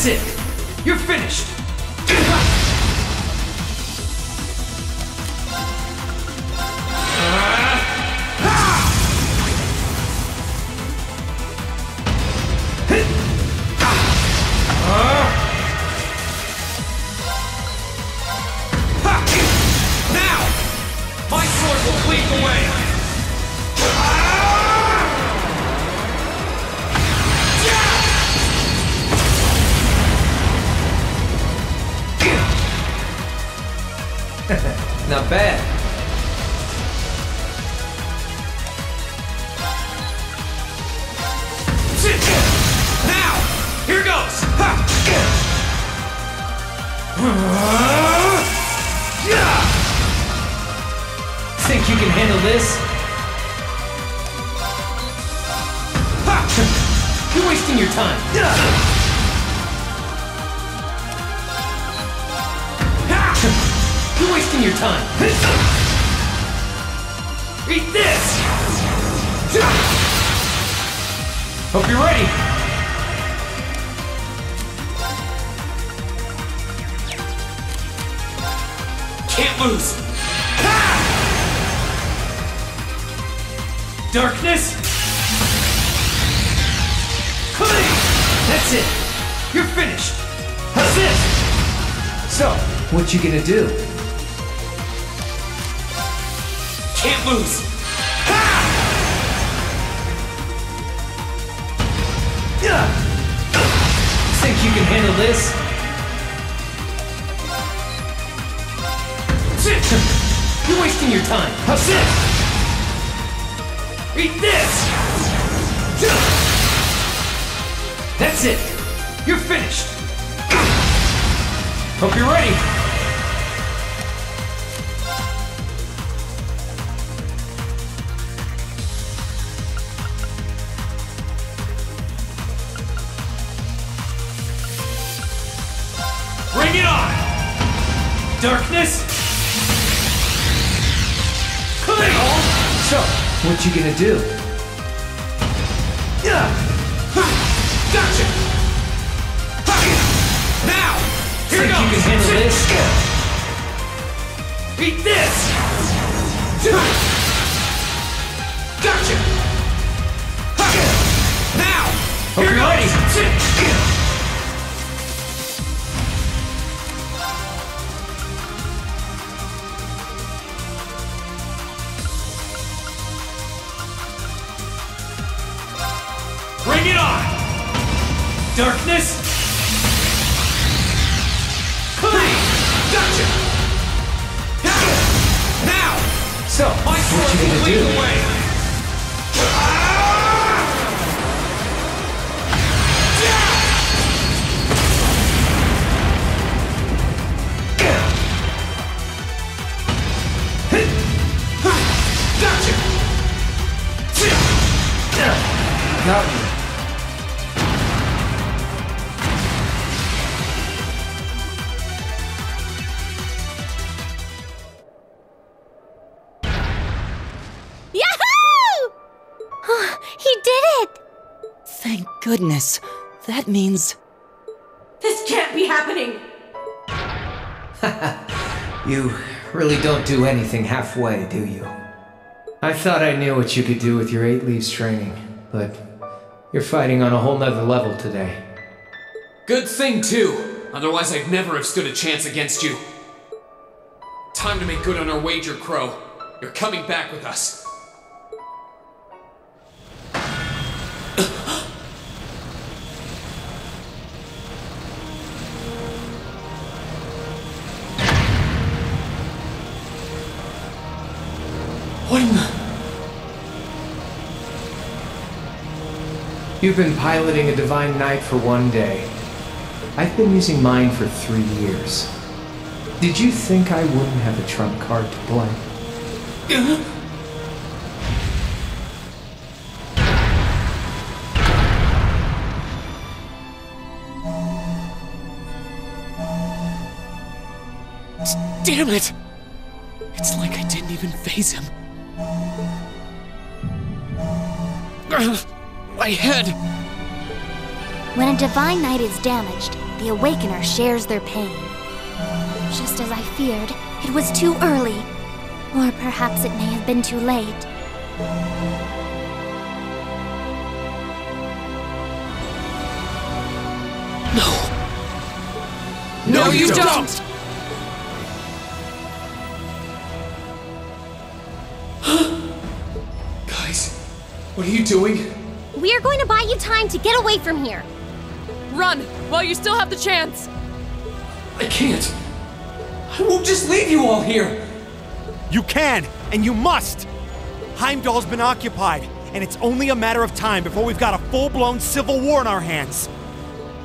That's it! You're finished! Now! My sword will lead the way! Not bad. Now! Here goes! Think you can handle this? You're wasting your time. You're wasting your time. Eat this! Hope you're ready. Can't lose! Darkness! Clean! That's it! You're finished! How's this? So, what you gonna do? Can't lose! Think you can handle this? You're wasting your time. How's this? Eat this! That's it! You're finished! Hope you're ready! Bring it on! Darkness! Clean! So, what you gonna do? Gotcha! Now! Here Think goes! you can handle this? Eat this! Gotcha! Now! Hope Here you're goes! ready! Bring it on! Darkness! Clean! Gotcha! Now! So, My what sword you will gonna lead do? the way! Gotcha! Got you. Yahoo! He did it! Thank goodness. That means... This can't be happening! You really don't do anything halfway, do you? I thought I knew what you could do with your 8 Leaves training, but you're fighting on a whole nother level today. Good thing, too. Otherwise, I'd never have stood a chance against you. Time to make good on our wager, Crow. You're coming back with us. What in the... You've been piloting a Divine Knight for 1 day. I've been using mine for 3 years. Did you think I wouldn't have a trump card to play? Damn it! It's like I didn't even phase him. My head! When a Divine Knight is damaged, the Awakener shares their pain. Just as I feared, it was too early. Or perhaps it may have been too late. No, you don't! Guys, what are you doing? We are going to buy you time to get away from here. Run, while you still have the chance. I can't. I won't just leave you all here. You can, and you must! Heimdall's been occupied, and it's only a matter of time before we've got a full-blown civil war in our hands.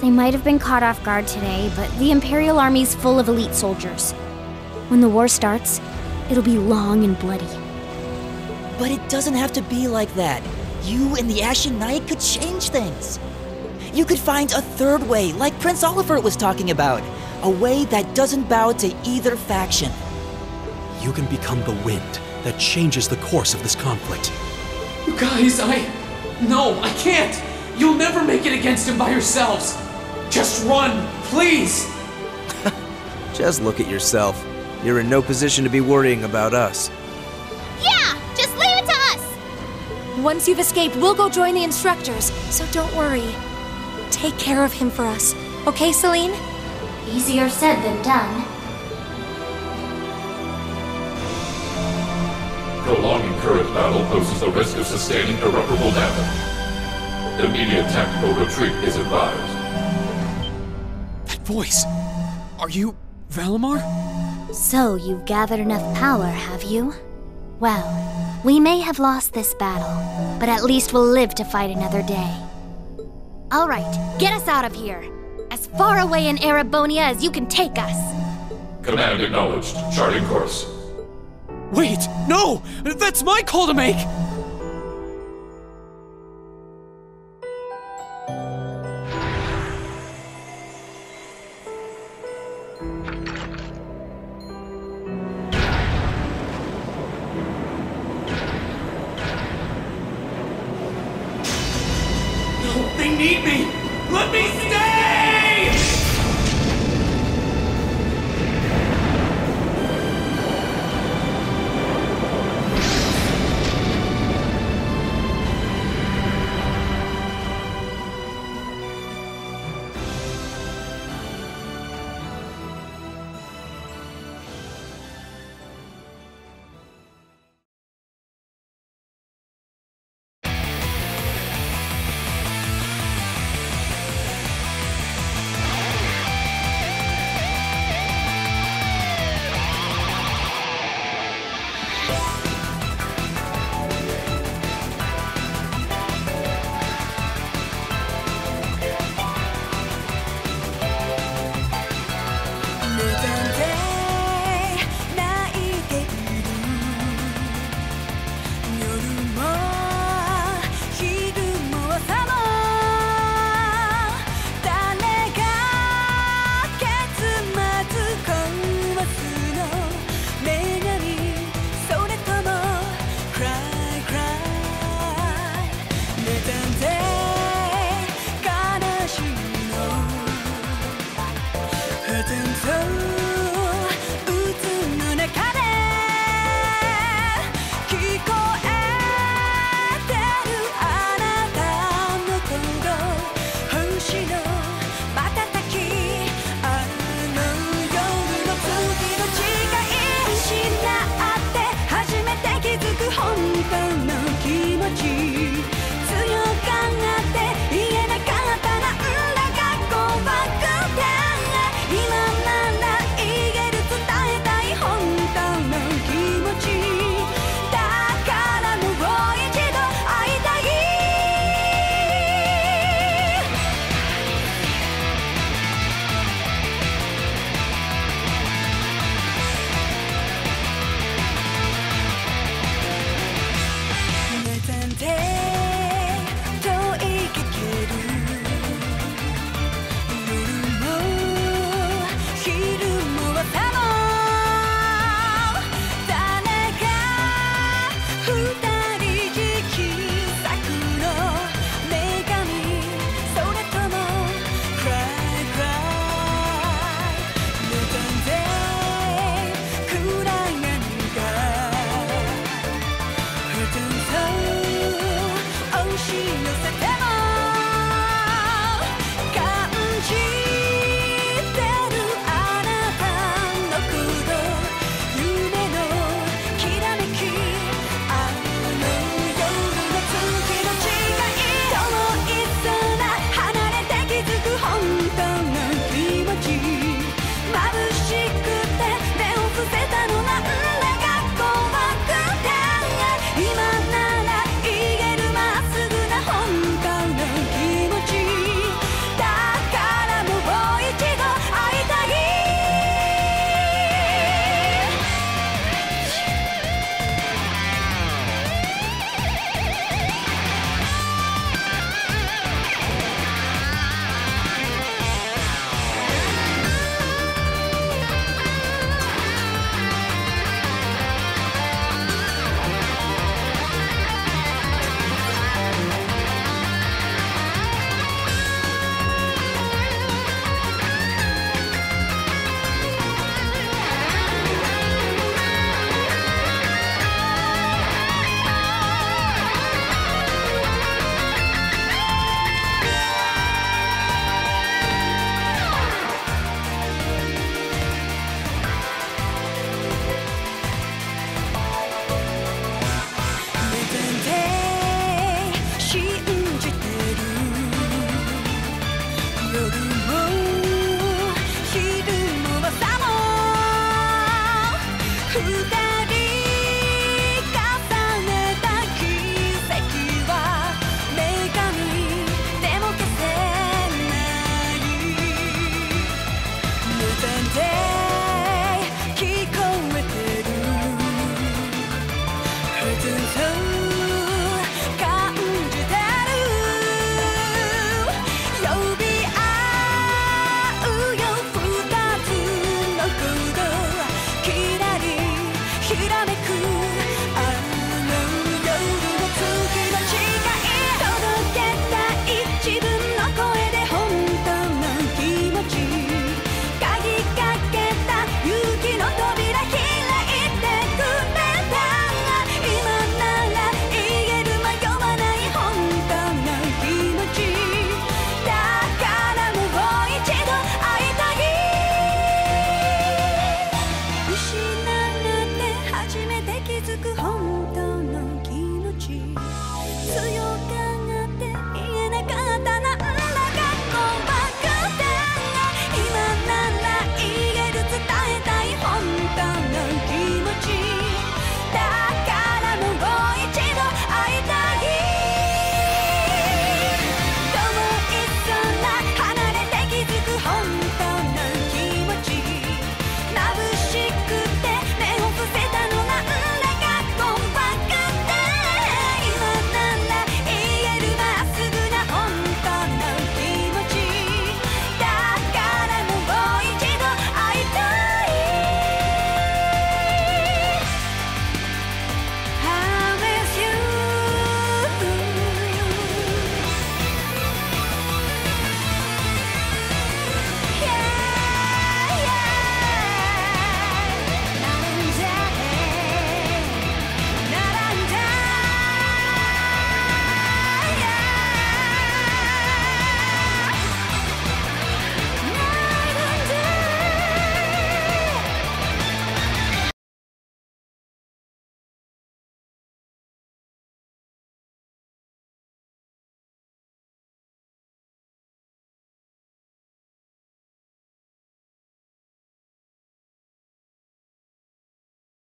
They might have been caught off guard today, but the Imperial Army's full of elite soldiers. When the war starts, it'll be long and bloody. But it doesn't have to be like that. You and the Ashen Knight could change things. You could find a third way, like Prince Oliver was talking about. A way that doesn't bow to either faction. You can become the wind that changes the course of this conflict. You guys, No, I can't! You'll never make it against him by yourselves! Just run, please! Just look at yourself. You're in no position to be worrying about us. Yeah! Just leave it to us! Once you've escaped, we'll go join the instructors, so don't worry. Take care of him for us, okay, Celine? Easier said than done. Prolonging current battle poses the risk of sustaining irreparable damage. Immediate tactical retreat is advised. That voice! Are you Valimar? So you've gathered enough power, have you? Well, we may have lost this battle, but at least we'll live to fight another day. All right, get us out of here. As far away in Erebonia as you can take us. Command acknowledged. Charting course. Wait, no! That's my call to make! No, they need me! Let me